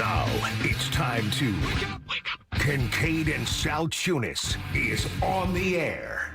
Now it's time to Kincade and Salciunas is on the air.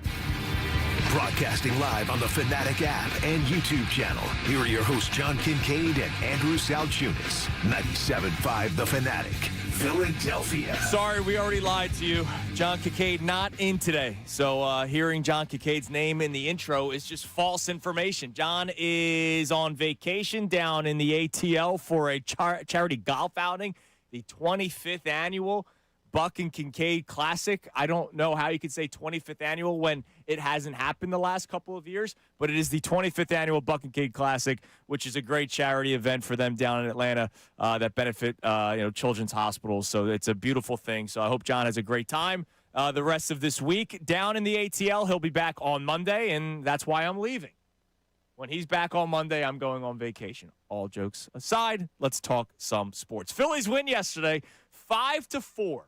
Broadcasting live on the Fanatic app and YouTube channel. Here are your hosts, John Kincade and Andrew Salciunas. 97.5 The Fanatic, Philadelphia. Sorry, we already lied to you. John Kincade not in today. So hearing John Kincade's name in the intro is just false information. John is on vacation down in the ATL for a charity golf outing, the 25th annual Buck and Kincade Classic. I don't know how you could say 25th annual when it hasn't happened the last couple of years, but it is the 25th annual Buck and Kincade Classic, which is a great charity event for them down in Atlanta that benefit children's hospitals. So it's a beautiful thing. So I hope John has a great time the rest of this week down in the ATL. He'll be back on Monday, and that's why I'm leaving. When he's back on Monday, I'm going on vacation. All jokes aside, let's talk some sports. Phillies win yesterday, 5-4.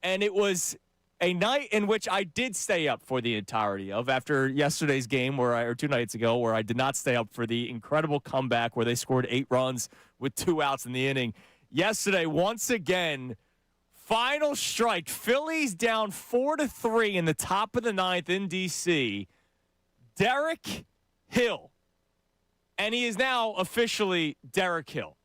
And it was a night in which I did stay up for the entirety of after yesterday's game or 2 nights ago where I did not stay up for the incredible comeback where they scored 8 runs with 2 outs in the inning. Yesterday, once again, final strike. Phillies down 4-3 in the top of the 9th in D.C. Derek Hill. And he is now officially Derek Hill.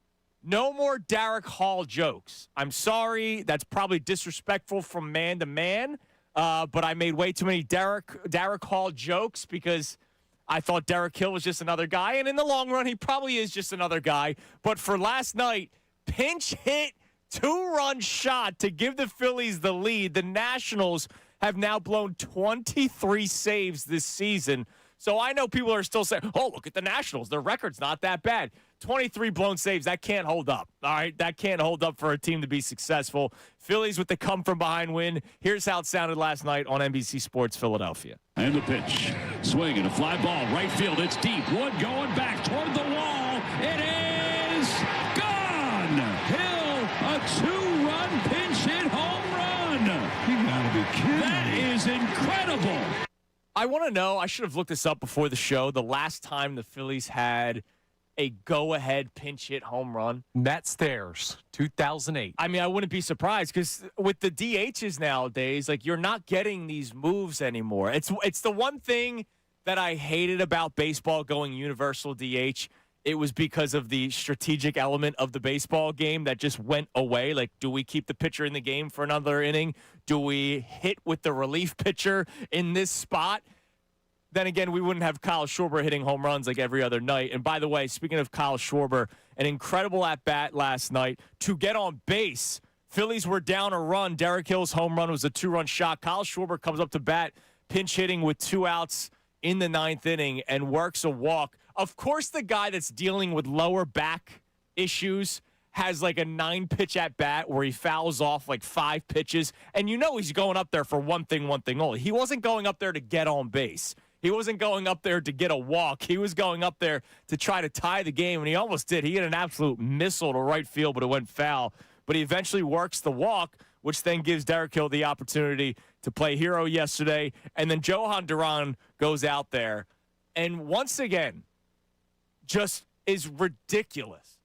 No more Derek Hall jokes. I'm sorry. That's probably disrespectful from man to man. But I made way too many Derek Hall jokes because I thought Derek Hill was just another guy. And in the long run, he probably is just another guy. But for last night, pinch hit, 2-run shot to give the Phillies the lead. The Nationals have now blown 23 saves this season. So I know people are still saying, oh, look at the Nationals. Their record's not that bad. 23 blown saves, that can't hold up. All right, that can't hold up for a team to be successful. Phillies with the come-from-behind win. Here's how it sounded last night on NBC Sports Philadelphia. And the pitch. Swing and a fly ball. Right field. It's deep. Wood going back toward the wall. It is gone. Hill, a 2-run pinch hit home run. You gotta be kidding That me. is incredible. I want to know, I should have looked this up before the show, the last time the Phillies had a go-ahead pinch hit home run. Mets theirs, 2008. I mean, I wouldn't be surprised because with the DHs nowadays, like, you're not getting these moves anymore. It's the one thing that I hated about baseball going universal DH. It was because of the strategic element of the baseball game that just went away. Like, do we keep the pitcher in the game for another inning? Do we hit with the relief pitcher in this spot? Then again, we wouldn't have Kyle Schwarber hitting home runs like every other night. And by the way, speaking of Kyle Schwarber, an incredible at-bat last night to get on base. Phillies were down a run. Derek Hill's home run was a 2-run shot. Kyle Schwarber comes up to bat, pinch hitting with 2 outs in the 9th inning and works a walk. Of course, the guy that's dealing with lower back issues has like a 9-pitch at-bat where he fouls off like 5 pitches. And you know he's going up there for one thing only. He wasn't going up there to get on base. He wasn't going up there to get a walk. He was going up there to try to tie the game, and he almost did. He hit an absolute missile to right field, but it went foul. But he eventually works the walk, which then gives Derek Hill the opportunity to play hero yesterday. And then Johan Duran goes out there and once again just is ridiculous.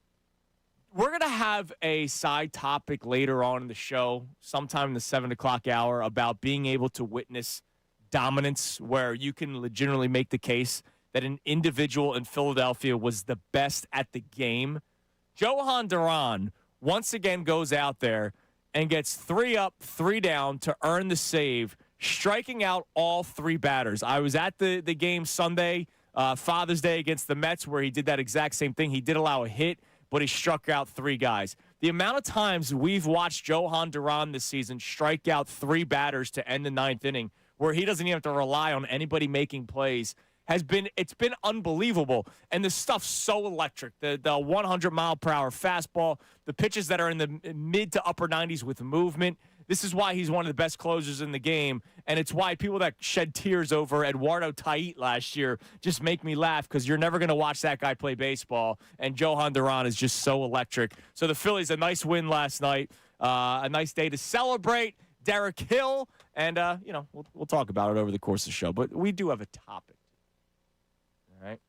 We're going to have a side topic later on in the show, sometime in the 7 o'clock hour, about being able to witness dominance where you can legitimately make the case that an individual in Philadelphia was the best at the game. Johan Duran once again goes out there and gets 3 up, 3 down to earn the save, striking out all 3 batters. I was at the game Sunday, Father's Day against the Mets, where he did that exact same thing. He did allow a hit, but he struck out 3 guys. The amount of times we've watched Johan Duran this season strike out 3 batters to end the 9th inning, where he doesn't even have to rely on anybody making plays, it's been unbelievable. And the stuff's so electric. The 100-mile-per-hour fastball, the pitches that are in the mid to upper 90s with movement. This is why he's one of the best closers in the game, and it's why people that shed tears over Eduardo Tait last year just make me laugh, because you're never going to watch that guy play baseball, and Johan Duran is just so electric. So the Phillies, a nice win last night, a nice day to celebrate Derek Hill, and we'll talk about it over the course of the show, but we do have a topic. All right?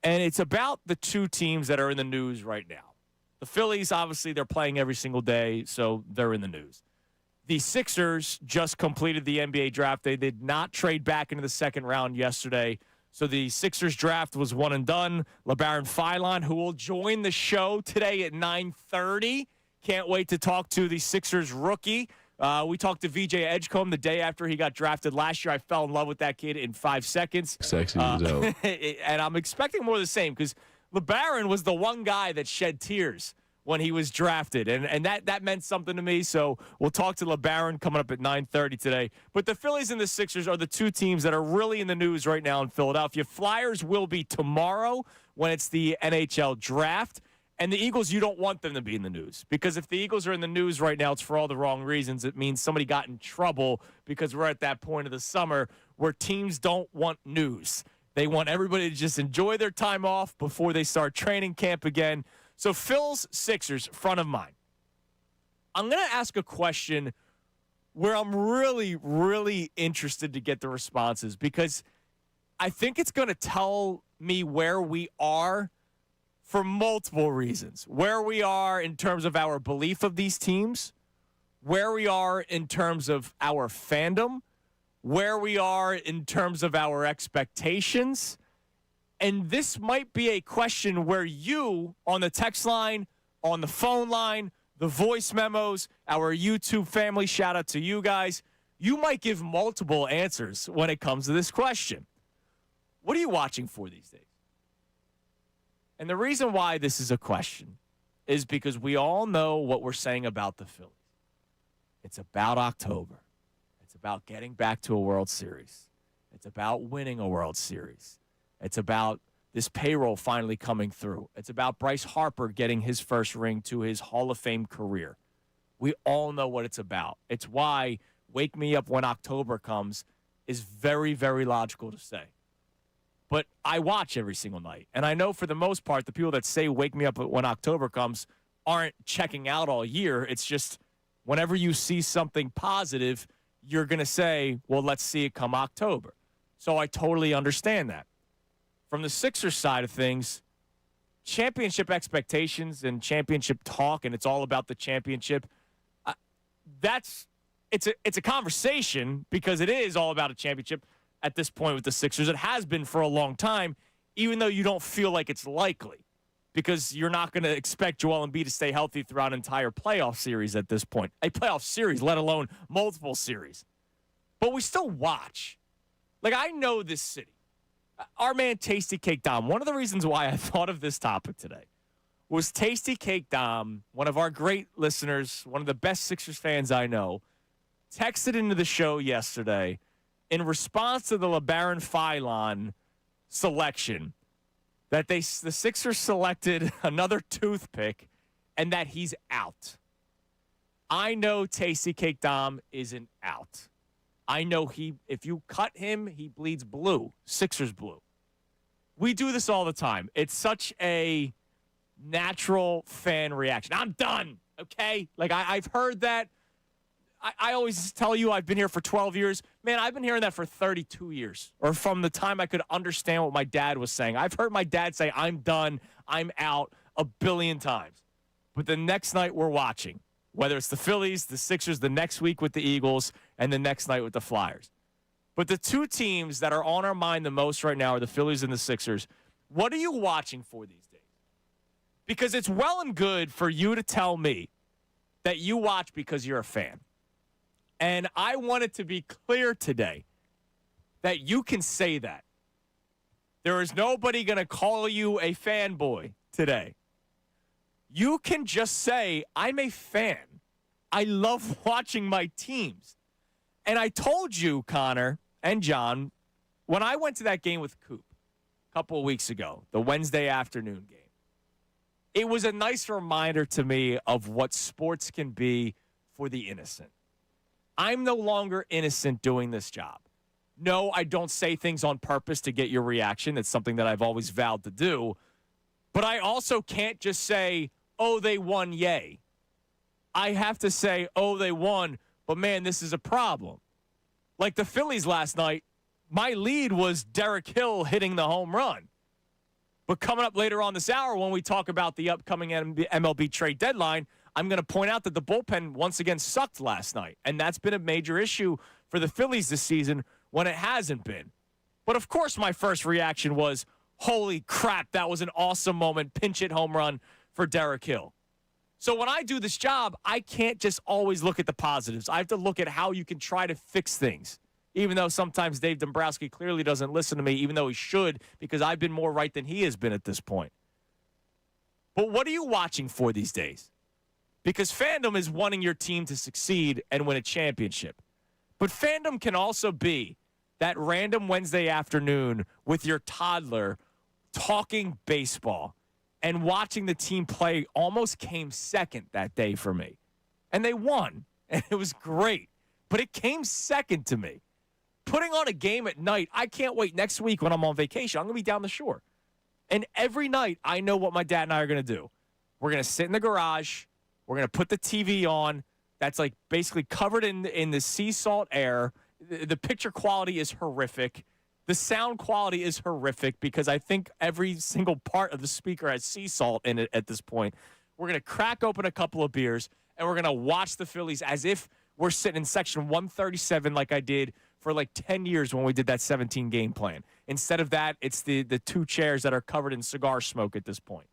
And it's about the 2 teams that are in the news right now. The The Phillies, obviously, they're playing every single day, so they're in the news. The Sixers just completed the NBA draft. They did not trade back into the second round yesterday. So the Sixers draft was one and done. Labaron Philon, who will join the show today at 9:30. Can't wait to talk to the Sixers rookie. We talked to VJ Edgecombe the day after he got drafted last year. I fell in love with that kid in 5 seconds. Sexy as hell. And I'm expecting more of the same because Labaron was the one guy that shed tears when he was drafted, and that meant something to me. So we'll talk to Labaron coming up at 9:30 today. But the Phillies and the Sixers are the two teams that are really in the news right now in Philadelphia. Flyers will be tomorrow when it's the NHL draft. And the Eagles, you don't want them to be in the news because if the Eagles are in the news right now, it's for all the wrong reasons. It means somebody got in trouble because we're at that point of the summer where teams don't want news. They want everybody to just enjoy their time off before they start training camp again. So Phil's Sixers, front of mind. I'm going to ask a question where I'm really, really interested to get the responses because I think it's going to tell me where we are for multiple reasons. Where we are in terms of our belief of these teams, where we are in terms of our fandom, where we are in terms of our expectations. And this might be a question where you, on the text line, on the phone line, the voice memos, our YouTube family, shout out to you guys, you might give multiple answers when it comes to this question. What are you watching for these days? And the reason why this is a question is because we all know what we're saying about the Phillies. It's about October. It's about getting back to a World Series. It's about winning a World Series. It's about this payroll finally coming through. It's about Bryce Harper getting his first ring to his Hall of Fame career. We all know what it's about. It's why Wake Me Up When October Comes is very, very logical to say. But I watch every single night. And I know for the most part, the people that say Wake Me Up When October Comes aren't checking out all year. It's just whenever you see something positive, you're going to say, well, let's see it come October. So I totally understand that. From the Sixers side of things, championship expectations and championship talk, and it's all about the championship, it's a conversation because it is all about a championship at this point with the Sixers. It has been for a long time, even though you don't feel like it's likely because you're not going to expect Joel Embiid to stay healthy throughout an entire playoff series at this point. A playoff series, let alone multiple series. But we still watch. Like, I know this city. Our man Tasty Cake Dom, one of the reasons why I thought of this topic today was Tasty Cake Dom, one of our great listeners, one of the best Sixers fans I know, texted into the show yesterday in response to the Labaron Philon selection that the Sixers selected another toothpick and that he's out. I know Tasty Cake Dom isn't out. I know if you cut him, he bleeds blue, Sixers blue. We do this all the time. It's such a natural fan reaction. I'm done, okay? Like, I've heard that. I always tell you I've been here for 12 years. Man, I've been hearing that for 32 years, or from the time I could understand what my dad was saying. I've heard my dad say, I'm done, I'm out, a billion times. But the next night we're watching, whether it's the Phillies, the Sixers, the next week with the Eagles, and the next night with the Flyers. But the two teams that are on our mind the most right now are the Phillies and the Sixers. What are you watching for these days? Because it's well and good for you to tell me that you watch because you're a fan. And I want it to be clear today that you can say that. There is nobody going to call you a fanboy today. You can just say, I'm a fan. I love watching my teams. And I told you, Connor and John, when I went to that game with Coop a couple of weeks ago, the Wednesday afternoon game, it was a nice reminder to me of what sports can be for the innocent. I'm no longer innocent doing this job. No, I don't say things on purpose to get your reaction. It's something that I've always vowed to do. But I also can't just say, oh, they won, yay. I have to say, oh, they won, but man, this is a problem. Like the Phillies last night, my lead was Derek Hill hitting the home run. But coming up later on this hour, when we talk about the upcoming MLB trade deadline, I'm going to point out that the bullpen once again sucked last night. And that's been a major issue for the Phillies this season when it hasn't been. But of course, my first reaction was, holy crap, that was an awesome moment. Pinch hit home run for Derek Hill. So when I do this job, I can't just always look at the positives. I have to look at how you can try to fix things. Even though sometimes Dave Dombrowski clearly doesn't listen to me, even though he should, because I've been more right than he has been at this point. But what are you watching for these days? Because fandom is wanting your team to succeed and win a championship. But fandom can also be that random Wednesday afternoon with your toddler talking baseball and watching the team play almost came second that day for me. And they won, and it was great. But it came second to me. Putting on a game at night, I can't wait next week when I'm on vacation. I'm going to be down the shore. And every night, I know what my dad and I are going to do. We're going to sit in the garage. We're going to put the TV on. That's like basically covered in the sea salt air. The picture quality is horrific. The sound quality is horrific because I think every single part of the speaker has sea salt in it at this point. We're going to crack open a couple of beers, and we're going to watch the Phillies as if we're sitting in section 137 like I did for like 10 years when we did that 17-game plan. Instead of that, it's the two chairs that are covered in cigar smoke at this point.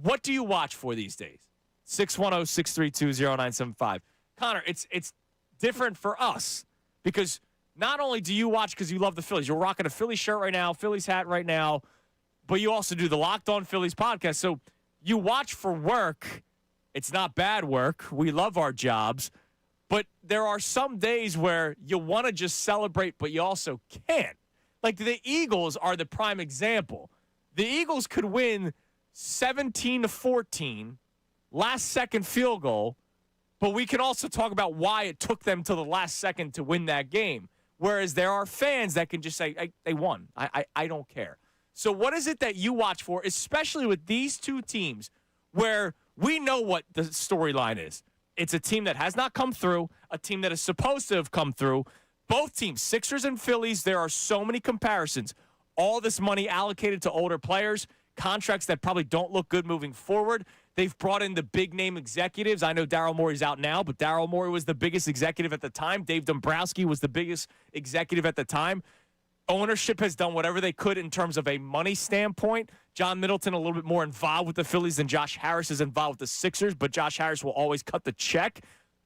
What do you watch for these days? 610-632-0975. Connor, it's different for us because not only do you watch because you love the Phillies, you're rocking a Phillies shirt right now, Phillies hat right now, but you also do the Locked On Phillies podcast. So you watch for work. It's not bad work. We love our jobs. But there are some days where you want to just celebrate, but you also can't. Like the Eagles are the prime example. The Eagles could win 17-14, last-second field goal, but we can also talk about why it took them to the last second to win that game. Whereas there are fans that can just say, they won. I don't care. So what is it that you watch for, especially with these two teams, where we know what the storyline is? It's a team that has not come through, a team that is supposed to have come through. Both teams, Sixers and Phillies, there are so many comparisons. All this money allocated to older players, contracts that probably don't look good moving forward. They've brought in the big-name executives. I know Daryl Morey's out now, but Daryl Morey was the biggest executive at the time. Dave Dombrowski was the biggest executive at the time. Ownership has done whatever they could in terms of a money standpoint. John Middleton a little bit more involved with the Phillies than Josh Harris is involved with the Sixers, but Josh Harris will always cut the check.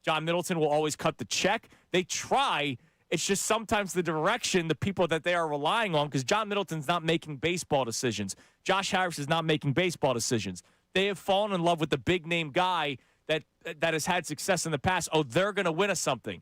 John Middleton will always cut the check. They try. It's just sometimes the direction, the people that they are relying on, because John Middleton's not making baseball decisions. Josh Harris is not making baseball decisions. They have fallen in love with the big-name guy that has had success in the past. Oh, they're going to win us something.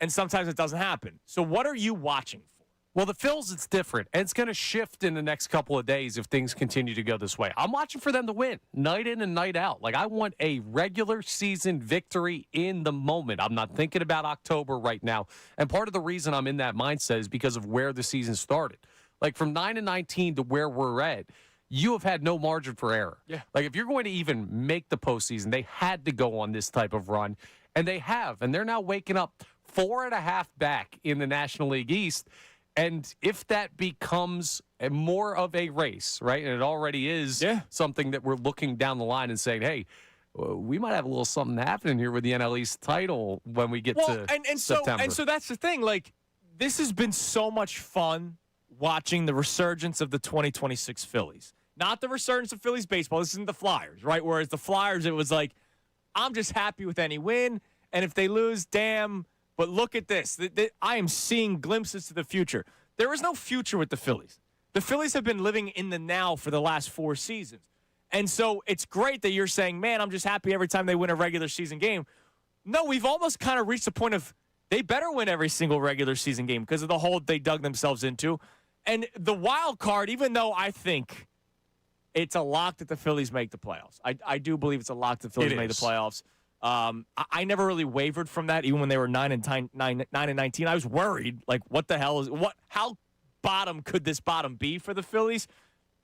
And sometimes it doesn't happen. So what are you watching for? Well, the Phils, it's different, and it's going to shift in the next couple of days if things continue to go this way. I'm watching for them to win, night in and night out. Like, I want a regular season victory in the moment. I'm not thinking about October right now, and part of the reason I'm in that mindset is because of where the season started. Like, from 9-19 to where we're at, you have had no margin for error. Yeah. Like, if you're going to even make the postseason, they had to go on this type of run, and they have, and they're now waking up 4.5 back in the National League East. And if that becomes more of a race, right, and it already is something that we're looking down the line and saying, hey, we might have a little something happening here with the NL East title when we get to September. So that's the thing. Like, this has been so much fun watching the resurgence of the 2026 Phillies. Not the resurgence of Phillies baseball. This isn't the Flyers, right? Whereas the Flyers, it was like, I'm just happy with any win, and if they lose, damn. But look at this. I am seeing glimpses to the future. There is no future with the Phillies. The Phillies have been living in the now for the last 4 seasons. And so it's great that you're saying, man, I'm just happy every time they win a regular season game. No, we've almost kind of reached the point of they better win every single regular season game because of the hole they dug themselves into. And the wild card, even though I think it's a lock that the Phillies make the playoffs. I do believe it's a lock that the Phillies make the playoffs. I never really wavered from that, even when they were 9-19. I was worried, like, what the hell how bottom could this bottom be for the Phillies?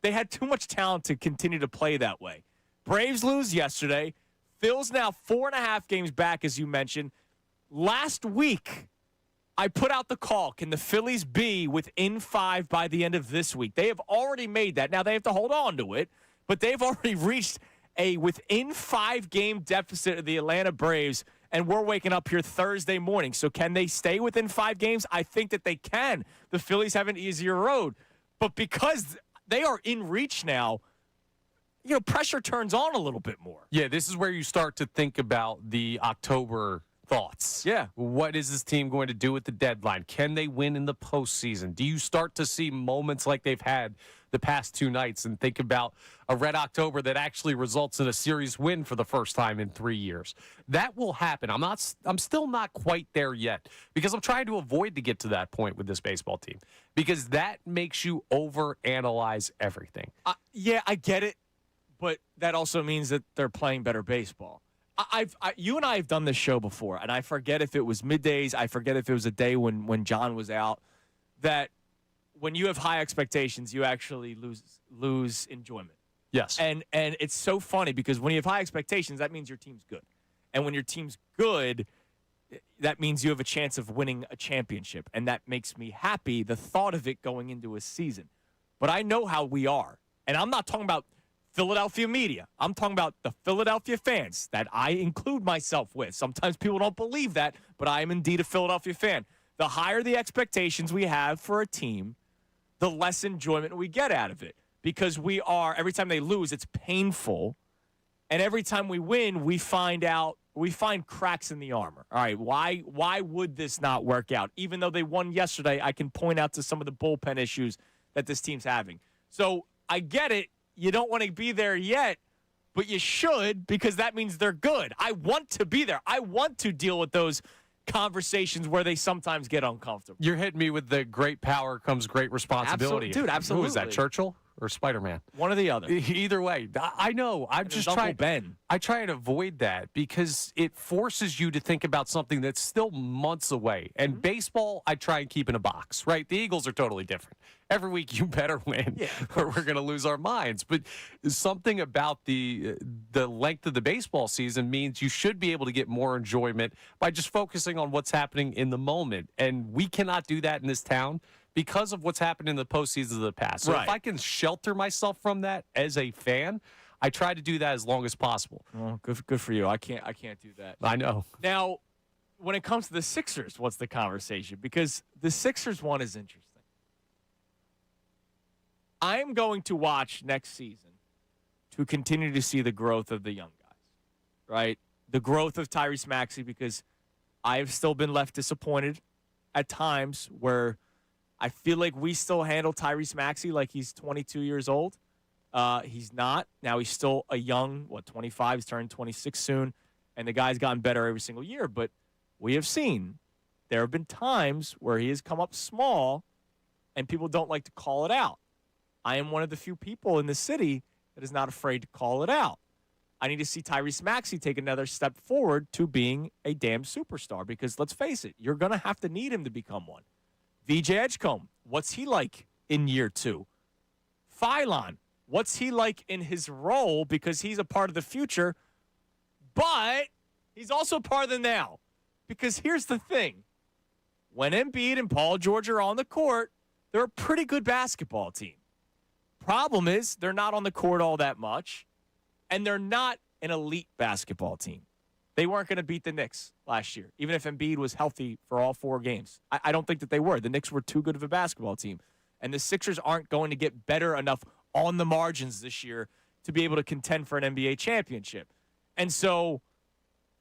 They had too much talent to continue to play that way. Braves lose yesterday. Phil's now 4.5 games back, as you mentioned. Last week, I put out the call. Can the Phillies be within 5 by the end of this week? They have already made that. Now they have to hold on to it, but they've already reached a within 5-game deficit of the Atlanta Braves, and we're waking up here Thursday morning. So can they stay within 5 games? I think that they can. The Phillies have an easier road. But because they are in reach now, pressure turns on a little bit more. Yeah, this is where you start to think about the October thoughts. Yeah. What is this team going to do at the deadline? Can they win in the postseason? Do you start to see moments like they've had the past 2 nights and think about a red October that actually results in a series win for the first time in 3 years? That will happen. I'm still not quite there yet because I'm trying to avoid to get to that point with this baseball team because that makes you overanalyze everything. Yeah, I get it, but that also means that they're playing better baseball. You and I have done this show before, and I forget if it was Middays, I forget if it was a day when John was out, that when you have high expectations, you actually lose enjoyment. Yes. And it's so funny because when you have high expectations, that means your team's good. And when your team's good, that means you have a chance of winning a championship. And that makes me happy, the thought of it going into a season. But I know how we are. And I'm not talking about Philadelphia media. I'm talking about the Philadelphia fans that I include myself with. Sometimes people don't believe that, but I am indeed a Philadelphia fan. The higher the expectations we have for a team, the less enjoyment we get out of it. Because every time they lose, it's painful. And every time we win, we find cracks in the armor. All right, why would this not work out? Even though they won yesterday, I can point out to some of the bullpen issues that this team's having. So I get it. You don't want to be there yet, but you should because that means they're good. I want to be there. I want to deal with those conversations where they sometimes get uncomfortable. You're hitting me with the great power comes great responsibility. Dude, absolutely. Who is that, Churchill or Spider-Man? One or the other. Either way. I know. I'm just trying. Ben. I try and avoid that because it forces you to think about something that's still months away. And baseball, I try and keep in a box, right? The Eagles are totally different. Every week you better win or we're going to lose our minds. But something about the length of the baseball season means you should be able to get more enjoyment by just focusing on what's happening in the moment. And we cannot do that in this town because of what's happened in the postseason of the past. So if I can shelter myself from that as a fan, I try to do that as long as possible. Well, good for you. I can't do that. I know. Now, when it comes to the Sixers, what's the conversation? Because the Sixers one is interesting. I'm going to watch next season to continue to see the growth of the young guys, right? The growth of Tyrese Maxey, because I have still been left disappointed at times where I feel like we still handle Tyrese Maxey like he's 22 years old. He's not. Now he's still a young, 25? He's turning 26 soon, and the guy's gotten better every single year. But we have seen there have been times where he has come up small, and people don't like to call it out. I am one of the few people in the city that is not afraid to call it out. I need to see Tyrese Maxey take another step forward to being a damn superstar because, let's face it, you're going to have to need him to become one. VJ Edgecombe, what's he like in year 2? Philon, what's he like in his role because he's a part of the future, but he's also part of the now. Because here's the thing. When Embiid and Paul George are on the court, they're a pretty good basketball team. Problem is, they're not on the court all that much, and they're not an elite basketball team. They weren't going to beat the Knicks last year, even if Embiid was healthy for all 4 games. I don't think that they were. The Knicks were too good of a basketball team, and the Sixers aren't going to get better enough on the margins this year to be able to contend for an NBA championship. And so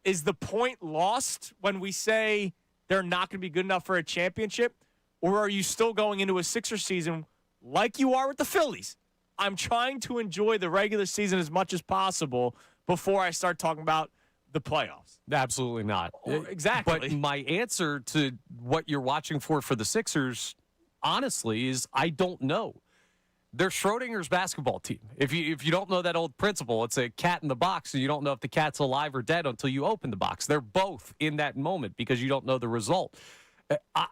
is the point lost when we say they're not going to be good enough for a championship, or are you still going into a Sixers season like you are with the Phillies? I'm trying to enjoy the regular season as much as possible before I start talking about the playoffs. Absolutely not. Exactly. But my answer to what you're watching for the Sixers, honestly, is I don't know. They're Schrodinger's basketball team. If you don't know that old principle, it's a cat in the box, and you don't know if the cat's alive or dead until you open the box. They're both in that moment because you don't know the result.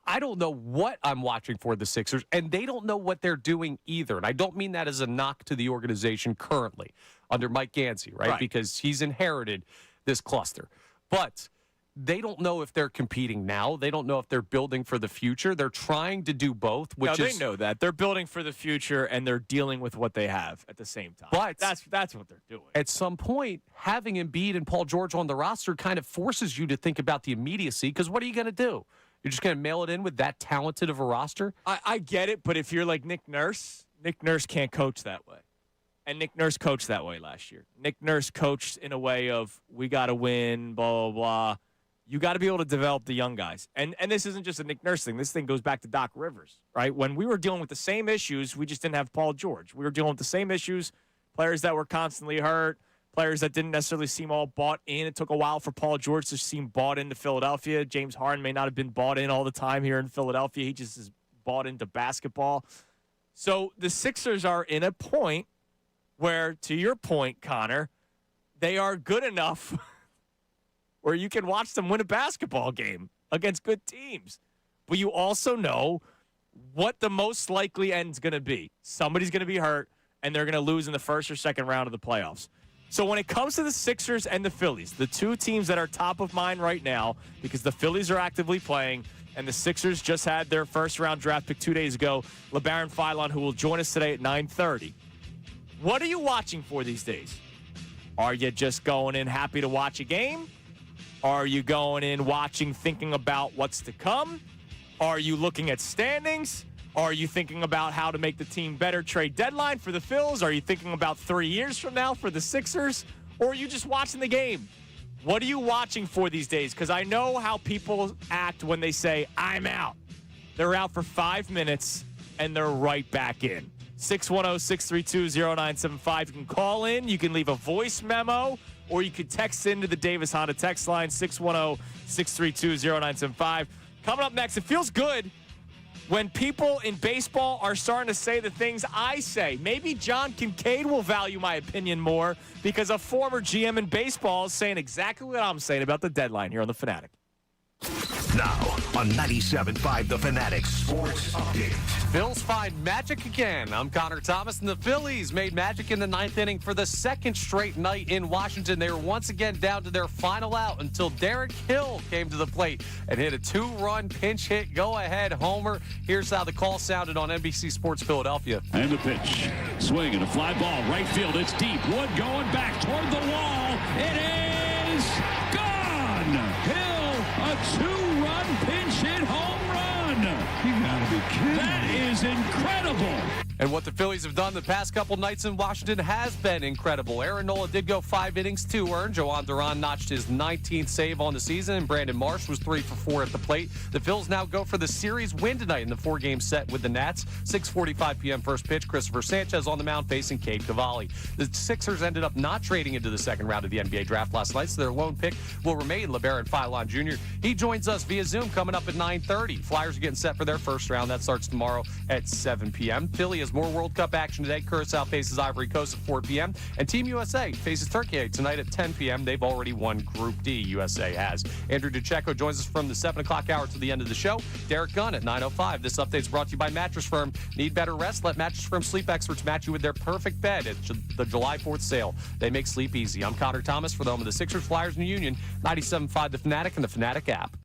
I don't know what I'm watching for the Sixers, and they don't know what they're doing either. And I don't mean that as a knock to the organization currently under Mike Gansey, right? Because he's inherited this cluster. But they don't know if they're competing now. They don't know if they're building for the future. They're trying to do both, which they know that. They're building for the future, and they're dealing with what they have at the same time. But that's what they're doing. At some point, having Embiid and Paul George on the roster kind of forces you to think about the immediacy, because what are you going to do? You're just going to mail it in with that talented of a roster? I get it, but if you're like Nick Nurse can't coach that way. And Nick Nurse coached that way last year. Nick Nurse coached in a way of, we got to win, blah, blah, blah. You got to be able to develop the young guys. And this isn't just a Nick Nurse thing. This thing goes back to Doc Rivers, right? When we were dealing with the same issues, we just didn't have Paul George. We were dealing with the same issues, players that were constantly hurt, players that didn't necessarily seem all bought in. It took a while for Paul George to seem bought into Philadelphia. James Harden may not have been bought in all the time here in Philadelphia. He just is bought into basketball. So the Sixers are in a point where, to your point, Connor, they are good enough where you can watch them win a basketball game against good teams. But you also know what the most likely end's going to be. Somebody's going to be hurt, and they're going to lose in the first or second round of the playoffs. So when it comes to the Sixers and the Phillies, the two teams that are top of mind right now, because the Phillies are actively playing, and the Sixers just had their first-round draft pick 2 days ago, Labaron Philon, who will join us today at 9:30. What are you watching for these days? Are you just going in happy to watch a game? Are you going in watching, thinking about what's to come? Are you looking at standings? Are you thinking about how to make the team better trade deadline for the Phils? Are you thinking about 3 years from now for the Sixers? Or are you just watching the game? What are you watching for these days? Because I know how people act when they say, I'm out. They're out for 5 minutes, and they're right back in. 610-632-0975. You can call in. You can leave a voice memo. Or you could text into the Davis Honda text line, 610-632-0975. Coming up next, it feels good when people in baseball are starting to say the things I say. Maybe John Kincade will value my opinion more because a former GM in baseball is saying exactly what I'm saying about the deadline here on The Fanatic. Now on 97.5 The Fanatic Sports Update. Phils find magic again. I'm Connor Thomas, and the Phillies made magic in the ninth inning for the second straight night in Washington. They were once again down to their final out until Derek Hill came to the plate and hit a 2-run pinch hit go-ahead homer. Here's how the call sounded on NBC Sports Philadelphia. And the pitch. Swing and a fly ball. Right field. It's deep. Wood going back toward the wall. It is gone. Hill, a 2-run pinch hit home run. You gotta be kidding. That is incredible. And what the Phillies have done the past couple nights in Washington has been incredible. Aaron Nola did go 5 innings, 2 earned. Joan Duran notched his 19th save on the season, and Brandon Marsh was 3 for 4 at the plate. The Phils now go for the series win tonight in the 4-game set with the Nats. 6:45 p.m. first pitch. Christopher Sanchez on the mound facing Cade Cavalli. The Sixers ended up not trading into the second round of the NBA draft last night, so their lone pick will remain Labaron Philon Jr. He joins us via Zoom coming up at 9:30. Flyers are getting set for their first round. That starts tomorrow at 7 p.m. Philly has more World Cup action today. Curaçao faces Ivory Coast at 4 p.m. And Team USA faces Turkey tonight at 10 p.m. They've already won Group D. USA has. Andrew DeCecco joins us from the 7 o'clock hour to the end of the show. Derek Gunn at 9:05. This update is brought to you by Mattress Firm. Need better rest? Let Mattress Firm sleep experts match you with their perfect bed at the July 4th sale. They make sleep easy. I'm Connor Thomas for the home of the Sixers, Flyers, and Union. 97.5 The Fanatic and the Fanatic app.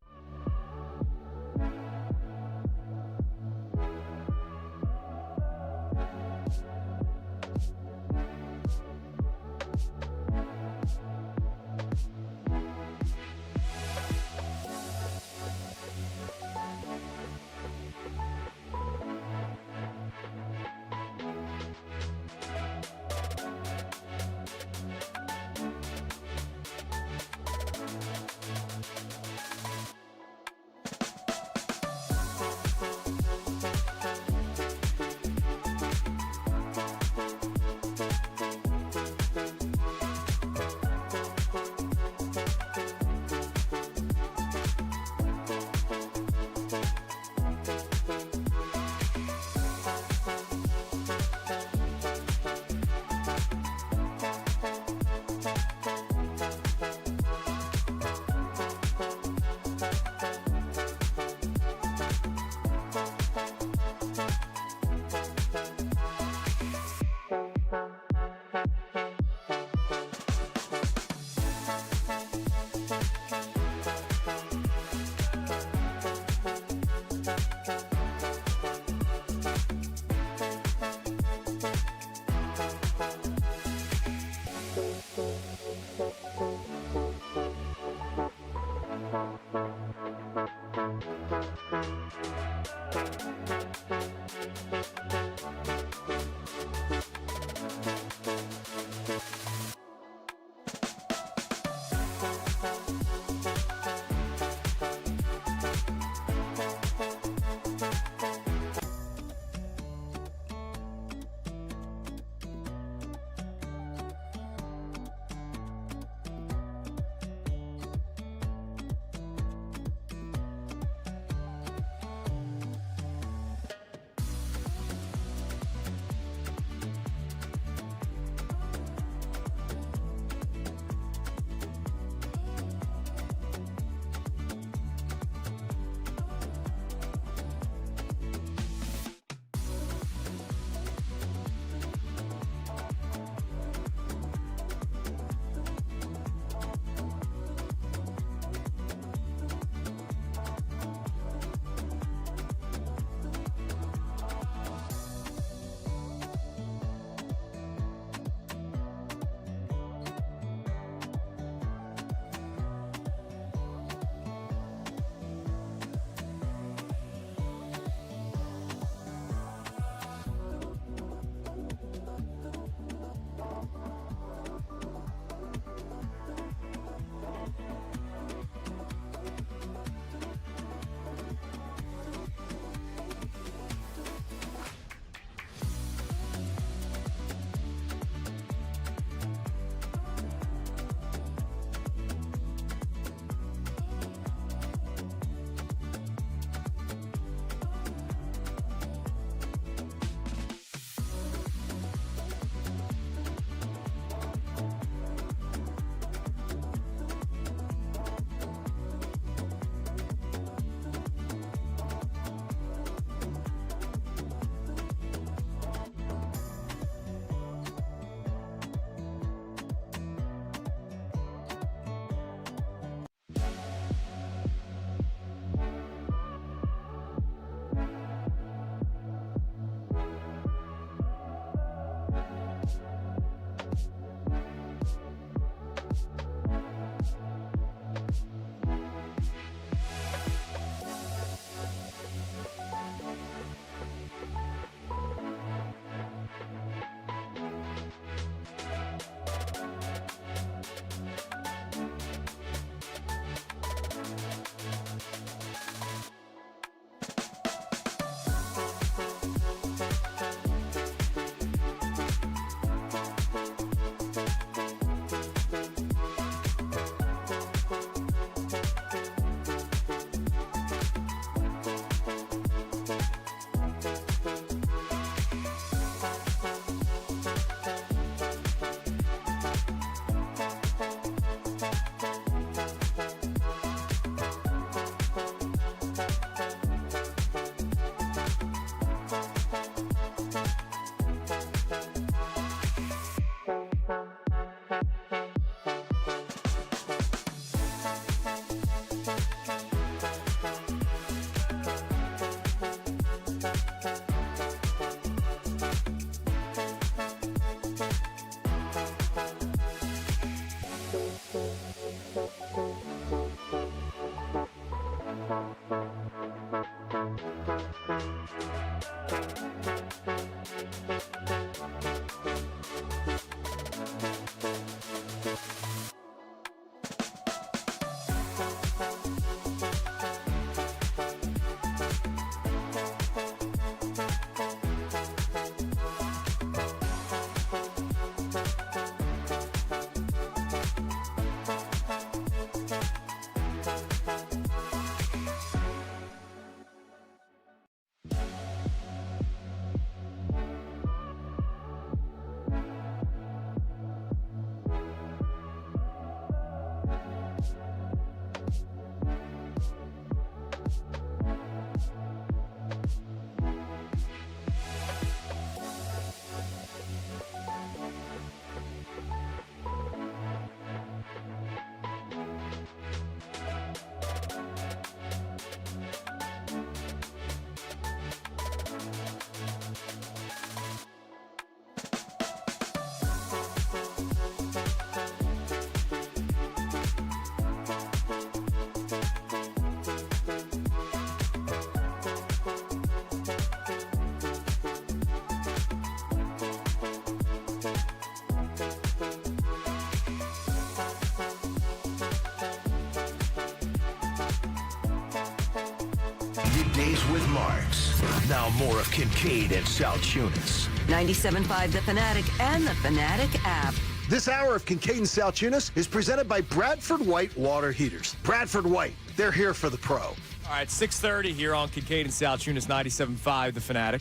Weekdays with Marks. Now more of Kincade and Salciunas. 97.5 The Fanatic and the Fanatic app. This hour of Kincade and Salciunas is presented by Bradford White Water Heaters. Bradford White, they're here for the pro. All right, 6:30 here on Kincade and Salciunas, 97.5 The Fanatic.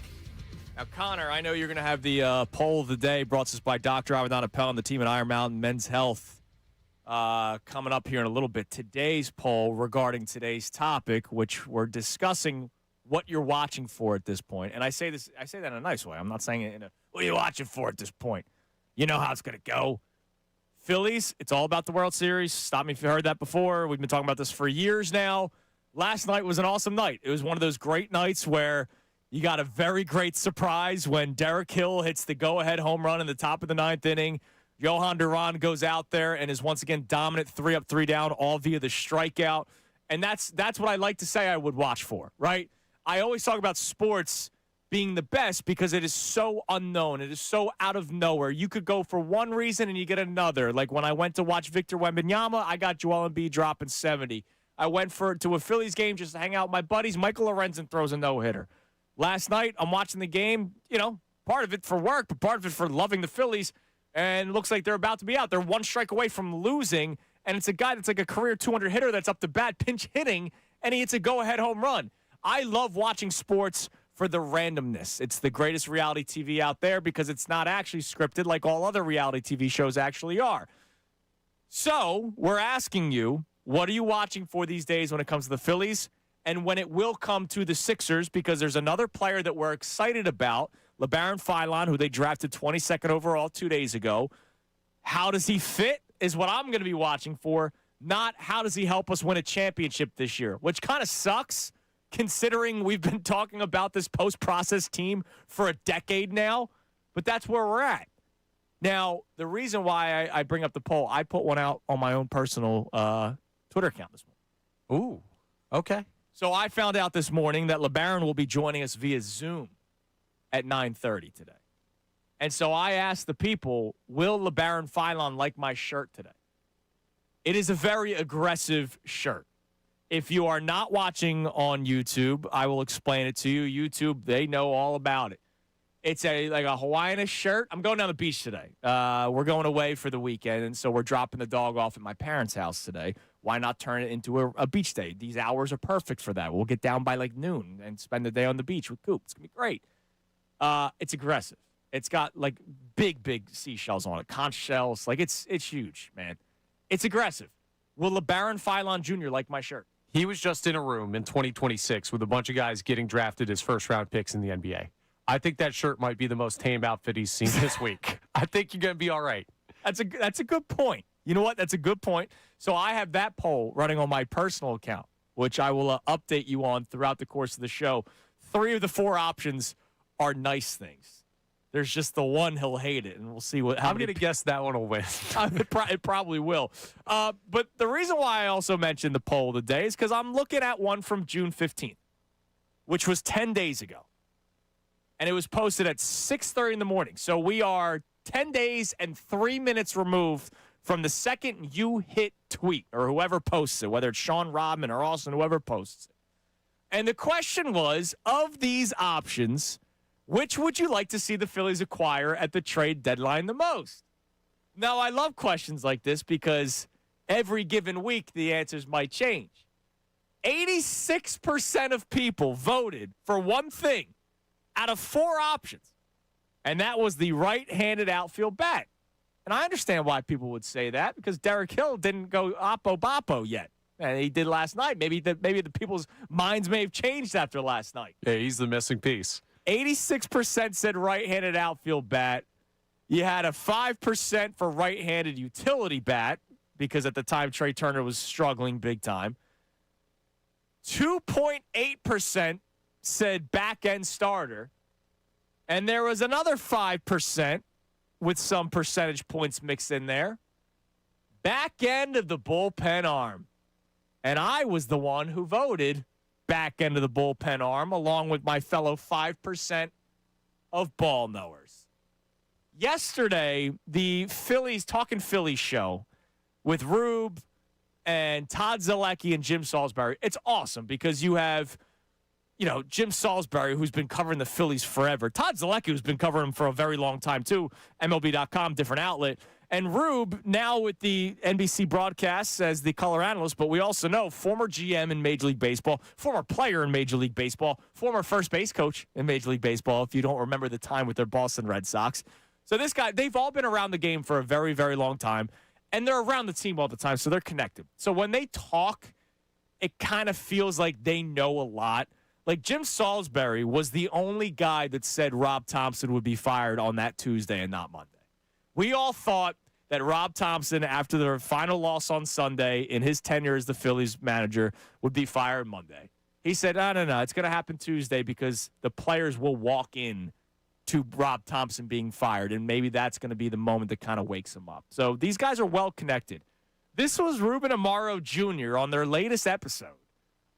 Now, Connor, I know you're going to have the poll of the day brought to us by Dr. Avedon Appel and the team at Iron Mountain Men's Health coming up here in a little bit. Today's poll regarding today's topic, which we're discussing what you're watching for at this point. And I say that in a nice way. I'm not saying it in a, what are you watching for at this point? You know how it's going to go. Phillies, it's all about the World Series. Stop me if you heard that before. We've been talking about this for years now. Last night was an awesome night. It was one of those great nights where you got a very great surprise when Derek Hill hits the go-ahead home run in the top of the ninth inning. Johan Duran goes out there and is once again dominant, 3 up, 3 down, all via the strikeout. And that's what I like to say I would watch for, right? I always talk about sports being the best because it is so unknown. It is so out of nowhere. You could go for one reason and you get another. Like when I went to watch Victor Wembanyama, I got Joel Embiid dropping 70. I went to a Phillies game just to hang out with my buddies. Michael Lorenzen throws a no-hitter. Last night, I'm watching the game, part of it for work, but part of it for loving the Phillies, and it looks like they're about to be out. They're one strike away from losing, and it's a guy that's like a career 200 hitter that's up to bat, pinch hitting, and he hits a go-ahead home run. I love watching sports for the randomness. It's the greatest reality TV out there because it's not actually scripted like all other reality TV shows actually are. So we're asking you, what are you watching for these days when it comes to the Phillies and when it will come to the Sixers? Because there's another player that we're excited about, Labaron Philon, who they drafted 22nd overall 2 days ago. How does he fit is what I'm going to be watching for, not how does he help us win a championship this year, which kind of sucks considering we've been talking about this post-process team for a decade now, but that's where we're at. Now, the reason why I bring up the poll, I put one out on my own personal Twitter account this morning. Ooh, okay. So I found out this morning that Labaron will be joining us via Zoom at 9:30 today. And so I asked the people, will Labaron Philon like my shirt today? It is a very aggressive shirt. If you are not watching on YouTube, I will explain it to you. YouTube, they know all about it. It's like a Hawaiian shirt. I'm going down the beach today. We're going away for the weekend, and so we're dropping the dog off at my parents' house today. Why not turn it into a beach day? These hours are perfect for that. We'll get down by like noon and spend the day on the beach with Coop. It's going to be great. It's aggressive. It's got like big seashells on it, conch shells. Like it's huge, man. It's aggressive. Will Labaron Philon Jr. like my shirt? He was just in a room in 2026 with a bunch of guys getting drafted as first-round picks in the NBA. I think that shirt might be the most tame outfit he's seen this week. I think you're going to be all right. That's a good point. You know what? That's a good point. So I have that poll running on my personal account, which I will update you on throughout the course of the show. 3 of the 4 options are nice things. There's just the one he'll hate it, and we'll see what. I'm going to guess that one will win. It probably will. But the reason why I also mentioned the poll today is because I'm looking at one from June 15th, which was 10 days ago. And it was posted at 6:30 in the morning. So we are 10 days and 3 minutes removed from the second you hit tweet or whoever posts it, whether it's Sean Rodman or Austin, whoever posts it. And the question was, of these options, which would you like to see the Phillies acquire at the trade deadline the most? Now, I love questions like this because every given week the answers might change. 86% of people voted for one thing out of 4 options, and that was the right-handed outfield bat. And I understand why people would say that because Derek Hill didn't go oppo-boppo yet. And he did last night. Maybe the people's minds may have changed after last night. Yeah, he's the missing piece. 86% said right-handed outfield bat. You had a 5% for right-handed utility bat because at the time Trey Turner was struggling big time. 2.8% said back-end starter. And there was another 5% with some percentage points mixed in there. Back end of the bullpen arm. And I was the one who voted back end of the bullpen arm along with my fellow 5% of ball knowers. Yesterday, the Phillies Talking Phillies show with Rube and Todd Zalecki and Jim Salisbury. It's awesome because you have Jim Salisbury, who's been covering the Phillies forever. Todd Zalecki, who's been covering them for a very long time, too. MLB.com, different outlet. And Rube, now with the NBC broadcasts as the color analyst, but we also know former GM in Major League Baseball, former player in Major League Baseball, former first base coach in Major League Baseball, if you don't remember the time with their Boston Red Sox. So this guy, they've all been around the game for a very, very long time, and they're around the team all the time, so they're connected. So when they talk, it kind of feels like they know a lot. Like Jim Salisbury was the only guy that said Rob Thompson would be fired on that Tuesday and not Monday. We all thought that Rob Thompson, after their final loss on Sunday in his tenure as the Phillies manager, would be fired Monday. He said, no, it's going to happen Tuesday because the players will walk in to Rob Thompson being fired, and maybe that's going to be the moment that kind of wakes him up. So these guys are well connected. This was Ruben Amaro Jr. on their latest episode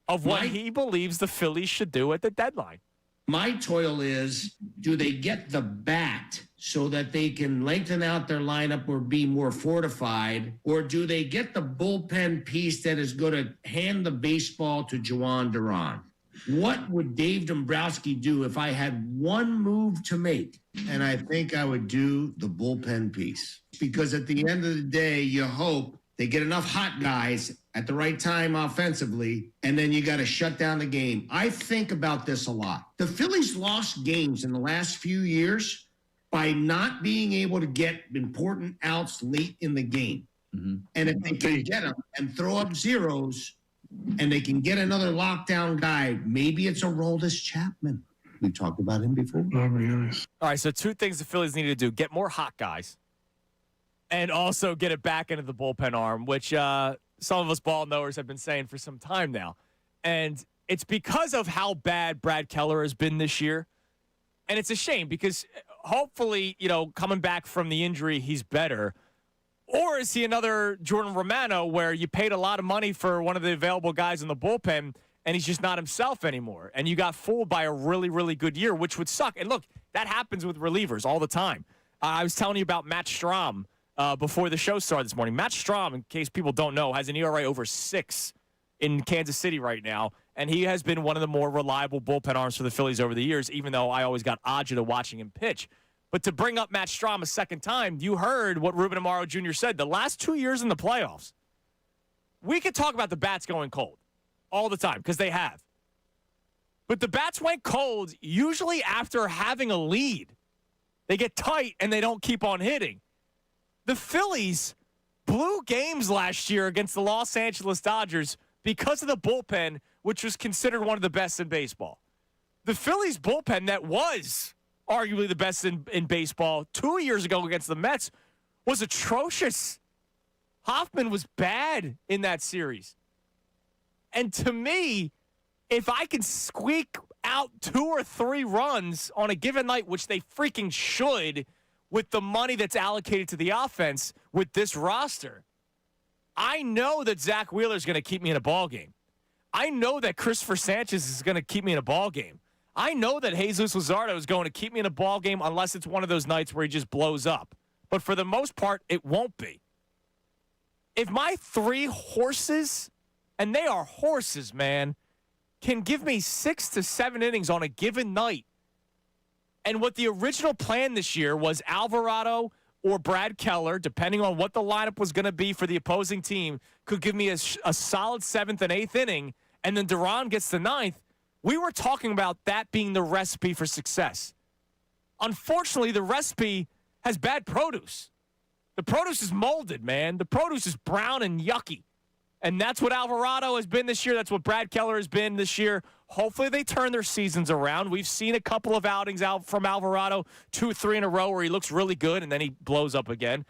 of what he believes the Phillies should do at the deadline. My toil is, do they get the bat so that they can lengthen out their lineup or be more fortified, or do they get the bullpen piece that is going to hand the baseball to Juan Duran? What would Dave Dombrowski do if I had one move to make? And I think I would do the bullpen piece. Because at the end of the day, you hope they get enough hot guys at the right time offensively, and then you got to shut down the game. I think about this a lot. The Phillies lost games in the last few years by not being able to get important outs late in the game. Mm-hmm. And if they can get them and throw up zeros, and they can get another lockdown guy, maybe it's Aroldis Chapman. We've talked about him before. All right, so two things the Phillies need to do. Get more hot guys, and also get it back into the bullpen arm, which some of us ball knowers have been saying for some time now. And it's because of how bad Brad Keller has been this year. And it's a shame because hopefully, coming back from the injury, he's better. Or is he another Jordan Romano where you paid a lot of money for one of the available guys in the bullpen and he's just not himself anymore? And you got fooled by a really, really good year, which would suck. And look, that happens with relievers all the time. I was telling you about Matt Strahm before the show started this morning. Matt Strahm, in case people don't know, has an ERA over 6 in Kansas City right now. And he has been one of the more reliable bullpen arms for the Phillies over the years, even though I always got agita watching him pitch. But to bring up Matt Strahm a second time, you heard what Ruben Amaro Jr. said. The last 2 years in the playoffs, we could talk about the bats going cold all the time because they have. But the bats went cold usually after having a lead. They get tight and they don't keep on hitting. The Phillies blew games last year against the Los Angeles Dodgers because of the bullpen, which was considered one of the best in baseball. The Phillies bullpen that was arguably the best in baseball 2 years ago against the Mets was atrocious. Hoffman was bad in that series. And to me, if I can squeak out 2 or 3 runs on a given night, which they freaking should with the money that's allocated to the offense with this roster, I know that Zach Wheeler is going to keep me in a ball game. I know that Christopher Sanchez is going to keep me in a ball game. I know that Jesus Luzardo is going to keep me in a ball game unless it's one of those nights where he just blows up. But for the most part, it won't be. If my 3 horses, and they are horses, man, can give me 6 to 7 innings on a given night, and what the original plan this year was Alvarado or Brad Keller, depending on what the lineup was going to be for the opposing team, could give me a solid 7th and 8th inning, and then Duran gets the 9th, we were talking about that being the recipe for success. Unfortunately, the recipe has bad produce. The produce is molded, man. The produce is brown and yucky. And that's what Alvarado has been this year. That's what Brad Keller has been this year. Hopefully they turn their seasons around. We've seen a couple of outings out from Alvarado, 2 or 3 in a row where he looks really good and then he blows up again.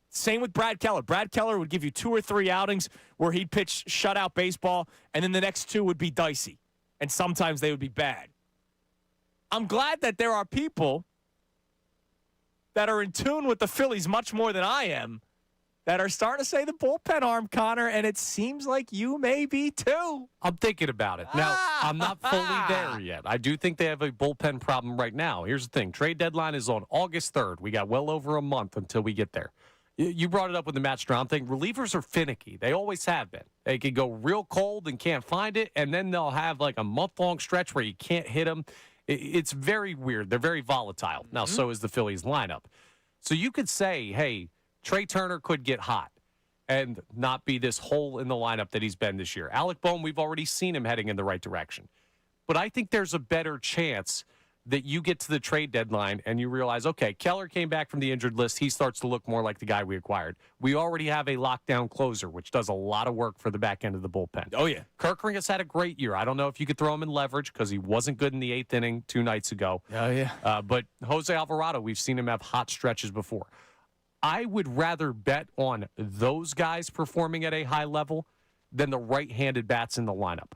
Same with Brad Keller. Brad Keller would give you 2 or 3 outings where he'd pitch shutout baseball, and then the next 2 would be dicey. And sometimes they would be bad. I'm glad that there are people that are in tune with the Phillies much more than I am that are starting to say the bullpen arm, Connor, and it seems like you may be too. I'm thinking about it. Now, I'm not fully there yet. I do think they have a bullpen problem right now. Here's the thing. Trade deadline is on August 3rd. We got well over a month until we get there. You brought it up with the Matt Strahm thing. Relievers are finicky. They always have been. They can go real cold and can't find it, and then they'll have like a month-long stretch where you can't hit them. It's very weird. They're very volatile. Now, so is the Phillies lineup. So you could say, hey, Trey Turner could get hot and not be this hole in the lineup that he's been this year. Alec Bohm, we've already seen him heading in the right direction. But I think there's a better chance that you get to the trade deadline and you realize, okay, Keller came back from the injured list. He starts to look more like the guy we acquired. We already have a lockdown closer, which does a lot of work for the back end of the bullpen. Oh, yeah. Kerkering has had a great year. I don't know if you could throw him in leverage because he wasn't good in the 8th inning 2 nights ago. Oh, yeah. But Jose Alvarado, we've seen him have hot stretches before. I would rather bet on those guys performing at a high level than the right-handed bats in the lineup.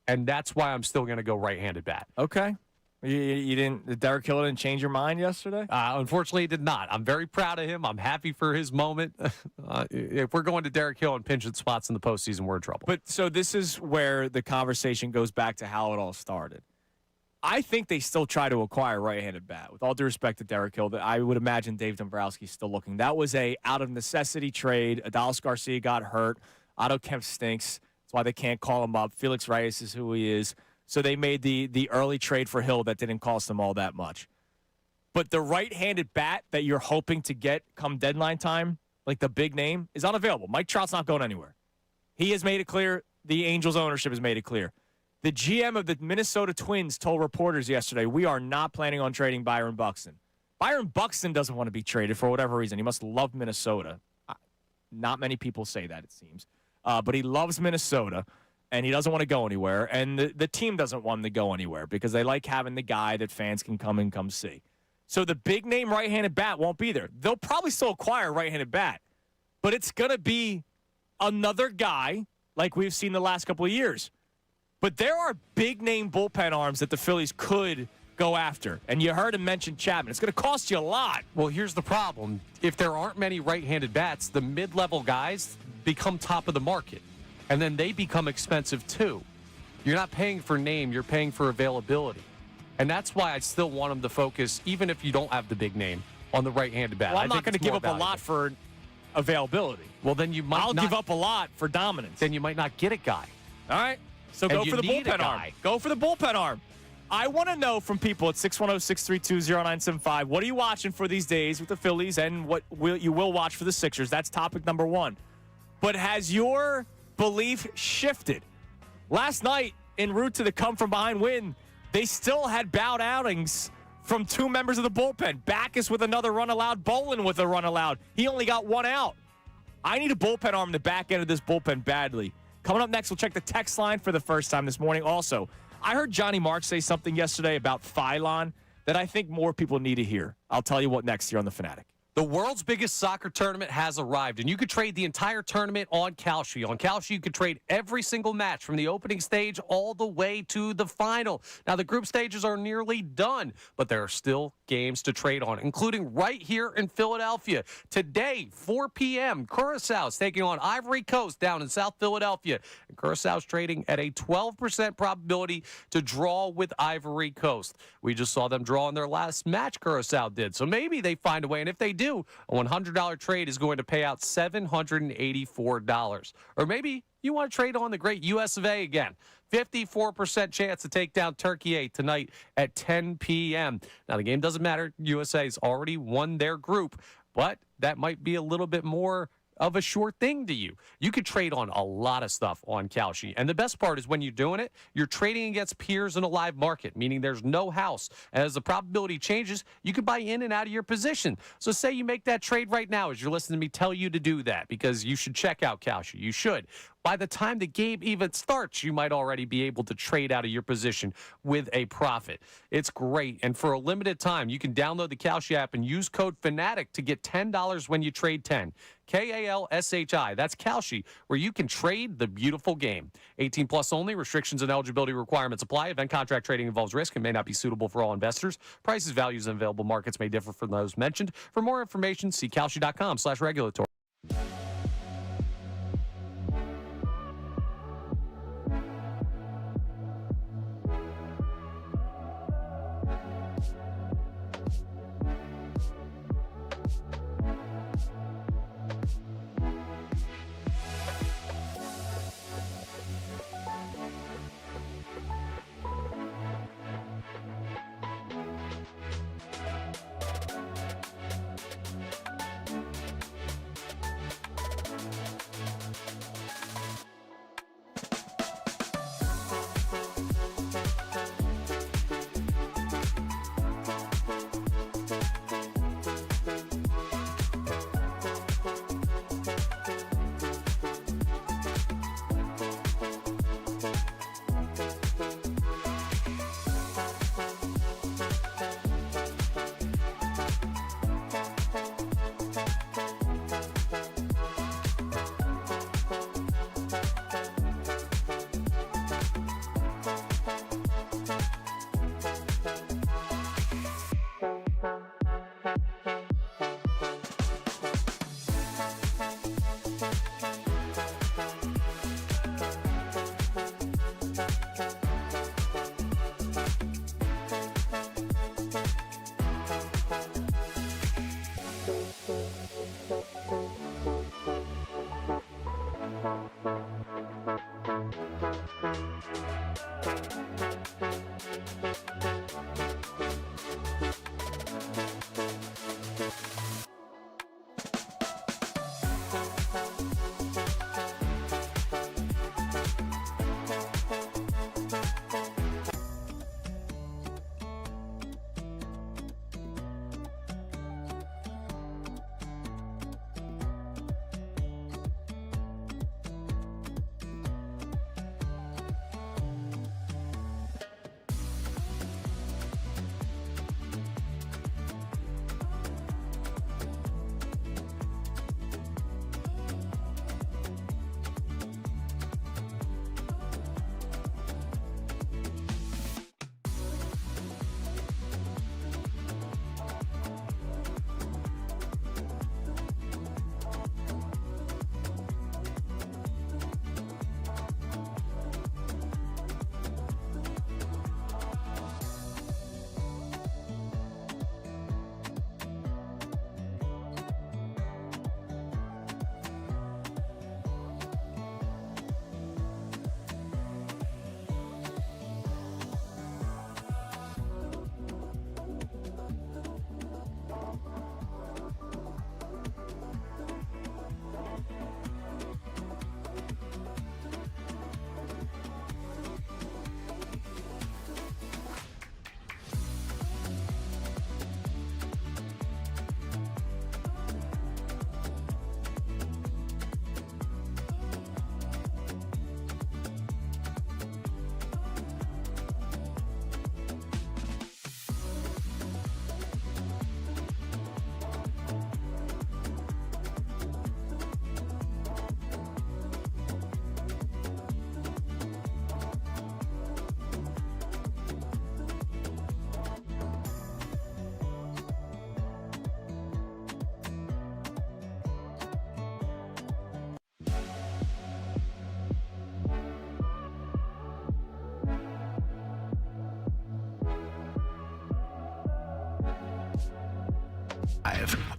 And that's why I'm still going to go right-handed bat. Okay. You didn't. Derek Hill didn't change your mind yesterday? Unfortunately, he did not. I'm very proud of him. I'm happy for his moment. If we're going to Derek Hill and pinch at spots in the postseason, we're in trouble. But so this is where the conversation goes back to how it all started. I think they still try to acquire right-handed bat. With all due respect to Derek Hill, I would imagine Dave Dombrowski's still looking. That was a out of necessity trade. Adalis Garcia got hurt. Otto Kemp stinks. That's why they can't call him up. Felix Reyes is who he is. So they made the early trade for Hill that didn't cost them all that much. But the right-handed bat that you're hoping to get come deadline time, like the big name, is unavailable. Mike Trout's not going anywhere. He has made it clear. The Angels ownership has made it clear. The GM of the Minnesota Twins told reporters yesterday, we are not planning on trading Byron Buxton. Byron Buxton doesn't want to be traded for whatever reason. He must love Minnesota. Not many people say that, it seems. But he loves Minnesota. And he doesn't want to go anywhere, and the team doesn't want him to go anywhere because they like having the guy that fans can come see. So the big-name right-handed bat won't be there. They'll probably still acquire a right-handed bat, but it's going to be another guy like we've seen the last couple of years. But there are big-name bullpen arms that the Phillies could go after, and you heard him mention Chapman. It's going to cost you a lot. Well, here's the problem. If there aren't many right-handed bats, the mid-level guys become top of the market. And then they become expensive, too. You're not paying for name. You're paying for availability. And that's why I still want them to focus, even if you don't have the big name, on the right-handed bat. Well, I'm not going to give up a lot for availability. Well, then you might I'll give up a lot for dominance. Then you might not get a guy. All right. So go for the bullpen arm. Go for the bullpen arm. I want to know from people at 610-632-0975, what are you watching for these days with the Phillies and what you will watch for the Sixers? That's topic number one. But has your belief shifted? Last night, en route to the come-from-behind win, they still had bowed outings from 2 members of the bullpen. Backus with another run allowed, Bolin with a run allowed. He only got 1 out. I need a bullpen arm in the back end of this bullpen badly. Coming up next, we'll check the text line for the first time this morning. Also, I heard Johnny Marks say something yesterday about Philon that I think more people need to hear. I'll tell you what next here on The Fanatic. The world's biggest soccer tournament has arrived, and you could trade the entire tournament on Kalshi. On Kalshi, you could trade every single match from the opening stage all the way to the final. Now, the group stages are nearly done, but there are still games to trade on, including right here in Philadelphia. Today, 4 p.m., Curaçao's taking on Ivory Coast down in South Philadelphia. And Curaçao's trading at a 12% probability to draw with Ivory Coast. We just saw them draw in their last match, Curaçao did. So maybe they find a way, and if they do, a $100 trade is going to pay out $784. Or maybe you want to trade on the great US of A again. 54% chance to take down Turkey 8 tonight at 10 p.m. Now, the game doesn't matter. USA's already won their group, but that might be a little bit more of a sure thing to you. You could trade on a lot of stuff on Kalshi. And the best part is when you're doing it, you're trading against peers in a live market, meaning there's no house. And as the probability changes, you can buy in and out of your position. So say you make that trade right now as you're listening to me tell you to do that, because you should check out Kalshi. You should. By the time the game even starts, you might already be able to trade out of your position with a profit. It's great. And for a limited time, you can download the Kalshi app and use code Fanatic to get $10 when you trade 10. Kalshi. That's Kalshi, where you can trade the beautiful game. 18 plus only. Restrictions and eligibility requirements apply. Event contract trading involves risk and may not be suitable for all investors. Prices, values, and available markets may differ from those mentioned. For more information, see kalshi.com/regulatory.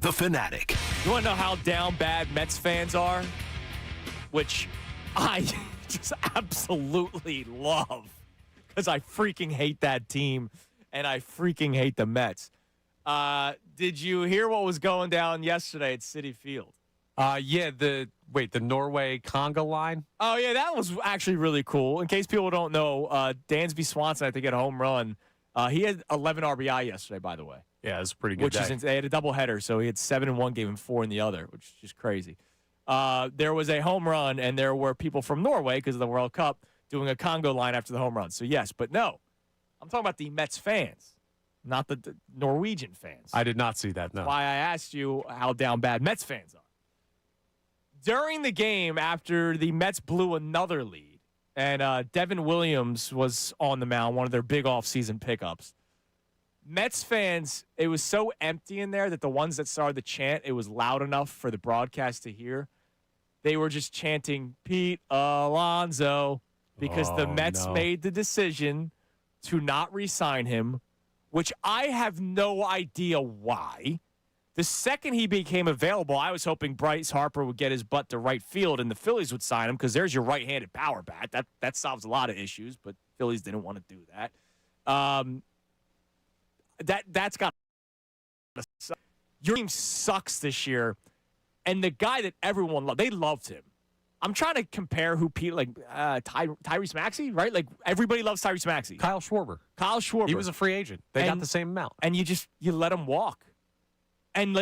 The Fanatic. You want to know how down bad Mets fans are? Which I just absolutely love because I freaking hate that team and I freaking hate the Mets. Did you hear what was going down yesterday at Citi Field? Yeah, the Norway conga line. Oh, yeah, that was actually really cool. In case people don't know, Dansby Swanson, I think, had a home run. He had 11 RBI yesterday, by the way. Yeah, it was a pretty good day. They had a doubleheader, so he had 7 in one game and 4 in the other, which is just crazy. There was a home run, and there were people from Norway, because of the World Cup, doing a Congo line after the home run. So, yes, but no. I'm talking about the Mets fans, not the Norwegian fans. I did not see that, no. That's why I asked you how down bad Mets fans are. During the game, after the Mets blew another lead, and Devin Williams was on the mound, one of their big offseason pickups, Mets fans, it was so empty in there that the ones that started the chant, it was loud enough for the broadcast to hear. They were just chanting Pete Alonso because the Mets made the decision to not re-sign him, which I have no idea why. The second he became available, I was hoping Bryce Harper would get his butt to right field and the Phillies would sign him because there's your right-handed power bat. That solves a lot of issues, but Phillies didn't want to do that. That's got to suck. Your team sucks this year, and the guy that everyone loved, they loved him. I'm trying to compare who Pete, Tyrese Maxey, right? Like, everybody loves Tyrese Maxey. Kyle Schwarber. He was a free agent. They got the same amount. And you let him walk. And,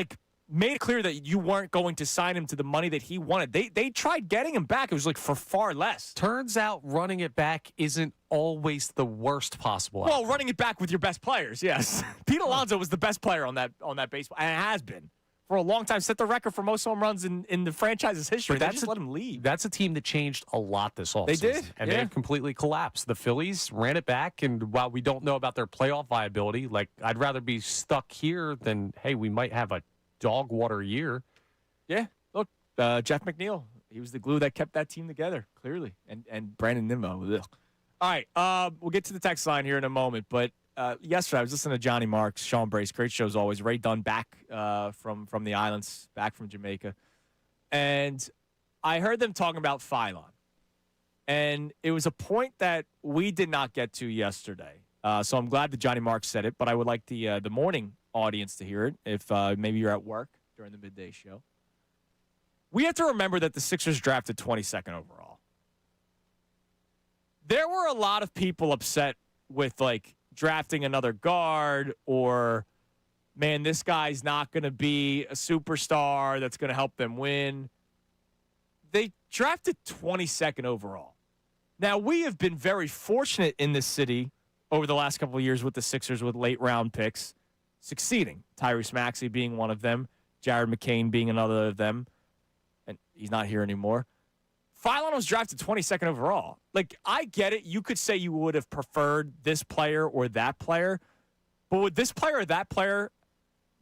made it clear that you weren't going to sign him to the money that he wanted. They tried getting him back. It was, for far less. Turns out running it back isn't always the worst possible outcome. Well, running it back with your best players, yes. Pete Alonso was the best player on that baseball, and it has been for a long time. Set the record for most home runs in the franchise's history. They just let him leave. That's a team that changed a lot this offseason. They did, and they have completely collapsed. The Phillies ran it back, and while we don't know about their playoff viability, I'd rather be stuck here than, hey, we might have a dog water year. Yeah, look, Jeff McNeil, he was the glue that kept that team together, clearly, and Brandon Nimmo. Ugh. All right, we'll get to the text line here in a moment, but yesterday I was listening to Johnny Marks, Sean Brace, great shows always. Ray Dunn back from the islands, back from Jamaica, and I heard them talking about Philon, And it was a point that we did not get to yesterday. So I'm glad that Johnny Marks said it, but I would like the morning audience to hear it if maybe you're at work during the midday show. We have to remember that the Sixers drafted 22nd overall. There were a lot of people upset with, like, drafting another guard or, man, this guy's not going to be a superstar that's going to help them win. They drafted 22nd overall. Now, we have been very fortunate in this city over the last couple of years with the Sixers with late-round picks succeeding. Tyrese Maxey being one of them, Jared McCain being another of them, and he's not here anymore. Philon was drafted 22nd overall. Like, I get it. You could say you would have preferred this player or that player, but would this player or that player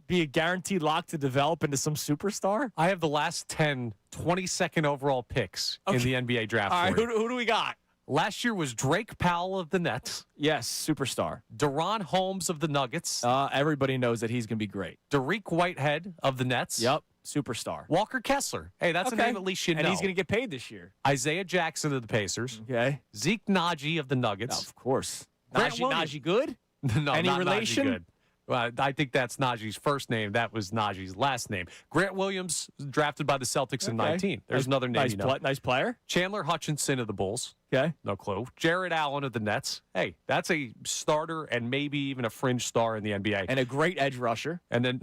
be a guaranteed lock to develop into some superstar? I have the last 10 22nd overall picks in the NBA draft. All right, who do we got? Last year was Drake Powell of the Nets. Yes, superstar. Deron Holmes of the Nuggets. Everybody knows that he's going to be great. Dariq Whitehead of the Nets. Yep, superstar. Walker Kessler. Hey, that's a name at least you know. And he's going to get paid this year. Isaiah Jackson of the Pacers. Okay. Zeke Naji of the Nuggets. Of course. Grant Williams. Najee good? No, Any not relation? Najee good. I think that's Najee's first name. That was Najee's last name. Grant Williams, drafted by the Celtics in 19. There's another name you know. Nice player. Chandler Hutchinson of the Bulls. Okay. No clue. Jared Allen of the Nets. Hey, that's a starter and maybe even a fringe star in the NBA. And a great edge rusher. And then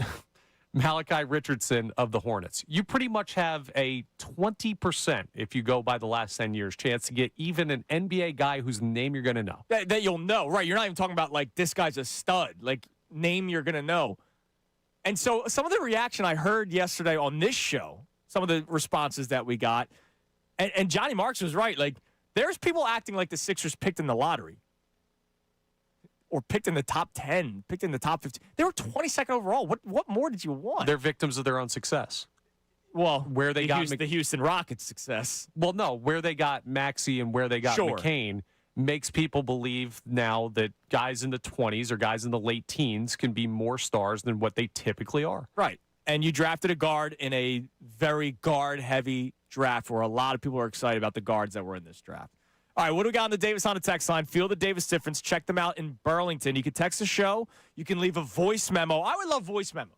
Malachi Richardson of the Hornets. You pretty much have a 20%, if you go by the last 10 years, chance to get even an NBA guy whose name you're going to know. That you'll know. Right. You're not even talking about, like, this guy's a stud. Like, name you're going to know. And so some of the reaction I heard yesterday on this show, some of the responses that we got, and Johnny Marks was right. Like, there's people acting like the Sixers picked in the lottery or picked in the top 10, picked in the top 15. They were 22nd overall. What more did you want? They're victims of their own success. Well, where they got the Houston Rockets' success. Well, no, where they got Maxey and where they got McCain makes people believe now that guys in the 20s or guys in the late teens can be more stars than what they typically are. Right. And you drafted a guard in a very guard-heavy draft where a lot of people are excited about the guards that were in this draft. All right, what do we got on the Davis on the text line? Feel the Davis difference. Check them out in Burlington. You can text the show. You can leave a voice memo. I would love voice memos.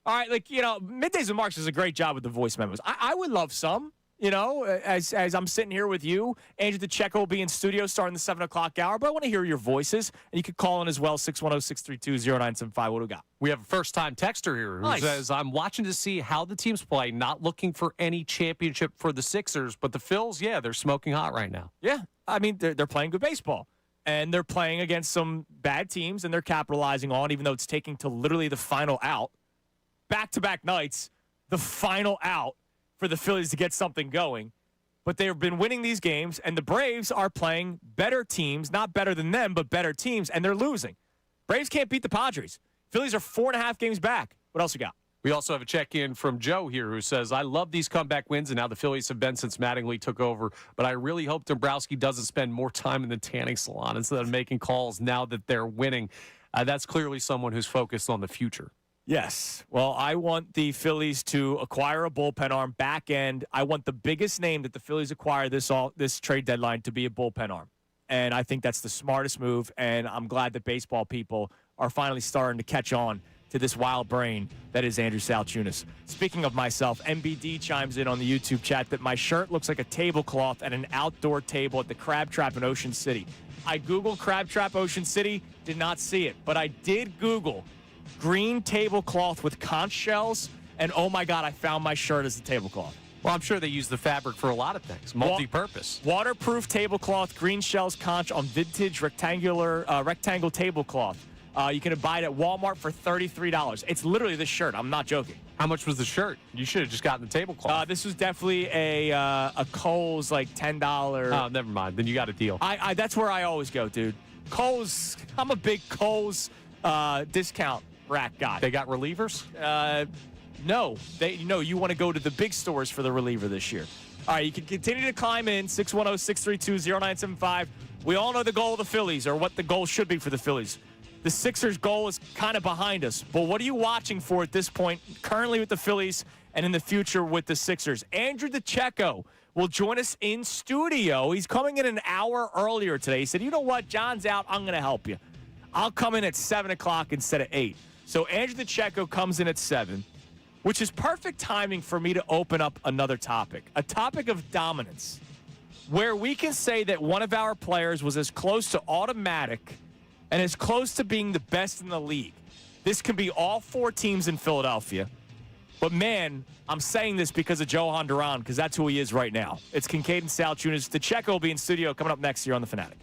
All right, like, you know, Middays with Marks does a great job with the voice memos. I would love some. You know, as I'm sitting here with you, Andrew DeCecco will be in studio starting the 7 o'clock hour, but I want to hear your voices. And you can call in as well, 610-632-0975. What do we got? We have a first-time texter here who says, I'm watching to see how the teams play, not looking for any championship for the Sixers, but the Phils, yeah, they're smoking hot right now. Yeah, I mean, they're playing good baseball. And they're playing against some bad teams, and they're capitalizing on, even though it's taking to literally the final out, back-to-back nights, the final out, for the Phillies to get something going. But they've been winning these games, and the Braves are playing better teams, not better than them, but better teams, and they're losing. Braves can't beat the Padres. Phillies are 4.5 games back. What else you got? We also have a check-in from Joe here who says, I love these comeback wins, and now the Phillies have been since Mattingly took over, but I really hope Dombrowski doesn't spend more time in the tanning salon instead of making calls now that they're winning. That's clearly someone who's focused on the future. Yes. Well, I want the Phillies to acquire a bullpen arm back end. I want the biggest name that the Phillies acquire this trade deadline to be a bullpen arm. And I think that's the smartest move, and I'm glad that baseball people are finally starting to catch on to this wild brain that is Andrew Salciunas. Speaking of myself, MBD chimes in on the YouTube chat that my shirt looks like a tablecloth at an outdoor table at the Crab Trap in Ocean City. I Googled Crab Trap Ocean City, did not see it, but I did Google green tablecloth with conch shells, and oh my God, I found my shirt as a tablecloth. Well, I'm sure they use the fabric for a lot of things, multi-purpose. Waterproof tablecloth, green shells conch on vintage rectangle tablecloth. You can buy it at Walmart for $33. It's literally this shirt. I'm not joking. How much was the shirt? You should have just gotten the tablecloth. This was definitely a Kohl's like $10. Oh, never mind. Then you got a deal. That's where I always go, dude. Kohl's. I'm a big Kohl's discount rack guy. They got relievers? No. You want to go to the big stores for the reliever this year. All right, you can continue to climb in, 610-632-0975. We all know the goal of the Phillies, or what the goal should be for the Phillies. The Sixers' goal is kind of behind us. But what are you watching for at this point, currently with the Phillies and in the future with the Sixers? Andrew DeCecco will join us in studio. He's coming in an hour earlier today. He said, you know what? John's out. I'm going to help you. I'll come in at 7 o'clock instead of 8. So Andrew DeCecco comes in at 7, which is perfect timing for me to open up another topic, a topic of dominance, where we can say that one of our players was as close to automatic and as close to being the best in the league. This can be all 4 teams in Philadelphia. But, man, I'm saying this because of Johan Duran, because that's who he is right now. It's Kincade Salciunas. DeCecco will be in studio coming up next year on The Fanatic.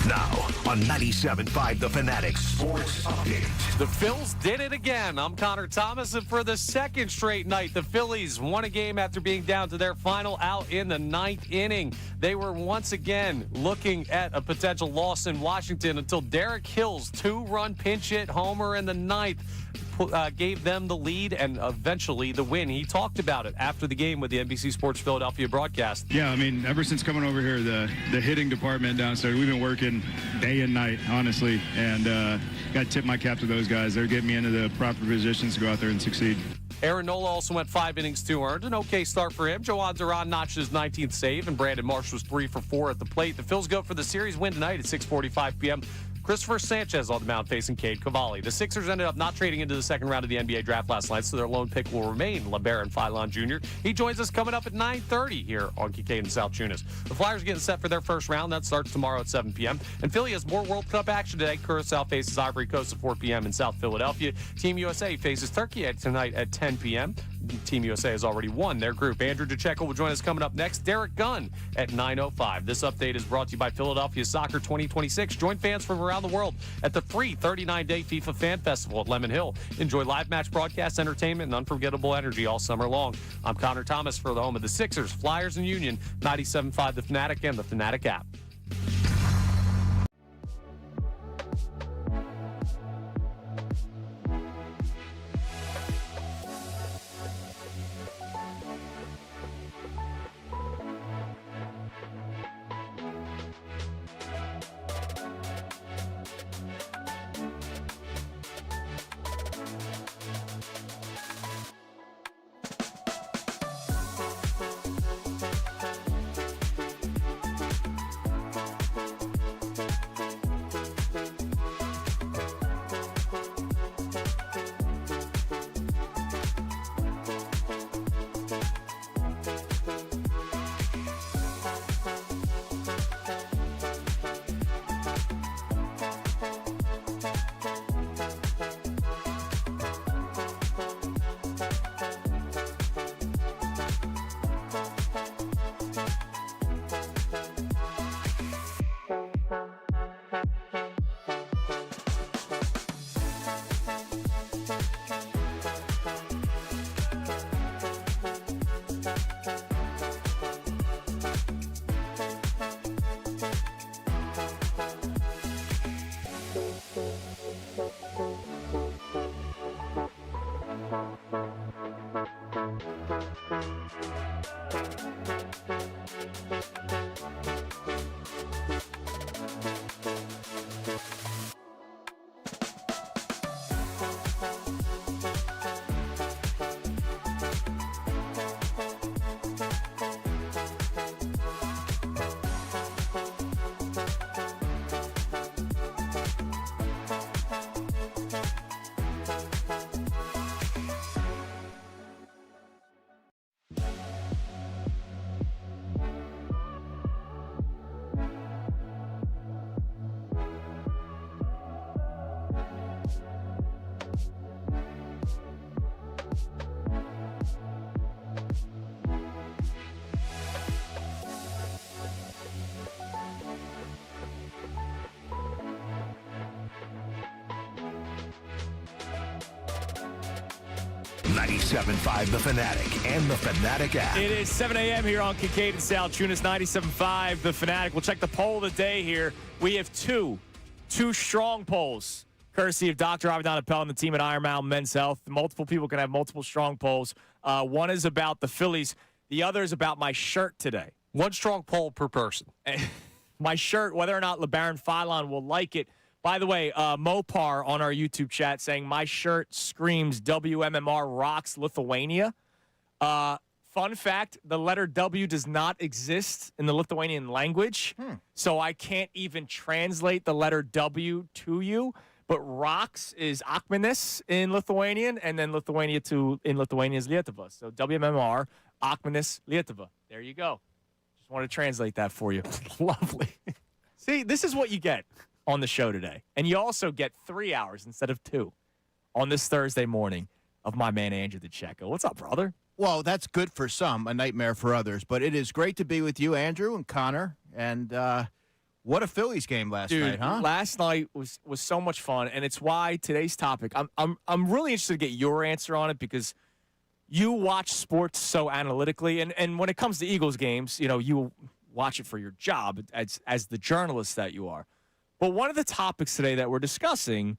Now, on 97.5 The Fanatic Sports Update. The Phils did it again. I'm Connor Thomas, and for the second straight night, the Phillies won a game after being down to their final out in the 9th inning. They were once again looking at a potential loss in Washington until Derek Hill's 2-run pinch hit homer in the 9th gave them the lead and eventually the win. He talked about it after the game with the NBC Sports Philadelphia broadcast. Yeah, I mean, ever since coming over here, the hitting department downstairs, we've been working day and night, honestly, and got to tip my cap to those guys. They're getting me into the proper positions to go out there and succeed. Aaron Nola also went 5 innings, 2 earned. An okay start for him. Johan Duran notched his 19th save, and Brandon Marsh was 3 for 4 at the plate. The Phils go for the series win tonight at 6:45 p.m. Christopher Sanchez on the mound facing Cade Cavalli. The Sixers ended up not trading into the second round of the NBA draft last night, so their lone pick will remain Labaron Philon Jr. He joins us coming up at 9:30 here on Kincade Salciunas. The Flyers are getting set for their first round. That starts tomorrow at 7 p.m. And Philly has more World Cup action today. Curacao faces Ivory Coast at 4 p.m. in South Philadelphia. Team USA faces Turkey tonight at 10 p.m. Team USA has already won their group. Andrew DeCecco will join us coming up next. Derek Gunn at 9:05. This update is brought to you by Philadelphia Soccer 2026. Join fans from around the world at the free 39-day FIFA Fan Festival at Lemon Hill. Enjoy live match broadcasts, entertainment, and unforgettable energy all summer long. I'm Connor Thomas for the home of the Sixers, Flyers, and Union, 97.5 The Fanatic and the Fanatic app. .5 The Fanatic and the Fanatic app. It is 7 a.m. here on Kincade Salciunas, 97.5 The Fanatic. We'll check the poll of the day here. We have two strong polls, courtesy of Dr. Avidan Appel and the team at Iron Mountain Men's Health. Multiple people can have multiple strong polls. One is about the Phillies. The other is about my shirt today. One strong poll per person. My shirt, whether or not Labaron Philon will like it. By the way, Mopar on our YouTube chat saying my shirt screams WMMR rocks Lithuania. Fun fact, the letter W does not exist in the Lithuanian language, so I can't even translate the letter W to you. But rocks is Akmenis in Lithuanian, and then Lithuania in Lithuania is Lietuva. So WMMR, Akmenis, Lietuva. There you go. Just want to translate that for you. Lovely. See, this is what you get on the show today. And you also get 3 hours instead of 2 on this Thursday morning of my man Andrew DeCecco. What's up, brother? Well, that's good for some, a nightmare for others. But it is great to be with you, Andrew and Connor. And what a Phillies game last night, huh? Last night was so much fun, and it's why today's topic. I'm really interested to get your answer on it because you watch sports so analytically, and when it comes to Eagles games, you watch it for your job as the journalist that you are. But one of the topics today that we're discussing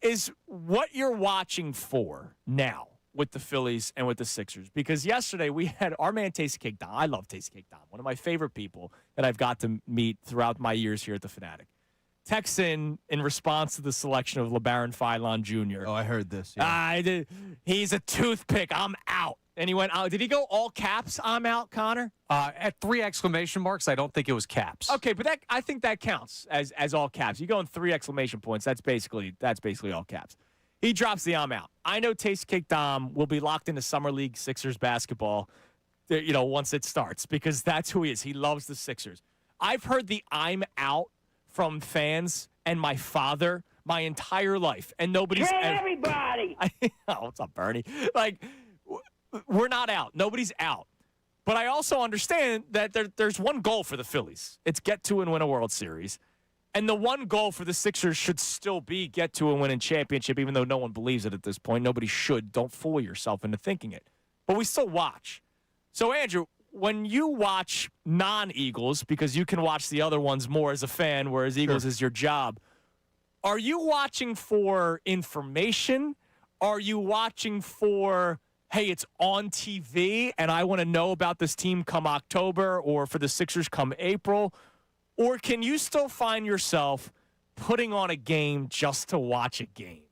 is what you're watching for now with the Phillies and with the Sixers. Because yesterday we had our man Tasty Cake Dom. I love Tasty Cake Dom, one of my favorite people that I've got to meet throughout my years here at the Fanatic. Texts in response to the selection of Labaron Philon Jr. Oh, I heard this. Yeah. He's a toothpick. I'm out. And he went out. Did he go all caps? I'm out, Connor? At 3 exclamation marks, I don't think it was caps. Okay, but I think that counts as all caps. You go in 3 exclamation points. That's basically all caps. He drops the I'm out. I know Tasty Cake Dom will be locked into Summer League Sixers basketball, once it starts, because that's who he is. He loves the Sixers. I've heard the I'm out from fans and my father my entire life, and nobody's everybody. What's up, Bernie? We're not out. Nobody's out. But I also understand that there's one goal for the Phillies. It's get to and win a World Series. And the one goal for the Sixers should still be get to and win a championship, even though no one believes it at this point. Nobody should. Don't fool yourself into thinking it. But we still watch. So, Andrew, when you watch non-Eagles, because you can watch the other ones more as a fan, whereas Eagles is your job, are you watching for information? Are you watching for, hey, it's on TV and I want to know about this team come October, or for the Sixers come April? Or can you still find yourself putting on a game just to watch a game?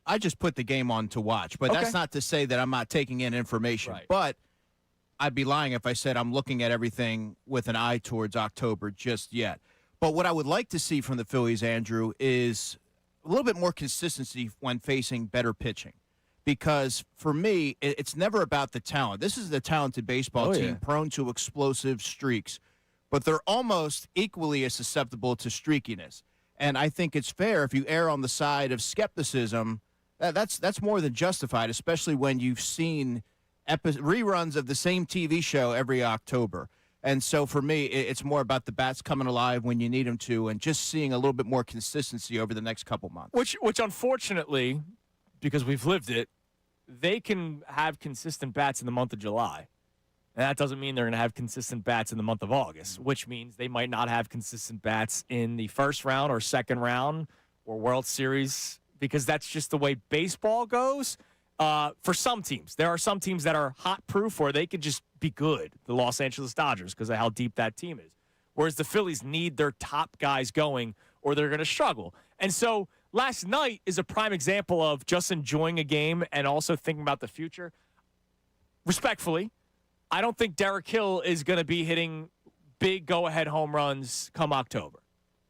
I just put the game on to watch, but that's not to say that I'm not taking in information. Right. But I'd be lying if I said I'm looking at everything with an eye towards October just yet. But what I would like to see from the Phillies, Andrew, is a little bit more consistency when facing better pitching. Because for me, it's never about the talent. This is the talented baseball team prone to explosive streaks. But they're almost equally as susceptible to streakiness. And I think it's fair if you err on the side of skepticism. That's more than justified, especially when you've seen reruns of the same TV show every October. And so for me, it's more about the bats coming alive when you need them to, and just seeing a little bit more consistency over the next couple months. Which unfortunately, because we've lived it, they can have consistent bats in the month of July. And that doesn't mean they're going to have consistent bats in the month of August, which means they might not have consistent bats in the first round or second round or World Series, because that's just the way baseball goes. For some teams, there are some teams that are hot-proof where they could just be good, the Los Angeles Dodgers, because of how deep that team is. Whereas the Phillies need their top guys going or they're going to struggle. And so last night is a prime example of just enjoying a game and also thinking about the future. Respectfully, I don't think Derek Hill is going to be hitting big go-ahead home runs come October.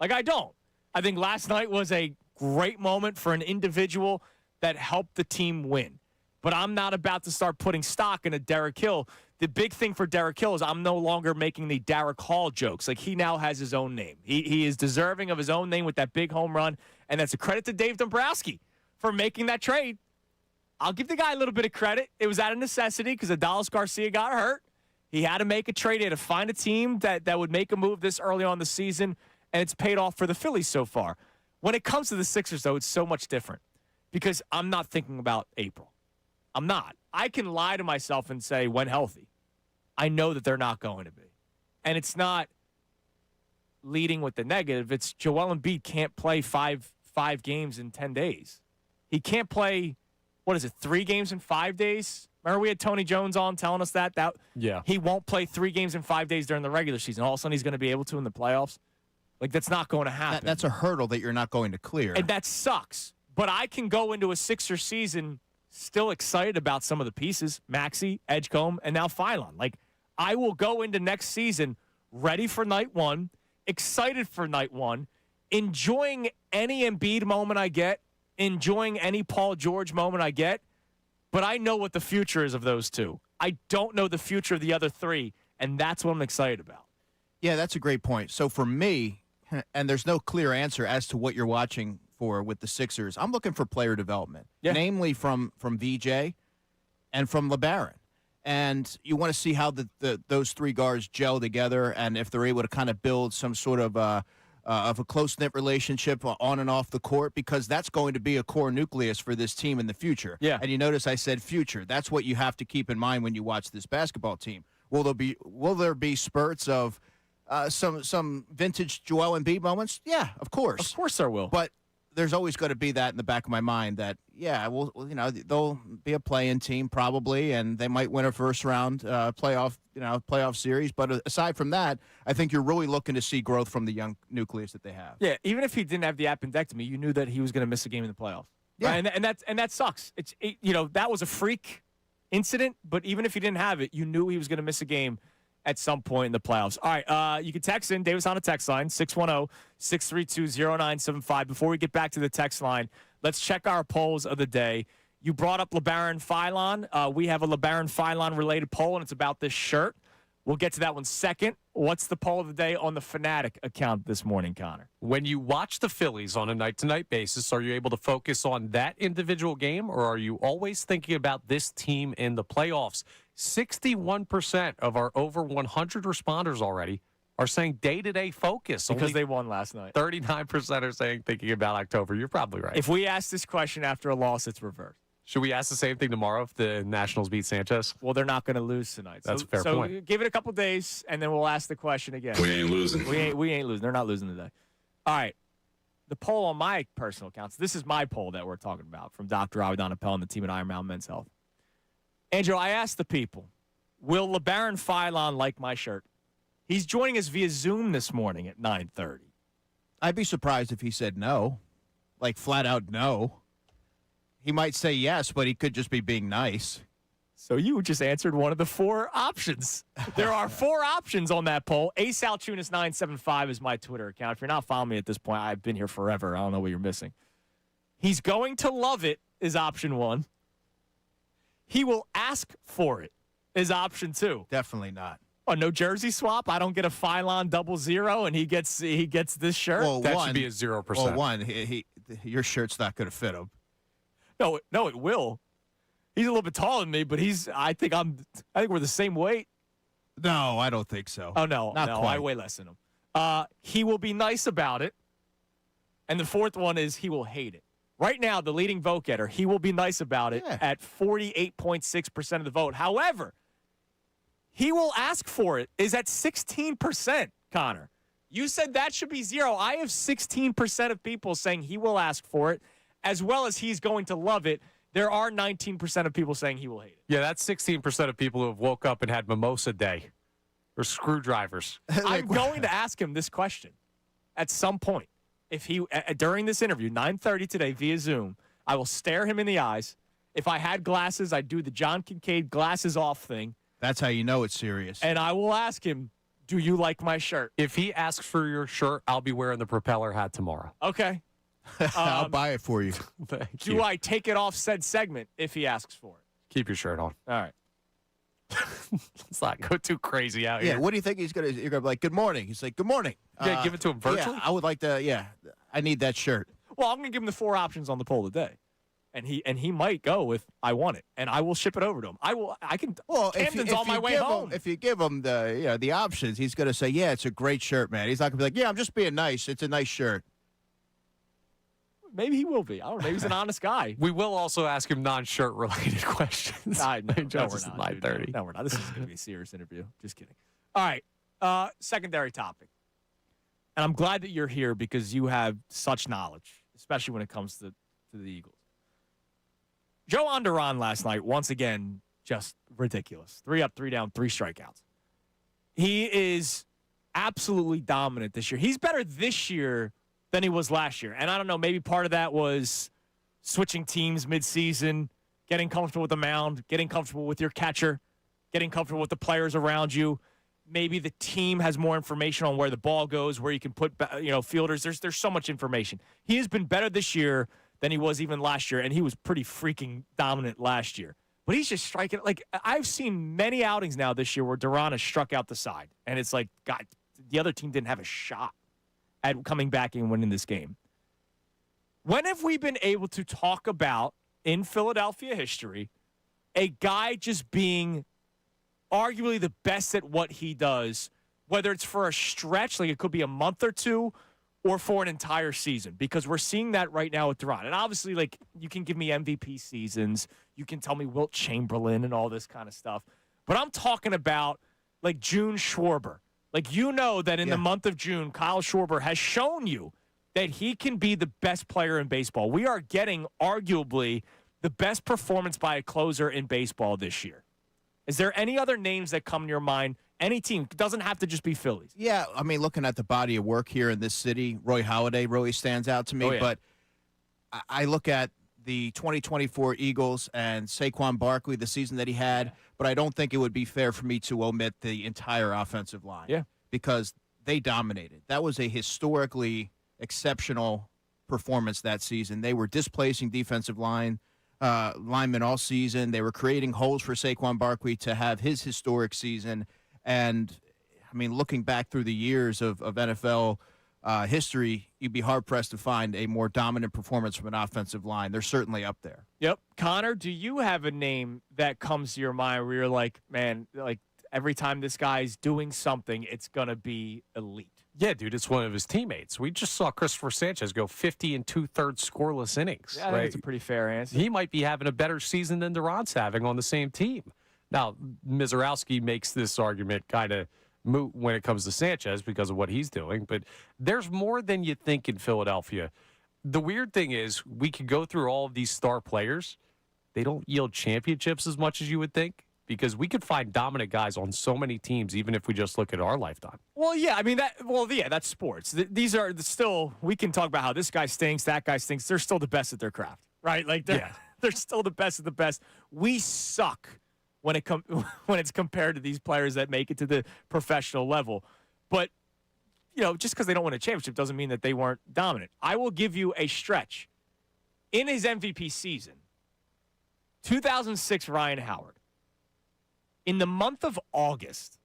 I don't. I think last night was a great moment for an individual that helped the team win. But I'm not about to start putting stock into Derek Hill. The big thing for Derek Hill is I'm no longer making the Derek Hall jokes. He now has his own name. He is deserving of his own name with that big home run, and that's a credit to Dave Dombrowski for making that trade. I'll give the guy a little bit of credit. It was out of necessity because Adalis Garcia got hurt. He had to make a trade. He had to find a team that would make a move this early on in the season, and it's paid off for the Phillies so far. When it comes to the Sixers, though, it's so much different because I'm not thinking about April. I'm not. I can lie to myself and say when healthy. I know that they're not going to be. And it's not leading with the negative. It's Joel Embiid can't play five games in 10 days. He can't play, 3 games in 5 days? Remember we had Tony Jones on telling us that he won't play 3 games in 5 days during the regular season. All of a sudden he's going to be able to in the playoffs. That's not going to happen. That's a hurdle that you're not going to clear. And that sucks. But I can go into a Sixer season still excited about some of the pieces, Maxey, Edgecombe, and now Philon. Like, I will go into next season ready for night one, excited for night one, enjoying any Embiid moment I get, enjoying any Paul George moment I get, but I know what the future is of those two. I don't know the future of the other three, and that's what I'm excited about. Yeah, that's a great point. So for me, and there's no clear answer as to what you're watching for with the Sixers, I'm looking for player development, namely from VJ and from Labaron. And you want to see how those three guards gel together, and if they're able to kind of build some sort of a close-knit relationship on and off the court, because that's going to be a core nucleus for this team in the future. Yeah. And you notice I said future. That's what you have to keep in mind when you watch this basketball team. Will there be spurts of some vintage Joel Embiid moments? Yeah, of course. Of course there will. But there's always going to be that in the back of my mind that, they'll be a play-in team probably, and they might win a first-round playoff series. But aside from that, I think you're really looking to see growth from the young nucleus that they have. Yeah, even if he didn't have the appendectomy, you knew that he was going to miss a game in the playoffs. Yeah, right? and that sucks. That was a freak incident, but even if he didn't have it, you knew he was going to miss a game at some point in the playoffs. All right, you can text in. Davis on a text line, 610-632-0975. Before we get back to the text line, let's check our polls of the day. You brought up Labaron Philon. We have a Labaron Philon-related poll, and it's about this shirt. We'll get to that one second. What's the poll of the day on the Fanatic account this morning, Connor? When you watch the Phillies on a night-to-night basis, are you able to focus on that individual game, or are you always thinking about this team in the playoffs? 61% of our over 100 responders already are saying day-to-day focus. Because Only they won last night. 39% are saying thinking about October. You're probably right. If we ask this question after a loss, it's reversed. Should we ask the same thing tomorrow if the Nationals beat Sanchez? Well, they're not going to lose tonight. That's a fair point. So give it a couple days, and then we'll ask the question again. We ain't losing. We ain't losing. They're not losing today. All right. The poll on my personal accounts. This is my poll that we're talking about from Dr. Avidan Appel and the team at Iron Mountain Men's Health. Andrew, I asked the people, will Labaron Philon like my shirt? He's joining us via Zoom this morning at 9:30. I'd be surprised if he said no, like flat out no. He might say yes, but he could just be being nice. So you just answered one of the four options. There are four options on that poll. Salciunas975 is my Twitter account. If you're not following me at this point, I've been here forever. I don't know what you're missing. He's going to love it is option one. He will ask for it is option two. Definitely not. Oh, no jersey swap? I don't get a Philon 00 and he gets this shirt? Well, that should be a 0%. Well, one, your shirt's not going to fit him. No, it will. He's a little bit taller than me, but I think we're the same weight. No, I don't think so. Oh, no, Not quite. I weigh less than him. He will be nice about it. And the fourth one is he will hate it. Right now, the leading vote getter, he will be nice about it at 48.6% of the vote. However, he will ask for it is at 16%, Connor. You said that should be 0. I have 16% of people saying he will ask for it, as well as he's going to love it. There are 19% of people saying he will hate it. Yeah, that's 16% of people who have woke up and had mimosa day or screwdrivers. I'm going to ask him this question at some point. If he during this interview, 9:30 today via Zoom, I will stare him in the eyes. If I had glasses, I'd do the John Kincade glasses off thing. That's how you know it's serious. And I will ask him, do you like my shirt? If he asks for your shirt, I'll be wearing the propeller hat tomorrow. Okay. I'll buy it for you. Thank Do you. I take it off said segment if he asks for it? Keep your shirt on. All right. Let's not go too crazy out Yeah, here. what do you think you're going to be like, good morning? He's like, good morning. Yeah, give it to him virtually. Yeah, I would like to, I need that shirt. Well, I'm going to give him the four options on the poll today. And he might go with, I want it. And I will ship it over to him. Camden's on my way home. If you give him the options, he's going to say, yeah, it's a great shirt, man. He's not going to be like, yeah, I'm just being nice. It's a nice shirt. Maybe he will be. I don't know. Maybe he's an honest guy. We will also ask him non-shirt related questions. No, we're not. Dude, 9:30. No, we're not. This is going to be a serious interview. Just kidding. All right. Secondary topic. And I'm glad that you're here because you have such knowledge, especially when it comes to the Eagles. Joe Onderon last night, once again, just ridiculous. 3 up, 3 down, 3 strikeouts. He is absolutely dominant this year. He's better this year than he was last year. And I don't know, maybe part of that was switching teams midseason, getting comfortable with the mound, getting comfortable with your catcher, getting comfortable with the players around you. Maybe the team has more information on where the ball goes, where you can put, fielders. There's so much information. He has been better this year than he was even last year, and he was pretty freaking dominant last year. But he's just striking. Like, I've seen many outings now this year where Duran has struck out the side, and it's like, God, the other team didn't have a shot at coming back and winning this game. When have we been able to talk about, in Philadelphia history, a guy just being arguably the best at what he does, whether it's for a stretch, like it could be a month or two, or for an entire season? Because we're seeing that right now with Duran. And obviously, like, you can give me MVP seasons. You can tell me Wilt Chamberlain and all this kind of stuff. But I'm talking about, like, June Schwarber. Like, you know that in the month of June, Kyle Schwarber has shown you that he can be the best player in baseball. We are getting arguably the best performance by a closer in baseball this year. Is there any other names that come to your mind? Any team? It doesn't have to just be Phillies. Yeah, I mean, looking at the body of work here in this city, Roy Halladay really stands out to me. Oh, yeah. But I look at the 2024 Eagles and Saquon Barkley, the season that he had, but I don't think it would be fair for me to omit the entire offensive line. Yeah. Because they dominated. That was a historically exceptional performance that season. They were displacing defensive linemen all season. They were creating holes for Saquon Barkley to have his historic season. And, I mean, looking back through the years of NFL history, you'd be hard-pressed to find a more dominant performance from an offensive line. They're certainly up there. Yep. Connor, do you have a name that comes to your mind where you're like, man, like, every time this guy's doing something, it's going to be elite? Yeah, dude, it's one of his teammates. We just saw Christopher Sanchez go 50 2/3 scoreless innings. Yeah, I think it's a pretty fair answer. He might be having a better season than Duran's having on the same team. Now, Mizorowski makes this argument kind of moot when it comes to Sanchez because of what he's doing, but there's more than you think in Philadelphia. The weird thing is we could go through all of these star players. They don't yield championships as much as you would think, because we could find dominant guys on so many teams, even if we just look at our lifetime. Well, yeah, I mean, that's sports. These are still, we can talk about how this guy stinks, that guy stinks. They're still the best at their craft, right? Like, they're still the best of the best. We suck when it's compared to these players that make it to the professional level. But, just because they don't win a championship doesn't mean that they weren't dominant. I will give you a stretch. In his MVP season, 2006 Ryan Howard, in the month of August,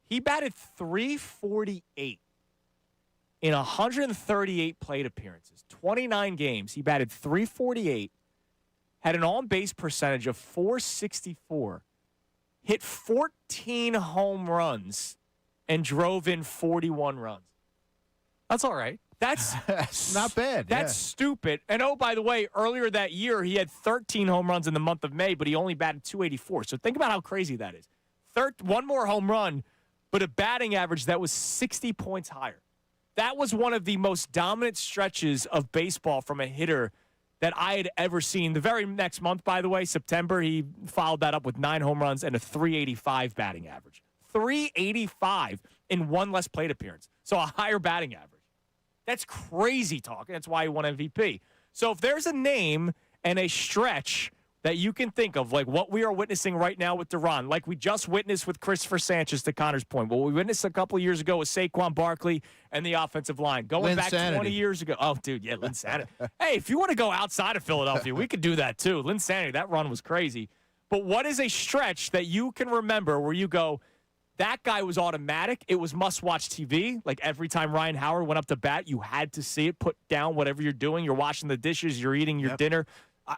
he batted .348 in 138 plate appearances, 29 games. He batted .348, had an on-base percentage of .464, hit 14 home runs, and drove in 41 runs. That's all right. That's not bad. That's stupid. And, oh, by the way, earlier that year, he had 13 home runs in the month of May, but he only batted .284. So think about how crazy that is. One more home run, but a batting average that was 60 points higher. That was one of the most dominant stretches of baseball from a hitter that I had ever seen. The very next month, by the way, September, he followed that up with 9 home runs and a .385 batting average. .385 in one less plate appearance. So a higher batting average. That's crazy talk. That's why he won MVP. So if there's a name and a stretch that you can think of, like what we are witnessing right now with Duran, like we just witnessed with Christopher Sanchez, to Connor's point, what we witnessed a couple of years ago with Saquon Barkley and the offensive line. Going back 20 years ago. Oh, dude, yeah, Linsanity. Hey, if you want to go outside of Philadelphia, we could do that too. Linsanity, that run was crazy. But what is a stretch that you can remember where you go, that guy was automatic. It was must-watch TV. Like every time Ryan Howard went up to bat, you had to see it. Put down whatever you're doing. You're washing the dishes. You're eating your dinner.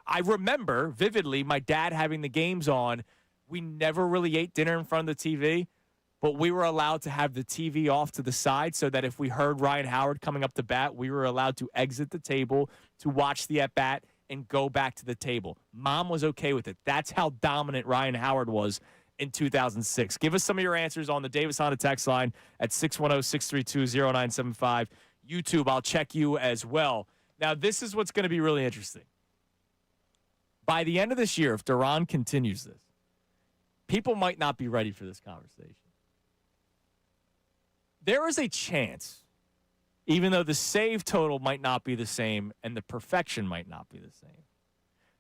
I remember vividly my dad having the games on. We never really ate dinner in front of the TV, but we were allowed to have the TV off to the side so that if we heard Ryan Howard coming up to bat, we were allowed to exit the table to watch the at-bat and go back to the table. Mom was okay with it. That's how dominant Ryan Howard was in 2006. Give us some of your answers on the Davis Honda text line at 610-632-0975. YouTube, I'll check you as well. Now, this is what's going to be really interesting. By the end of this year, if Duran continues this, people might not be ready for this conversation. There is a chance, even though the save total might not be the same and the perfection might not be the same,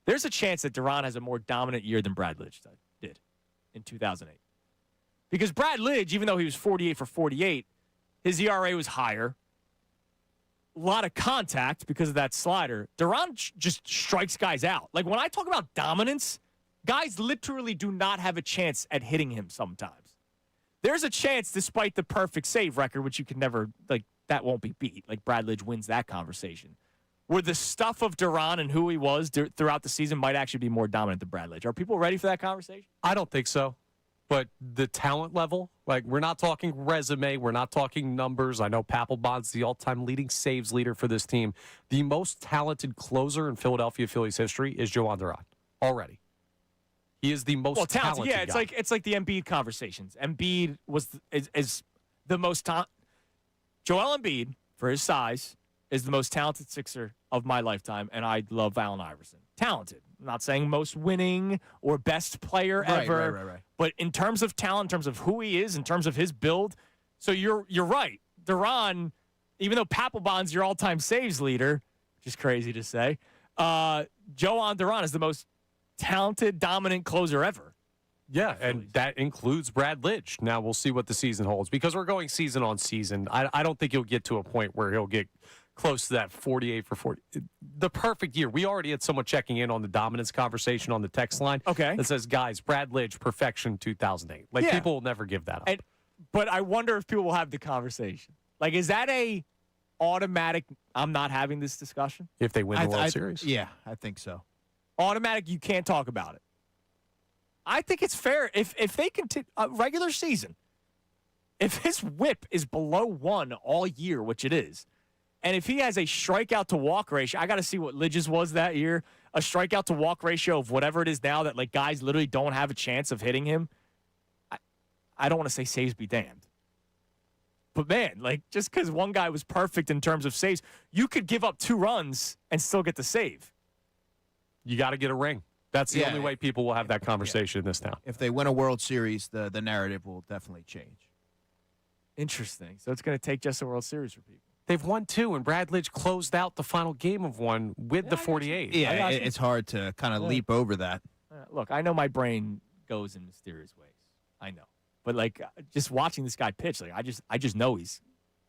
There's a chance that Duran has a more dominant year than Brad Lidge did in 2008. Because Brad Lidge, even though he was 48 for 48, his ERA was higher. A lot of contact because of that slider. Duran just strikes guys out. Like, when I talk about dominance, guys literally do not have a chance at hitting him sometimes. There's a chance, despite the perfect save record, which you can never, like, that won't be beat. Like, Brad Lidge wins that conversation. Where the stuff of Duran and who he was throughout the season might actually be more dominant than Brad Lidge. Are people ready for that conversation? I don't think so. But the talent level, like, we're not talking resume, we're not talking numbers. I know Papelbon's the all-time leading saves leader for this team. The most talented closer in Philadelphia Phillies history is Joan Duran already. He is the most talented yeah, guy. it's like the Embiid conversations. Embiid is the most talented. Joel Embiid, for his size, is the most talented Sixer of my lifetime, and I love Allen Iverson. Talented. I'm not saying most winning or best player ever. Right. But in terms of talent, in terms of who he is, in terms of his build, so you're right. Duran, even though Papelbon's your all-time saves leader, which is crazy to say, Joan Duran is the most talented, dominant closer ever. Yeah, and that includes Brad Lidge. Now we'll see what the season holds because we're going season on season. I don't think he'll get to a point where he'll get close to that 48 for 40. The perfect year. We already had someone checking in on the dominance conversation on the text line. Okay. That says, guys, Brad Lidge, perfection 2008. Like, people will never give that up. But I wonder if people will have the conversation. Like, is that a automatic, I'm not having this discussion? If they win the World Series? Yeah, I think so. Automatic, you can't talk about it. I think it's fair. If they continue, regular season, if his whip is below 1 all year, which it is, and if he has a strikeout to walk ratio, I got to see what Lidge's was that year, a strikeout to walk ratio of whatever it is now that, like, guys literally don't have a chance of hitting him. I don't want to say saves be damned. But, man, like, just because one guy was perfect in terms of saves, you could give up 2 runs and still get the save. You got to get a ring. That's the only way people will have that conversation in this town. If they win a World Series, the narrative will definitely change. Interesting. So it's going to take just a World Series for people. They've won 2, and Brad Lidge closed out the final game of 1 with the 48. Yeah, it's hard to kind of leap over that. Look, I know my brain goes in mysterious ways. I know. But, like, just watching this guy pitch, like, I just know he's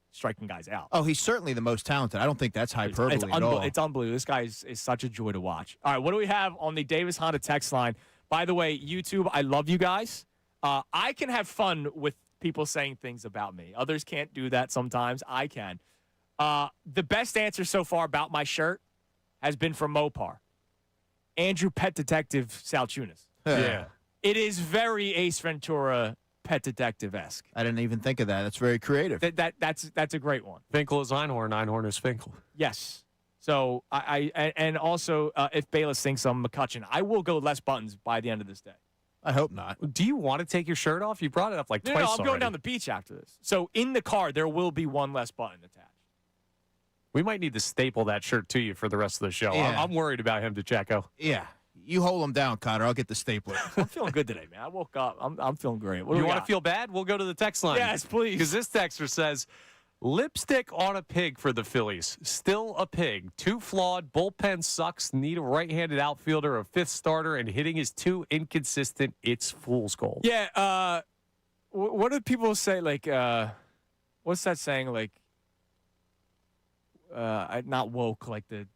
striking guys out. Oh, he's certainly the most talented. I don't think that's hyperbole at all. It's unbelievable. This guy is such a joy to watch. All right, what do we have on the Davis Honda text line? By the way, YouTube, I love you guys. I can have fun with people saying things about me. Others can't do that sometimes. I can. The best answer so far about my shirt has been from Mopar. Andrew Pet Detective Salciunas. Yeah. It is very Ace Ventura Pet Detective-esque. I didn't even think of that. That's very creative. That's a great one. Finkel is Einhorn. Einhorn is Finkel. Yes. So, and also, if Bayless thinks I'm McCutcheon, I will go less buttons by the end of this day. I hope not. Do you want to take your shirt off? You brought it up like twice No, I'm already. going down the beach after this. So, in the car, there will be one less button attached. We might need to staple that shirt to you for the rest of the show. Yeah. I'm worried about him, DeCecco. Yeah. You hold him down, Connor. I'll get the stapler. I'm feeling good today, man. I woke up. I'm feeling great. What do You we want to got? feel bad? We'll go to the text line. Yes, please. Because this texter says, lipstick on a pig for the Phillies. Still a pig. Too flawed. Bullpen sucks. Need a right-handed outfielder, a 5th starter, and hitting is too inconsistent. It's fool's gold. Yeah. What do people say? Like, what's that saying? Like, not woke. Like the.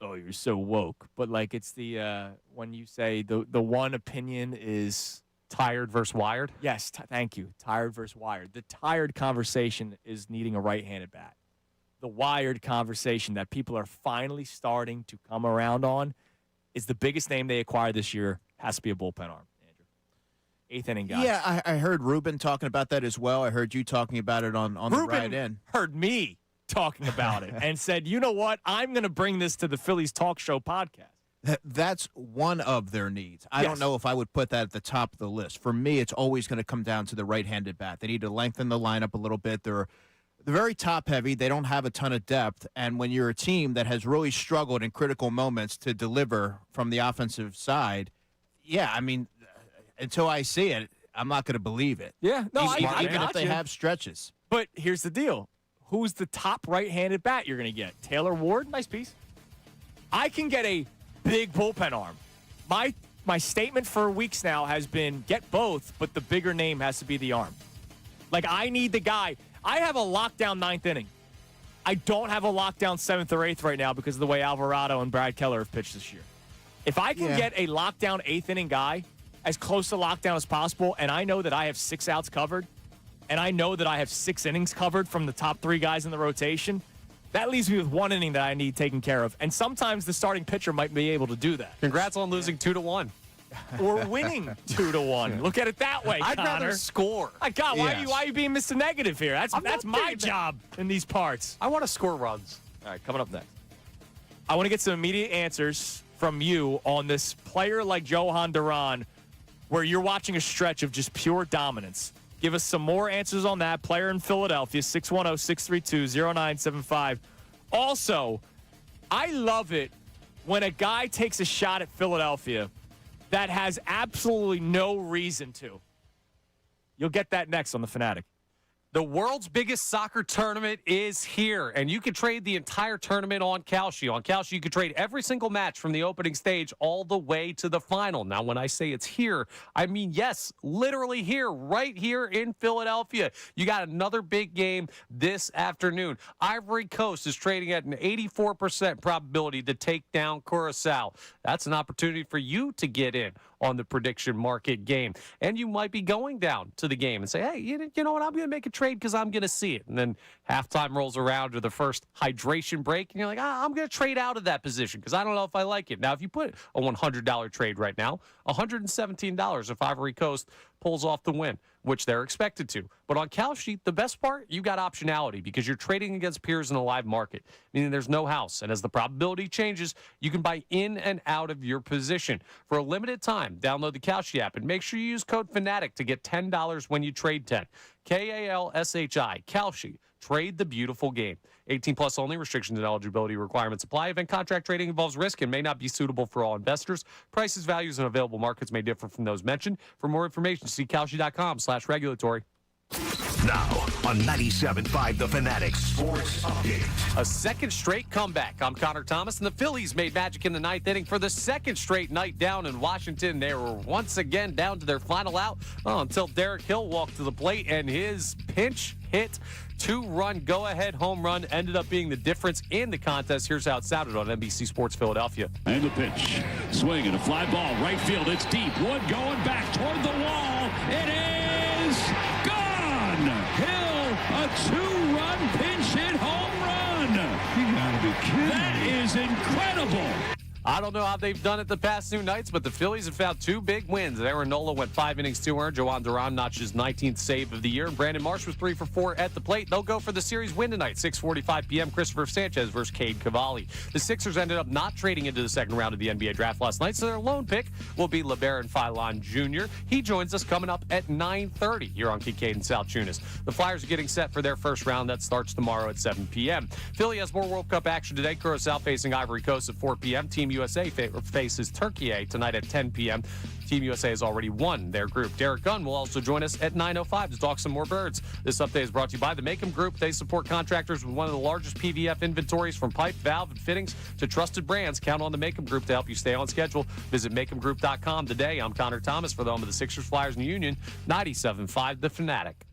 Oh, you're so woke. But, like, it's the when you say the one opinion is tired versus wired. Yes, thank you. Tired versus wired. The tired conversation is needing a right-handed bat. The wired conversation that people are finally starting to come around on is the biggest name they acquired this year. Has to be a bullpen arm, Andrew. 8th inning guy. Yeah, I heard Ruben talking about that as well. I heard you talking about it on the ride in. Heard me talking about it and said, you know what? I'm going to bring this to the Phillies Talk Show podcast. That's one of their needs. I don't know if I would put that at the top of the list. For me, it's always going to come down to the right-handed bat. They need to lengthen the lineup a little bit. They're very top-heavy. They don't have a ton of depth. And when you're a team that has really struggled in critical moments to deliver from the offensive side, yeah, I mean, until I see it, I'm not going to believe it. Yeah, no, I even got if they you. have stretches. But here's the deal. Who's the top right-handed bat you're going to get? Taylor Ward? Nice piece. I can get a big bullpen arm. My statement for weeks now has been get both, but the bigger name has to be the arm. Like, I need the guy. I have a lockdown 9th inning. I don't have a lockdown 7th or 8th right now because of the way Alvarado and Brad Keller have pitched this year. If I can get a lockdown 8th inning guy as close to lockdown as possible, and I know that I have 6 outs covered, and I know that I have 6 innings covered from the top 3 guys in the rotation, that leaves me with 1 inning that I need taken care of. And sometimes the starting pitcher might be able to do that. Congrats on losing 2-1. Or winning 2-1. Look at it that way, I'd Connor. rather score. My God, why are you being Mr. Negative here? That's my job in these parts. I want to score runs. All right, coming up next. I want to get some immediate answers from you on this player like Johan Duran, where you're watching a stretch of just pure dominance. Give us some more answers on that. Player in Philadelphia, 610-632-0975. Also, I love it when a guy takes a shot at Philadelphia that has absolutely no reason to. You'll get that next on The Fanatic. The world's biggest soccer tournament is here, and you can trade the entire tournament on Kalshi. On Kalshi, you can trade every single match from the opening stage all the way to the final. Now, when I say it's here, I mean, yes, literally here, right here in Philadelphia. You got another big game this afternoon. Ivory Coast is trading at an 84% probability to take down Curacao. That's an opportunity for you to get in on the prediction market game. And you might be going down to the game and say, hey, you know what, I'm going to make a trade because I'm going to see it. And then halftime rolls around or the first hydration break, and you're like, I'm going to trade out of that position because I don't know if I like it. Now, if you put a $100 trade right now, $117 if Ivory Coast pulls off the win, which they're expected to. But on Kalshi, the best part, you got optionality because you're trading against peers in a live market, meaning there's no house. And as the probability changes, you can buy in and out of your position. For a limited time, download the Kalshi app and make sure you use code FANATIC to get $10 when you trade 10. Kalshi, Kalshi. Trade the beautiful game. 18 plus only. Restrictions and eligibility requirements apply. Event contract trading involves risk and may not be suitable for all investors. Prices, values, and available markets may differ from those mentioned. For more information, see Kalshi.com/regulatory. Now on 97.5 The Fanatic Sports Update. A second straight comeback. I'm Connor Thomas, and the Phillies made magic in the 9th inning for the second straight night down in Washington. They were once again down to their final out until Derek Hill walked to the plate, and his pinch hit 2-run go-ahead home run ended up being the difference in the contest. Here's how it sounded on NBC Sports Philadelphia. And the pitch. Swing and a fly ball. Right field. It's deep. Wood going back toward the wall. It is gone. Hill, a 2-run pinch hit home run. You gotta be kidding. That is incredible. I don't know how they've done it the past 2 nights, but the Phillies have found 2 big wins. Aaron Nola went 5 innings, 2 earned. Johan Duran notched his 19th save of the year. And Brandon Marsh was 3 for 4 at the plate. They'll go for the series win tonight, 6:45 p.m. Christopher Sanchez versus Cade Cavalli. The Sixers ended up not trading into the second round of the NBA draft last night, so their lone pick will be Labaron Philon Jr. He joins us coming up at 9:30 here on Kincade Salciunas. The Flyers are getting set for their first round. That starts tomorrow at 7 p.m. Philly has more World Cup action today. Curacao facing Ivory Coast at 4 p.m. Team USA faces Turkey tonight at 10 p.m. Team USA has already won their group. Derek Gunn will also join us at 9:05 to talk some more birds. This update is brought to you by the Makem Group. They support contractors with one of the largest PVF inventories from pipe, valve, and fittings to trusted brands. Count on the Makem Group to help you stay on schedule. Visit MakemGroup.com today. I'm Connor Thomas for the home of the Sixers, Flyers, and Union. 97.5 The Fanatic.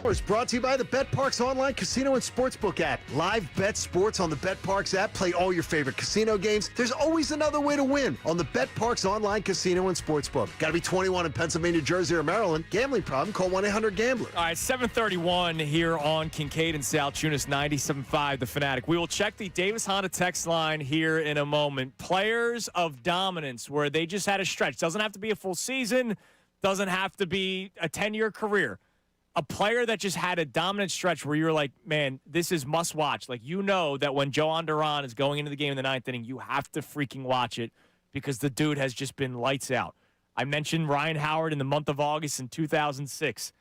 Is brought to you by the BetParks online casino and sportsbook app. Live bet sports on the BetParks app. Play all your favorite casino games. There's always another way to win on the BetParks online casino and sportsbook. Got to be 21 in Pennsylvania, Jersey, or Maryland. Gambling problem? Call 1-800-GAMBLER. All right, 7:31 here on Kincade and Salciunas, 97.5 The Fanatic. We will check the Davis Honda text line here in a moment. Players of dominance where they just had a stretch. Doesn't have to be a full season. Doesn't have to be a 10-year career. A player that just had a dominant stretch where you're like, man, this is must watch. Like, you know that when Joan Duran is going into the game in the ninth inning, you have to freaking watch it because the dude has just been lights out. I mentioned Ryan Howard in the month of August in 2006.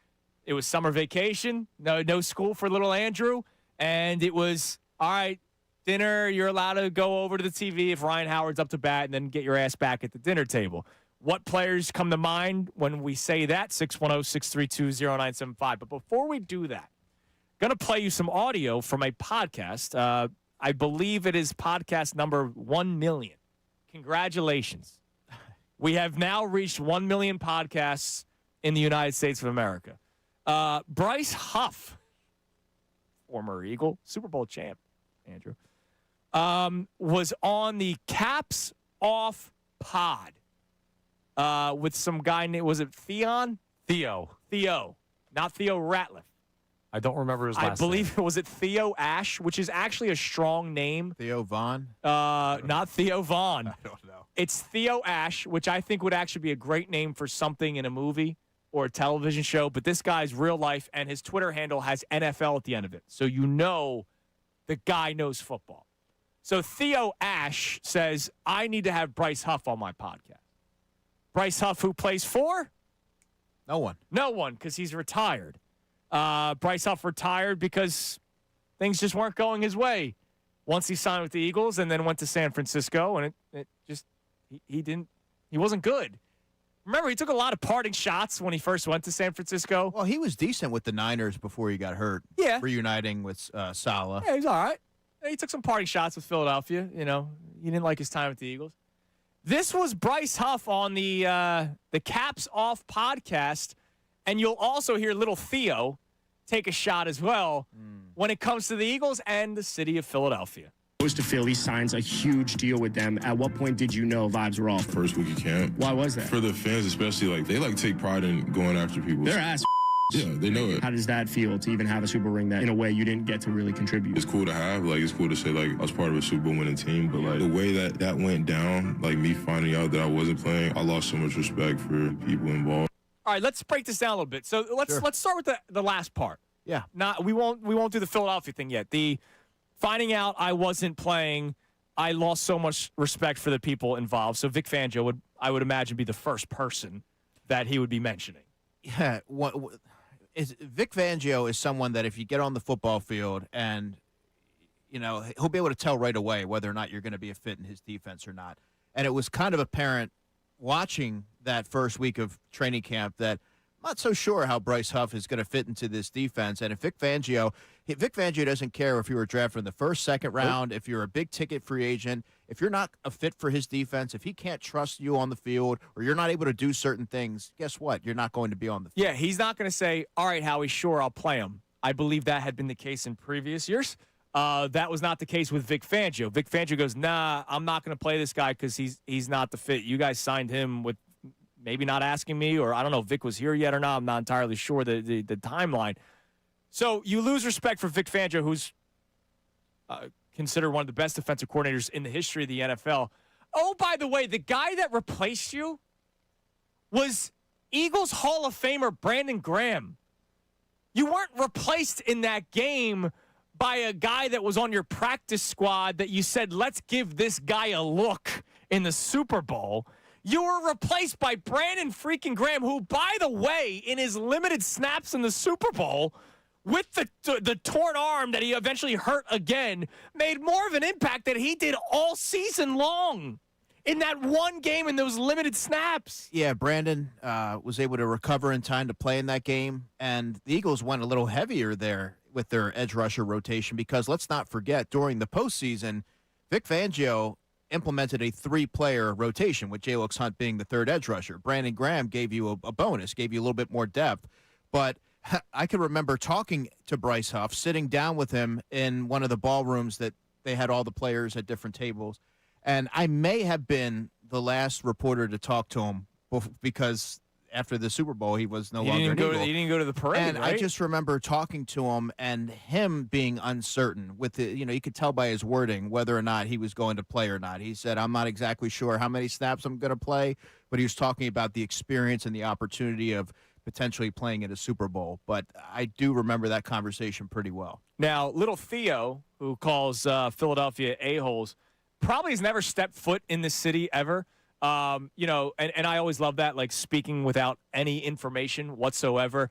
It was summer vacation, no school for little Andrew, and it was, all right, dinner, you're allowed to go over to the TV if Ryan Howard's up to bat and then get your ass back at the dinner table. What players come to mind when we say that? 610-632-0975. But before we do that, I'm going to play you some audio from a podcast. I believe it is podcast number 1 million. Congratulations. We have now reached 1 million podcasts in the United States of America. Bryce Huff, former Eagle, Super Bowl champ, Andrew, was on the Caps Off pod. With some guy named, was it Theon? Theo, not Theo Ratliff. I don't remember his last name. I believe was it Theo Ash, which is actually a strong name. Theo Vaughn? Not Theo Vaughn. I don't know. It's Theo Ash, which I think would actually be a great name for something in a movie or a television show. But this guy's real life, and his Twitter handle has NFL at the end of it. So you know the guy knows football. So Theo Ash says, I need to have Bryce Huff on my podcast. Bryce Huff, who plays for? No one. No one, because he's retired. Bryce Huff retired because things just weren't going his way. Once he signed with the Eagles and then went to San Francisco, and it just he wasn't good. Remember, he took a lot of parting shots when he first went to San Francisco. Well, he was decent with the Niners before he got hurt. Yeah. Reuniting with Saleh. Yeah, he's all right. He took some parting shots with Philadelphia. You know, he didn't like his time with the Eagles. This was Bryce Huff on the Caps Off podcast, and you'll also hear little Theo take a shot as well when it comes to the Eagles and the city of Philadelphia. Goes to Philly, signs a huge deal with them. At what point did you know vibes were off? First week of camp. Why was that? For the fans especially, like, they take pride in going after people. Their ass. Yeah, they know it. How does that feel to even have a Super ring that in a way you didn't get to really contribute? It's cool to have. Like, it's cool to say, like, I was part of a Super Bowl winning team. But, like, the way that went down, like, me finding out that I wasn't playing, I lost so much respect for people involved. All right, let's break this down a little bit. So let's start with the last part. Yeah. We won't do the Philadelphia thing yet. The finding out I wasn't playing, I lost so much respect for the people involved. So Vic Fangio I would imagine, be the first person that he would be mentioning. Yeah. Vic Fangio is someone that if you get on the football field and, you know, he'll be able to tell right away whether or not you're going to be a fit in his defense or not. And it was kind of apparent watching that first week of training camp that I'm not so sure how Bryce Huff is going to fit into this defense. And if Vic Fangio doesn't care if you were drafted in the first, second round, if you're a big ticket free agent, if you're not a fit for his defense, if he can't trust you on the field or you're not able to do certain things, guess what? You're not going to be on the field. Yeah, he's not going to say, all right, Howie, sure, I'll play him. I believe that had been the case in previous years. That was not the case with Vic Fangio. Vic Fangio goes, nah, I'm not going to play this guy because he's not the fit. You guys signed him with maybe not asking me, or I don't know if Vic was here yet or not. I'm not entirely sure the timeline. So you lose respect for Vic Fangio, who's considered one of the best defensive coordinators in the history of the NFL. Oh, by the way, the guy that replaced you was Eagles Hall of Famer Brandon Graham. You weren't replaced in that game by a guy that was on your practice squad that you said, let's give this guy a look in the Super Bowl. You were replaced by Brandon freaking Graham, who, by the way, in his limited snaps in the Super Bowl, with the torn arm that he eventually hurt again, made more of an impact than he did all season long in that one game in those limited snaps. Yeah, Brandon was able to recover in time to play in that game, and the Eagles went a little heavier there with their edge rusher rotation because let's not forget, during the postseason, Vic Fangio implemented a 3-player rotation with J-Lux Hunt being the third edge rusher. Brandon Graham gave you a bonus, gave you a little bit more depth, but I can remember talking to Bryce Huff, sitting down with him in one of the ballrooms that they had all the players at different tables. And I may have been the last reporter to talk to him because after the Super Bowl, he was no longer an Eagle. He didn't go to the parade, And right? I just remember talking to him and him being uncertain with the, you could tell by his wording whether or not he was going to play or not. He said, I'm not exactly sure how many snaps I'm going to play, but he was talking about the experience and the opportunity of potentially playing in a Super Bowl. But I do remember that conversation pretty well. Now, little Theo, who calls Philadelphia a-holes, probably has never stepped foot in the city ever. And I always love that, like speaking without any information whatsoever.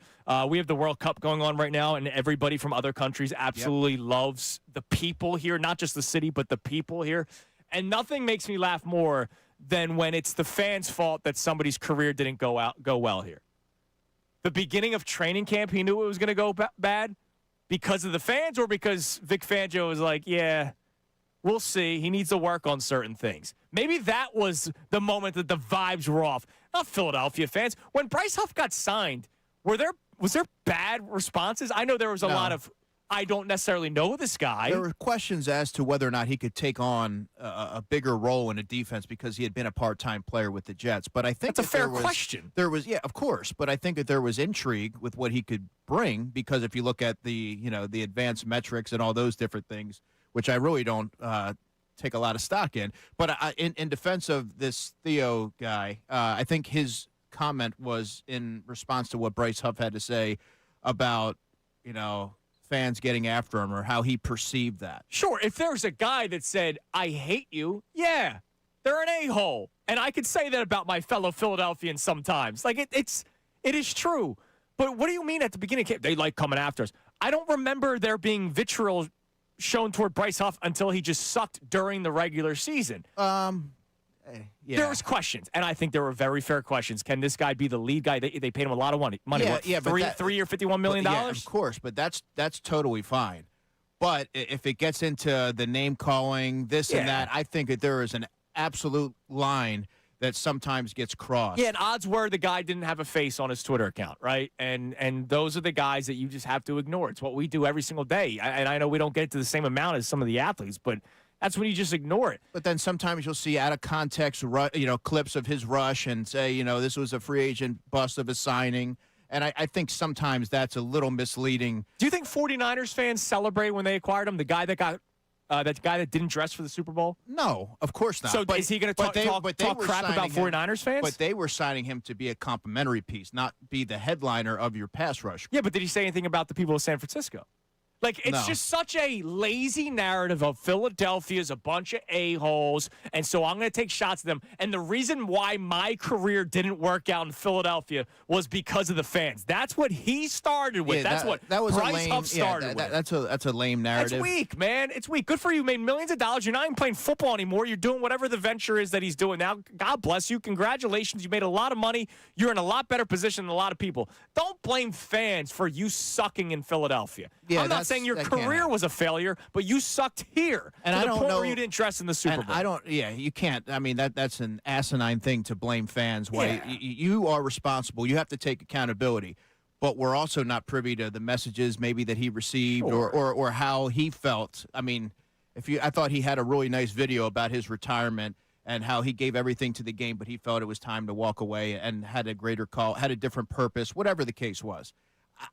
We have the World Cup going on right now, and everybody from other countries absolutely loves the people here, not just the city, but the people here. And nothing makes me laugh more than when it's the fans' fault that somebody's career didn't go well here. The beginning of training camp, he knew it was going to go bad because of the fans or because Vic Fangio was like, yeah, we'll see. He needs to work on certain things. Maybe that was the moment that the vibes were off. Not Philadelphia fans. When Bryce Huff got signed, was there bad responses? I know there was a lot of, I don't necessarily know this guy. There were questions as to whether or not he could take on a bigger role in a defense because he had been a part-time player with the Jets. But I think that's a fair question. There was, yeah, of course. But I think that there was intrigue with what he could bring because if you look at the advanced metrics and all those different things, which I really don't take a lot of stock in. But in defense of this Theo guy, I think his comment was in response to what Bryce Huff had to say about, fans getting after him or how he perceived that. Sure, if there's a guy that said, I hate you, yeah, they're an a-hole. And I could say that about my fellow Philadelphians sometimes. Like, it is true. But what do you mean at the beginning? They like coming after us. I don't remember there being vitriol shown toward Bryce Huff until he just sucked during the regular season. Yeah. There was questions, and I think there were very fair questions. Can this guy be the lead guy? They paid him a lot of money. $3-year, $51 million? Yeah, of course, but that's totally fine. But if it gets into the name calling, this and that, I think that there is an absolute line that sometimes gets crossed. Yeah, and odds were the guy didn't have a face on his Twitter account, right? And those are the guys that you just have to ignore. It's what we do every single day. And I know we don't get to the same amount as some of the athletes, but that's when you just ignore it. But then sometimes you'll see out of context, clips of his rush and say, this was a free agent bust of a signing. And I think sometimes that's a little misleading. Do you think 49ers fans celebrate when they acquired him? The guy that got that guy that didn't dress for the Super Bowl? No, of course not. So is he going to talk crap about 49ers fans? But they were signing him to be a complimentary piece, not be the headliner of your pass rush. Yeah, but did he say anything about the people of San Francisco? Like, it's just such a lazy narrative of Philadelphia's a bunch of a-holes, and so I'm going to take shots at them. And the reason why my career didn't work out in Philadelphia was because of the fans. That's what he started with. Yeah, that was Bryce Huff started with. That's a lame narrative. It's weak, man. It's weak. Good for you. You made millions of dollars. You're not even playing football anymore. You're doing whatever the venture is that he's doing now. God bless you. Congratulations. You made a lot of money. You're in a lot better position than a lot of people. Don't blame fans for you sucking in Philadelphia. Yeah, I'm not saying your career was a failure, but you sucked here. And I don't know where you didn't dress in the Super Bowl. You can't. I mean, that's an asinine thing to blame fans. Why you are responsible. You have to take accountability. But we're also not privy to the messages maybe that he received or how he felt. I mean, I thought he had a really nice video about his retirement and how he gave everything to the game, but he felt it was time to walk away and had a greater call, had a different purpose, whatever the case was.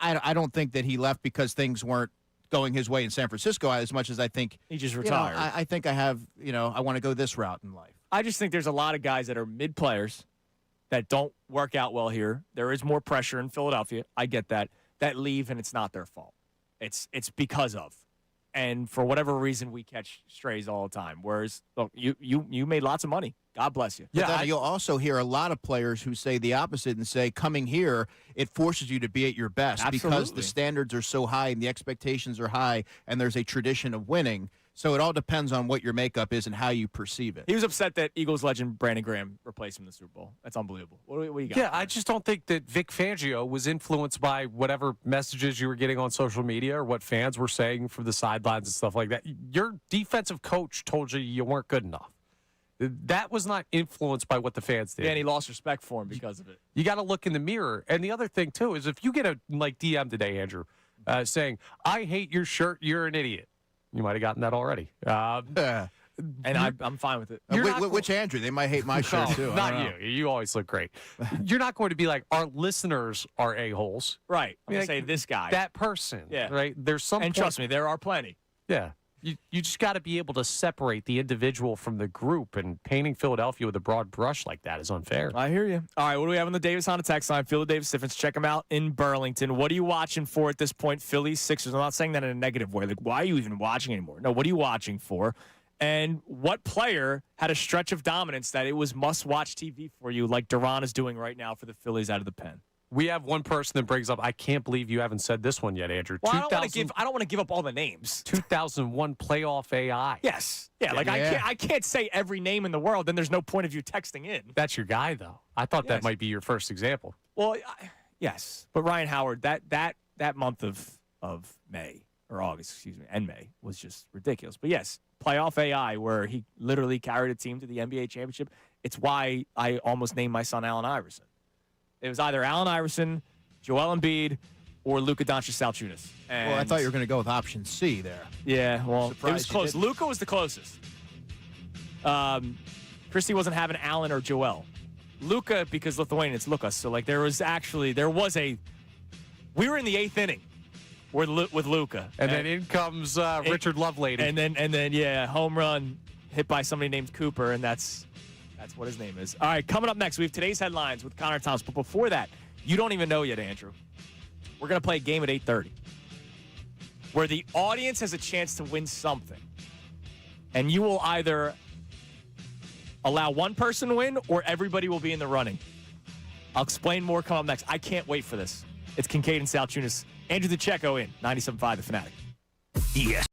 I don't think that he left because things weren't going his way in San Francisco as much as I think he just retired. I think I have, I want to go this route in life. I just think there's a lot of guys that are mid players that don't work out well here. There is more pressure in Philadelphia. I get that leave, and it's not their fault. It's because of. And for whatever reason, we catch strays all the time. Whereas, look, you made lots of money. God bless you. But then you'll also hear a lot of players who say the opposite and say, coming here, it forces you to be at your best. Absolutely. Because the standards are so high and the expectations are high and there's a tradition of winning. So it all depends on what your makeup is and how you perceive it. He was upset that Eagles legend Brandon Graham replaced him in the Super Bowl. That's unbelievable. What do you got? Yeah, I just don't think that Vic Fangio was influenced by whatever messages you were getting on social media or what fans were saying from the sidelines and stuff like that. Your defensive coach told you weren't good enough. That was not influenced by what the fans did. Yeah, and he lost respect for him because of it. You got to look in the mirror. And the other thing, too, is if you get a DM today, Andrew, saying, I hate your shirt, you're an idiot. You might have gotten that already. And I'm fine with it. Which Andrew? They might hate my shirt, too. Not you. You always look great. You're not going to be like, our listeners are a-holes. Right. I'm going like, to say this guy. That person. Yeah. Right? There's some And trust me, there are plenty. Yeah. You just got to be able to separate the individual from the group, and painting Philadelphia with a broad brush like that is unfair. I hear you. All right, what do we have on the Davis Honda text line? Philly Davis difference. Check them out in Burlington. What are you watching for at this point? Phillies, Sixers. I'm not saying that in a negative way. Like, why are you even watching anymore? No, what are you watching for? And what player had a stretch of dominance that it was must-watch TV for you, like Duran is doing right now for the Phillies out of the pen? We have one person that brings up, I can't believe you haven't said this one yet, Andrew. Well, I don't want to give up all the names. 2001 playoff AI. Yes. Yeah, I can't say every name in the world, then there's no point of you texting in. That's your guy, though. I thought that might be your first example. Well, yes. But Ryan Howard, that month of May, or August, excuse me, and May, was just ridiculous. But yes, playoff AI, where he literally carried a team to the NBA championship. It's why I almost named my son Allen Iverson. It was either Allen Iverson, Joel Embiid, or Luka Doncic Salciunas. Well, I thought you were going to go with option C there. Yeah, well, it was close. Luka was the closest. Christie wasn't having Allen or Joel. Luka, because Lithuanian, it's Lukas. So, like, we were in the 8th inning with Luka. And then in comes Richard Lovelady. And then, home run hit by somebody named Cooper, and that's what his name is. All right, coming up next, we have today's headlines with Connor Thomas. But before that, you don't even know yet, Andrew. We're going to play a game at 8:30 where the audience has a chance to win something. And you will either allow one person to win or everybody will be in the running. I'll explain more coming up next. I can't wait for this. It's Kincade and Salciunas. Andrew DeCecco in 97.5 The Fanatic. Yes.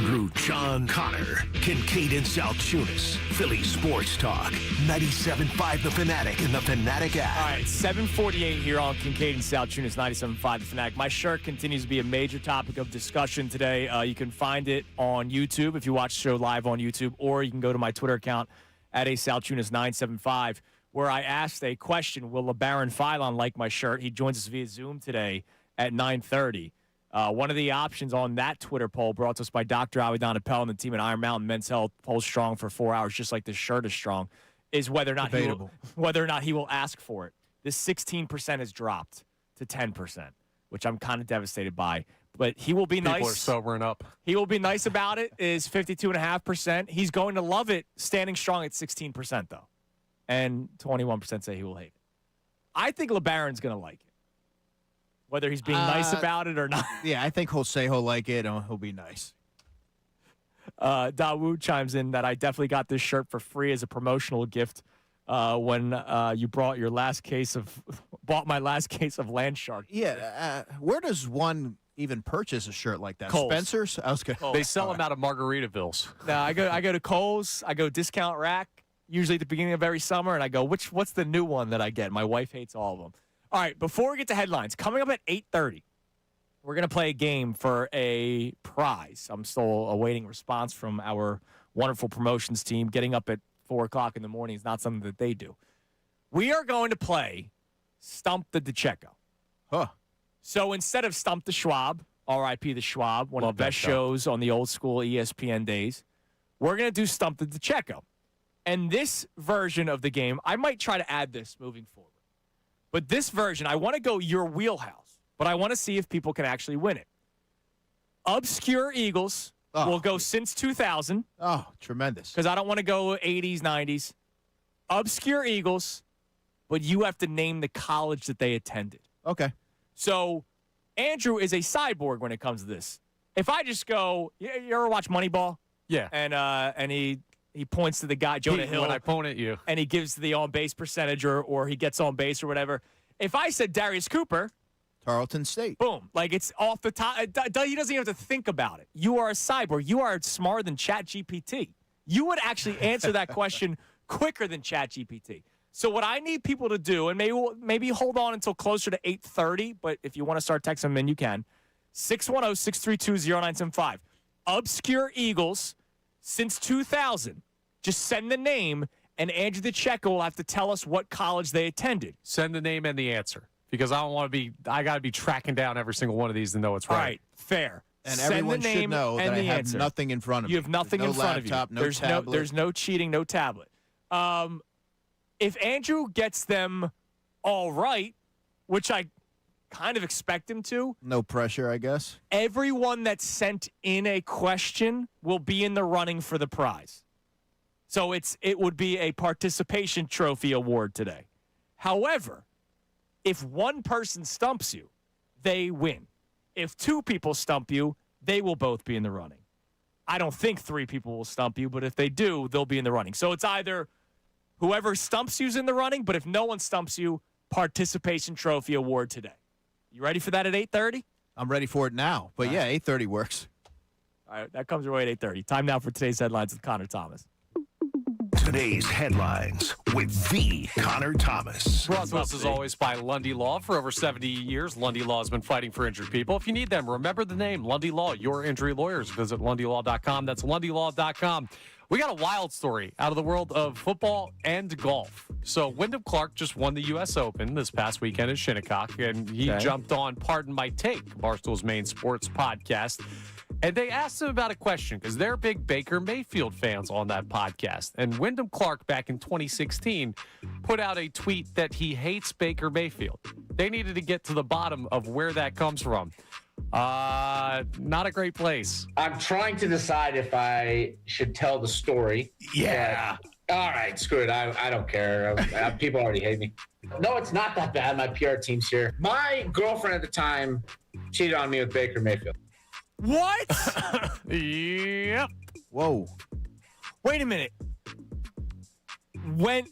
Andrew, John, Connor, Kincade and Salciunas, Philly Sports Talk, 97.5 The Fanatic and the Fanatic app. All right, 7:48 here on Kincade and Salciunas, 97.5 The Fanatic. My shirt continues to be a major topic of discussion today. You can find it on YouTube if you watch the show live on YouTube, or you can go to my Twitter account at @Salciunas975, where I asked a question: will Labaron Philon like my shirt? He joins us via Zoom today at 9:30. One of the options on that Twitter poll, brought to us by Dr. Avidan Appel and the team at Iron Mountain Men's Health, polls strong for 4 hours, just like this shirt is strong, is whether or not he will ask for it. This 16% has dropped to 10%, which I'm kind of devastated by. But he will be nice. People are sobering up. He will be nice about it, is 52.5%. He's going to love it, standing strong at 16%, though. And 21% say he will hate it. I think LeBaron's going to like it, whether he's being nice about it or not. Yeah, I think he'll say he'll like it and he'll be nice. Dawood chimes in that I definitely got this shirt for free as a promotional gift when you bought my last case of Land Shark. Yeah, where does one even purchase a shirt like that? Kohl's. Spencer's? I was gonna. They sell them out of Margaritavilles. No, I go to Kohl's. I go Discount Rack, usually at the beginning of every summer, and I go, what's the new one that I get? My wife hates all of them. All right, before we get to headlines, coming up at 8:30, we're going to play a game for a prize. I'm still awaiting response from our wonderful promotions team. Getting up at 4 o'clock in the morning is not something that they do. We are going to play Stump the DeCecco. Huh. So instead of Stump the Schwab, R.I.P. the Schwab, one of the best shows on the old school ESPN days, we're going to do Stump the DeCecco. And this version of the game, I might try to add this moving forward. But this version, I want to go your wheelhouse, but I want to see if people can actually win it. Obscure Eagles will go since 2000. Oh, tremendous. Because I don't want to go 80s, 90s. Obscure Eagles, but you have to name the college that they attended. Okay. So Andrew is a cyborg when it comes to this. If I just go, you ever watch Moneyball? Yeah. And he points to the guy, Jonah Hill. When I point at you. And he gives the on-base percentage or he gets on base or whatever. If I said Darius Cooper. Tarleton State. Boom. Like, it's off the top. He doesn't even have to think about it. You are a cyborg. You are smarter than ChatGPT. You would actually answer that question quicker than ChatGPT. So what I need people to do, and maybe hold on until closer to 8:30, but if you want to start texting them in, you can. 610-632-0975. Obscure Eagles since 2000. Just send the name, and Andrew DeCecco will have to tell us what college they attended. Send the name and the answer, because I got to be tracking down every single one of these to know it's right. All right, fair. And send everyone the name should know that I have answer. nothing in front of me. You have nothing in front laptop, of you. There's no cheating, no tablet. If Andrew gets them all right, which I kind of expect him to. No pressure, I guess. Everyone that sent in a question will be in the running for the prize. So it would be a participation trophy award today. However, if one person stumps you, they win. If two people stump you, they will both be in the running. I don't think 3 people will stump you, but if they do, they'll be in the running. So it's either whoever stumps you's in the running, but if no one stumps you, participation trophy award today. You ready for that at 8:30? I'm ready for it now. But yeah, 8:30 works. All right, that comes your way at 8:30. Time now for today's headlines with Connor Thomas. Today's headlines with the Connor Thomas. Brought to us as always by Lundy Law. For over 70 years, Lundy Law has been fighting for injured people. If you need them, remember the name, Lundy Law, your injury lawyers. Visit LundyLaw.com. That's LundyLaw.com. We got a wild story out of the world of football and golf. So Wyndham Clark just won the U.S. Open this past weekend at Shinnecock, and he jumped on Pardon My Take, Barstool's main sports podcast. And they asked him about a question because they're big Baker Mayfield fans on that podcast. And Wyndham Clark, back in 2016, put out a tweet that he hates Baker Mayfield. They needed to get to the bottom of where that comes from. Not a great place. I'm trying to decide if I should tell the story. Yeah. All right, screw it. I don't care. People already hate me. No, it's not that bad. My PR team's here. My girlfriend at the time cheated on me with Baker Mayfield. What? Yep. Whoa. Wait a minute.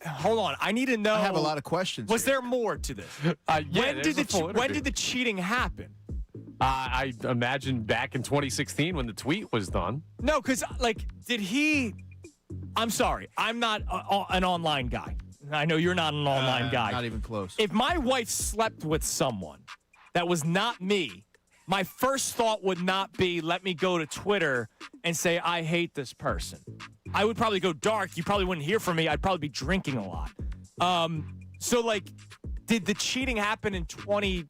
Hold on. I need to know. I have a lot of questions. Was there more to this? Yeah, when did the cheating happen? I imagine back in 2016 when the tweet was done. No, because, did he... I'm sorry. I'm not an online guy. I know you're not an online guy. Not even close. If my wife slept with someone that was not me, my first thought would not be, let me go to Twitter and say, I hate this person. I would probably go dark. You probably wouldn't hear from me. I'd probably be drinking a lot. Did the cheating happen in 20...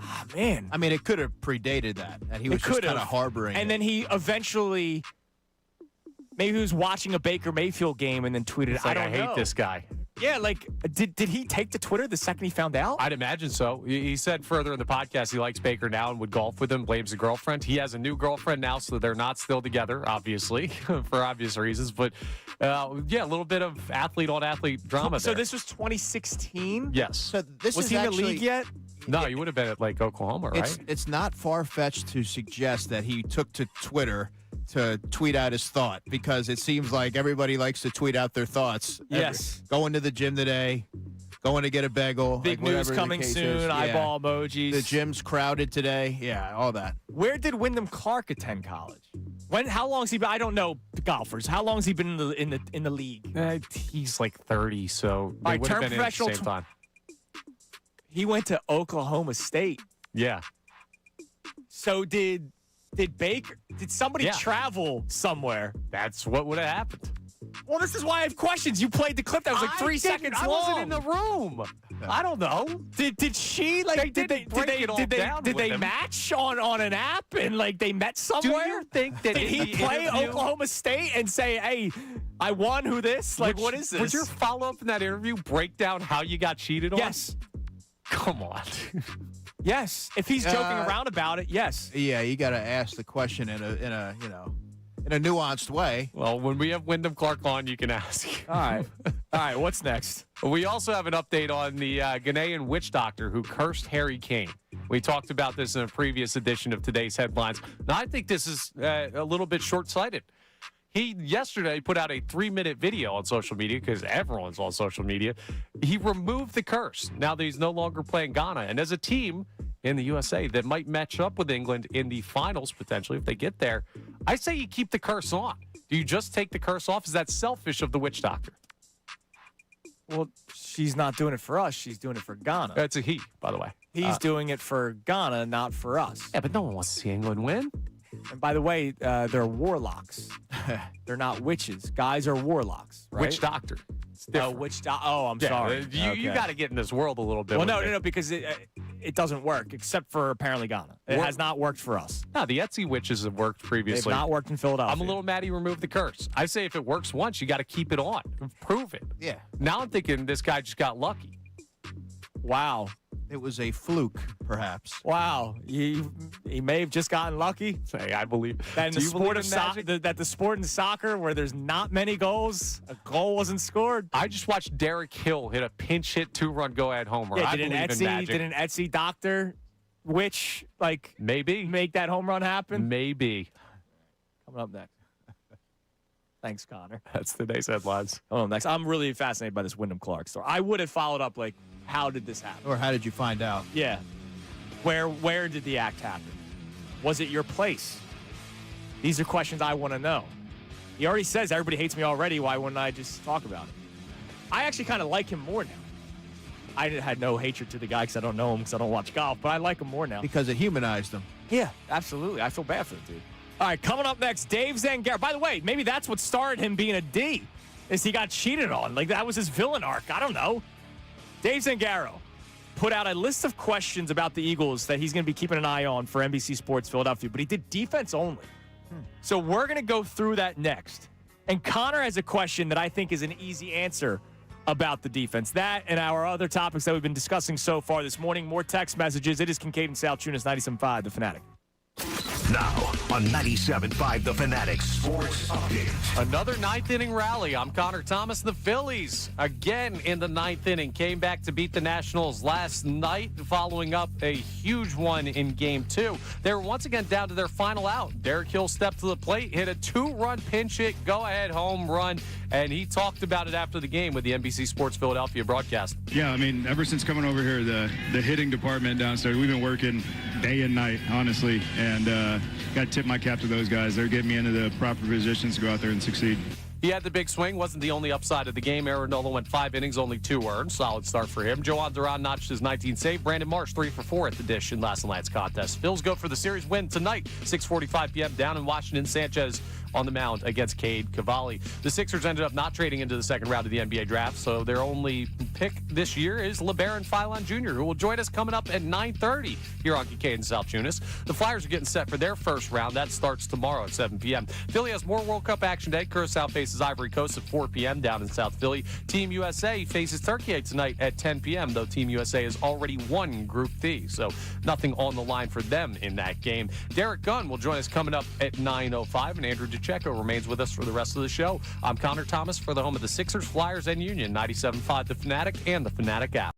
Ah, man. I mean, it could have predated that, and he was just kind of harboring And it. then he eventually... Maybe he was watching a Baker Mayfield game and then tweeted, It's like, I hate this guy. Yeah, did he take to Twitter the second he found out? I'd imagine so. He said further in the podcast he likes Baker now and would golf with him, blames the girlfriend. He has a new girlfriend now, so they're not still together, obviously, for obvious reasons. But, a little bit of athlete-on-athlete drama So there. this was 2016? Yes. So this Was is he in the actually, league yet? No, he would have been at, Oklahoma, right? It's not far-fetched to suggest that he took to Twitter to tweet out his thought, because it seems like everybody likes to tweet out their thoughts. Yes. Going to the gym today, going to get a bagel. Big whatever news the coming case soon, is. Yeah. eyeball emojis. The gym's crowded today. Yeah, all that. Where did Wyndham Clark attend college? How long has he been? I don't know golfers. How long has he been in the league? He's like 30, so they right, would have turned been in at the professional same time. He went to Oklahoma State. Yeah. So did somebody travel somewhere? That's what would have happened. Well, this is why I have questions. You played the clip that was like 3 seconds long. I wasn't in the room. I don't know. Did she did they match on an app and they met somewhere? Do you think that did he play Oklahoma State and say, "Hey, I won. Who this? What is this?" Would your follow up in that interview break down how you got cheated on? Yes. Come on. Yes. If he's joking around about it, yes. Yeah, you got to ask the question in a nuanced way. Well, when we have Wyndham Clark on, you can ask. All right. What's next? We also have an update on the Ghanaian witch doctor who cursed Harry Kane. We talked about this in a previous edition of today's headlines. Now, I think this is a little bit short-sighted. He yesterday put out a 3-minute video on social media, because everyone's on social media. He removed the curse now that he's no longer playing Ghana. And as a team in the USA that might match up with England in the finals, potentially, if they get there, I say you keep the curse on. Do you just take the curse off? Is that selfish of the witch doctor? Well, she's not doing it for us. She's doing it for Ghana. That's a he, by the way. He's doing it for Ghana, not for us. Yeah, but no one wants to see England win. And by the way, they're warlocks. They're not witches. Guys are warlocks, right? Witch doctor. I'm sorry. You got to get in this world a little bit. Well, no, because it doesn't work, except for apparently Ghana. It has not worked for us. No, the Etsy witches have worked previously. They've not worked in Philadelphia. I'm a little mad he removed the curse. I say if it works once, you got to keep it on. Prove it. Yeah. Now I'm thinking this guy just got lucky. Wow. It was a fluke, perhaps. Wow. He may have just gotten lucky. Hey, I believe that in the sport of that the sport in soccer where there's not many goals, a goal wasn't scored. I just watched Derek Hill hit a pinch hit 2-run go-ahead homer. Yeah, did an Etsy doctor witch maybe make that home run happen? Maybe. Coming up next. Thanks, Connor. That's today's headlines. Oh, next. I'm really fascinated by this Wyndham Clark story. I would have followed up how did this happen? Or how did you find out? Yeah. Where did the act happen? Was it your place? These are questions I want to know. He already says everybody hates me already. Why wouldn't I just talk about it? I actually kind of like him more now. I had no hatred to the guy because I don't know him because I don't watch golf, but I like him more now. Because it humanized him. Yeah, absolutely. I feel bad for the dude. All right, coming up next, Dave Zangaro. By the way, maybe that's what started him being a D, is he got cheated on. That was his villain arc. I don't know. Dave Zangaro put out a list of questions about the Eagles that he's going to be keeping an eye on for NBC Sports Philadelphia, but he did defense only. So we're going to go through that next. And Connor has a question that I think is an easy answer about the defense. That and our other topics that we've been discussing so far this morning. More text messages. It is Kincade and Salciunas, 97.5, The Fanatic. Now on 97.5 The Fanatic Sports Update. Another ninth-inning rally. I'm Connor Thomas. The Phillies, again in the ninth inning, came back to beat the Nationals last night, following up a huge one in Game 2. They were once again down to their final out. Derek Hill stepped to the plate, hit a 2-run pinch hit, go-ahead home run, and he talked about it after the game with the NBC Sports Philadelphia broadcast. Yeah, I mean, ever since coming over here, the hitting department downstairs, we've been working day and night, honestly, and got to tip my cap to those guys. They're getting me into the proper positions to go out there and succeed. He had the big swing, wasn't the only upside of the game. Aaron Nola went 5 innings, only 2 earned. Solid start for him. Joan Duran notched his 19th save. Brandon Marsh 3 for 4 at the dish in last night's contest. Phils go for the series win tonight, 6:45 p.m. down in Washington. Sanchez on the mound against Cade Cavalli. The Sixers ended up not trading into the second round of the NBA draft, so their only pick this year is Labaron Philon Jr., who will join us coming up at 9:30 here on Kincade and Salciunas. The Flyers are getting set for their first round. That starts tomorrow at 7 p.m. Philly has more World Cup action today. Curacao faces Ivory Coast at 4 p.m. down in South Philly. Team USA faces Turkey tonight at 10 p.m., though Team USA has already won Group D, so nothing on the line for them in that game. Derek Gunn will join us coming up at 9:05, and Andrew DiCecco remains with us for the rest of the show. I'm Connor Thomas for the home of the Sixers, Flyers, and Union, 97.5 The Fanatic and the Fanatic app.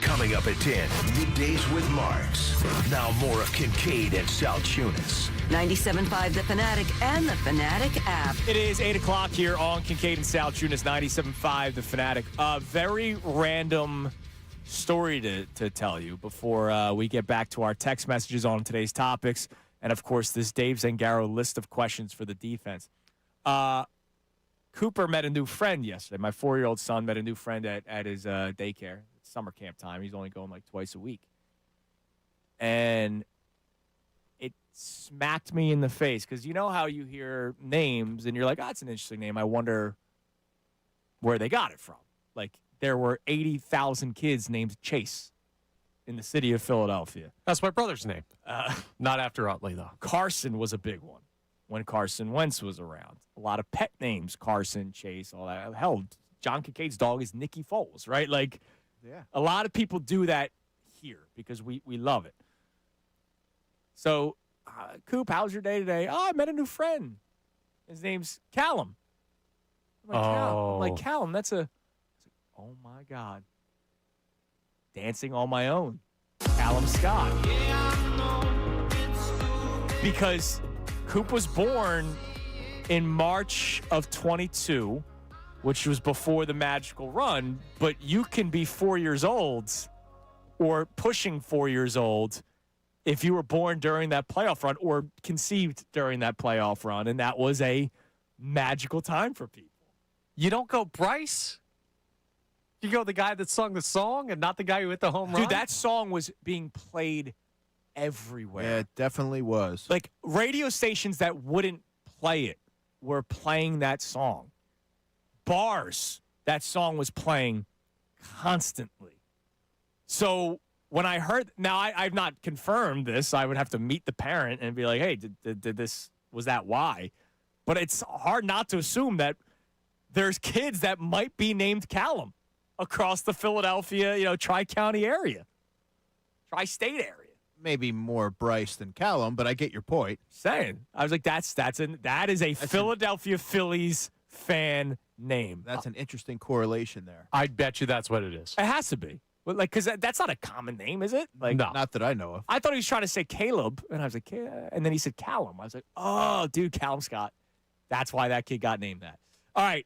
Coming up at 10, Middays with Marks. Now more of Kincade and Salciunas. 97.5 The Fanatic and the Fanatic app. It is 8 o'clock here on Kincade and Salciunas, 97.5 The Fanatic. A very random story to tell you before we get back to our text messages on today's topics. And, of course, this Dave Zangaro list of questions for the defense. Cooper met a new friend yesterday. My 4-year-old son met a new friend at his daycare. It's summer camp time. He's only going like twice a week. And it smacked me in the face because you know how you hear names and you're like, oh, that's an interesting name. I wonder where they got it from. Like there were 80,000 kids named Chase in the city of Philadelphia. That's my brother's name. Not after Utley, though. Carson was a big one when Carson Wentz was around. A lot of pet names, Carson, Chase, all that. Hell, John Kincaid's dog is Nicky Foles, right? Like, yeah. A lot of people do that here because we love it. So, Coop, how's your day today? Oh, I met a new friend. His name's Callum. I'm like, Callum, that's a... Oh, my God. Dancing on my own. Callum Scott. Because Coop was born in March of 22, which was before the magical run, but you can be 4 years old or pushing 4 years old if you were born during that playoff run or conceived during that playoff run, and that was a magical time for people. You don't go Bryce? You go the guy that sung the song and not the guy who hit the home run? Dude, that song was being played everywhere. Yeah, it definitely was. Like, radio stations that wouldn't play it were playing that song. Bars, that song was playing constantly. So when I heard, now I've not confirmed this. I would have to meet the parent and be like, hey, did this, was that why? But it's hard not to assume that there's kids that might be named Callum across the Philadelphia, Tri-County area, Tri-State area. Maybe more Bryce than Callum, but I get your point. Saying, I was like, that is a Philadelphia Phillies fan name. That's an interesting correlation there. I'd bet you that's what it is. It has to be. But because that's not a common name, is it? Like, no. Not that I know of. I thought he was trying to say Caleb, and I was like, and then he said Callum. I was like, oh, dude, Callum Scott. That's why that kid got named that. All right,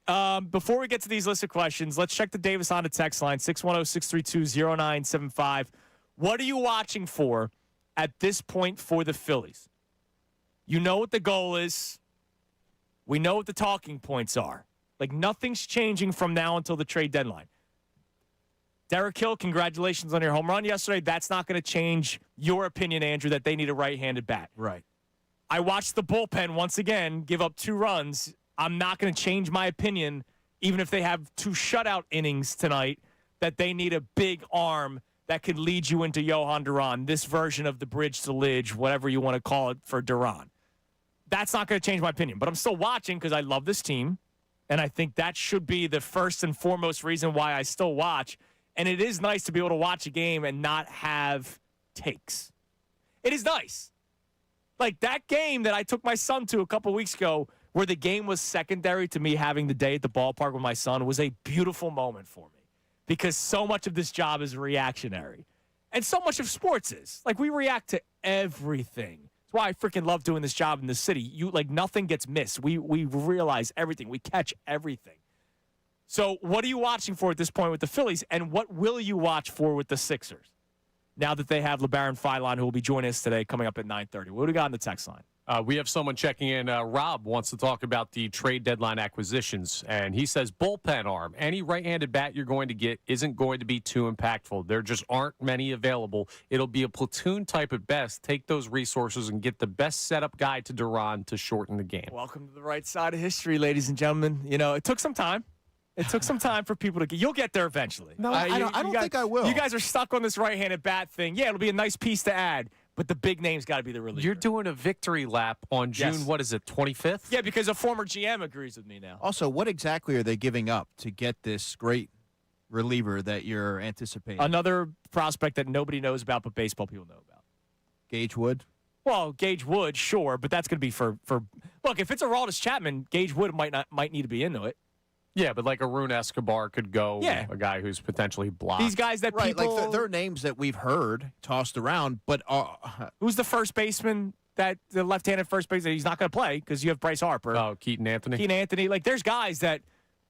before we get to these list of questions, let's check the Davis Honda text line, 610-632-0975. What are you watching for at this point for the Phillies? You know what the goal is. We know what the talking points are. Like, nothing's changing from now until the trade deadline. Derek Hill, congratulations on your home run yesterday. That's not going to change your opinion, Andrew, that they need a right-handed bat. Right. I watched the bullpen once again give up 2 runs. I'm not going to change my opinion, even if they have 2 shutout innings tonight, that they need a big arm that could lead you into Johan Duran, this version of the bridge to Lidge, whatever you want to call it for Duran. That's not going to change my opinion, but I'm still watching because I love this team, and I think that should be the first and foremost reason why I still watch. And it is nice to be able to watch a game and not have takes. It is nice. Like that game that I took my son to a couple weeks ago where the game was secondary to me having the day at the ballpark with my son was a beautiful moment for me because so much of this job is reactionary. And so much of sports is. Like we react to everything. That's why I freaking love doing this job in the city. Nothing gets missed. We realize everything. We catch everything. So what are you watching for at this point with the Phillies, and what will you watch for with the Sixers now that they have Labaron Philon, who will be joining us today coming up at 9:30? What do we got on the text line? We have someone checking in. Rob wants to talk about the trade deadline acquisitions, and he says bullpen arm. Any right-handed bat you're going to get isn't going to be too impactful. There just aren't many available. It'll be a platoon type at best. Take those resources and get the best setup guy to Duran to shorten the game. Welcome to the right side of history, ladies and gentlemen. It took some time. It took some time for people to get. You'll get there eventually. No, I don't think I will. You guys are stuck on this right-handed bat thing. Yeah, it'll be a nice piece to add, but the big name's got to be the reliever. You're doing a victory lap on June, Yes. what is it, 25th? Yeah, because a former GM agrees with me now. Also, what exactly are they giving up to get this great reliever that you're anticipating? Another prospect that nobody knows about, but baseball people know about. Gage Wood? Well, Gage Wood, sure, but that's going to be for. Look, if it's Aroldis Chapman, Gage Wood might need to be into it. Yeah, but like Arun Escobar could go, Yeah. a guy who's potentially blocked. These guys that Right, people. like they're names that we've heard tossed around, but Who's the first baseman the left-handed first baseman? He's not going to play because you have Bryce Harper. Oh, Keaton Anthony. Keaton Anthony. Like, there's guys that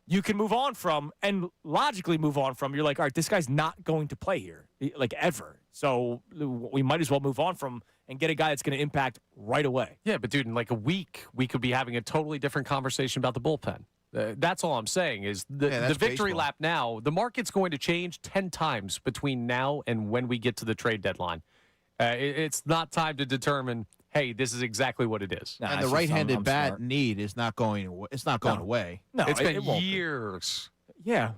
you can move on from and logically move on from. You're like, all right, this guy's not going to play here, like, ever. So we might as well move on from and get a guy that's going to impact right away. Yeah, but dude, in like a week, we could be having a totally different conversation about the bullpen. That's all I'm saying is the victory baseball. lap now, the market's going to change 10 times between now and when we get to the trade deadline. It's not time to determine, hey, this is exactly what it is. and the right-handed bat need is not going away. It's not going away. No, It's been it won't be. years. Yeah.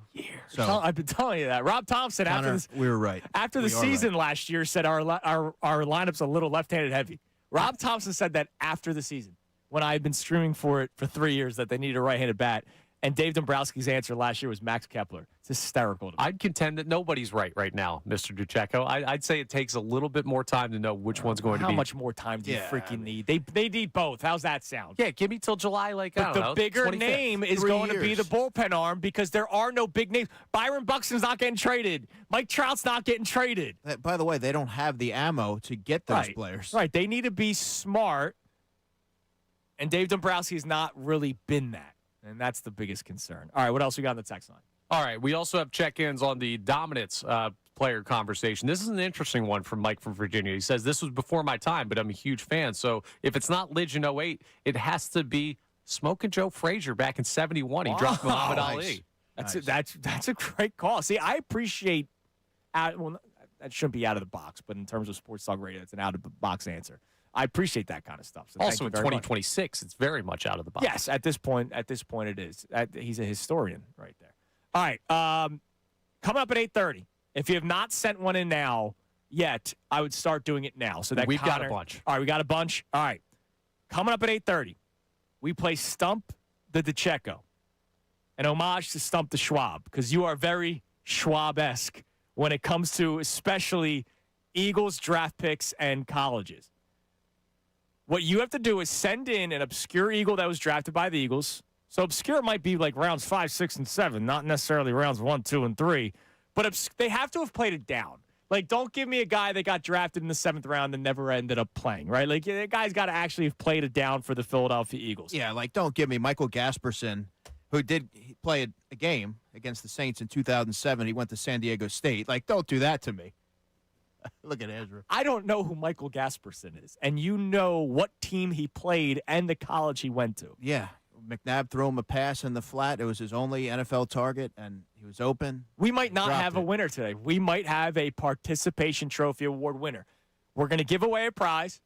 So I've been telling you that. Rob Thompson, Connor, we were right. after the We are season right. last year, said our lineup's a little left-handed heavy. Rob Thompson said that after the season when I had been streaming for it for 3 years that they needed a right-handed bat. And Dave Dombrowski's answer last year was Max Kepler. It's hysterical to me. I'd contend that nobody's right now, Mr. Ducheco. I'd say it takes a little bit more time to know which one's going to be. How much more time do you freaking need? They need both. How's that sound? Yeah, give me till July, But the bigger 25th. name is 3 going to be years. the bullpen arm because there are no big names. Byron Buxton's not getting traded. Mike Trout's not getting traded. By the way, they don't have the ammo to get those players. Right. They need to be smart. And Dave Dombrowski's not really been that. And that's the biggest concern. All right, what else we got on the text line? All right, we also have check-ins on the dominance player conversation. This is an interesting one from Mike from Virginia. He says, this was before my time, but I'm a huge fan. So if it's not Lidge in 08, it has to be Smoking Joe Frazier back in 71. He dropped Muhammad Ali. That's a great call. See, I appreciate that shouldn't be out of the box, but in terms of sports talk radio, it's an out-of-the-box answer. I appreciate that kind of stuff. So also in 2026, it's very much out of the box. Yes, at this point it is. He's a historian right there. All right, coming up at 8:30. If you have not sent one in now yet, I would start doing it now. So that we've got a bunch. All right, we got a bunch. All right, coming up at 8:30, we play Stump the DeCecco, an homage to Stump the Schwab, because you are very Schwab-esque when it comes to especially Eagles draft picks and colleges. What you have to do is send in an obscure Eagle that was drafted by the Eagles. So obscure might be like rounds 5, 6, and 7, not necessarily rounds 1, 2, and 3. But they have to have played it down. Like, don't give me a guy that got drafted in the 7th round and never ended up playing, right? Like, that guy's got to actually have played it down for the Philadelphia Eagles. Yeah, like, don't give me Michael Gasperson, who did play a game against the Saints in 2007. He went to San Diego State. Like, don't do that to me. Look at Ezra. I don't know who Michael Gasperson is, and you know what team he played and the college he went to. Yeah. McNabb threw him a pass in the flat. It was his only NFL target, and he was open. We might not have a winner today. We might have a participation trophy award winner. We're going to give away a prize.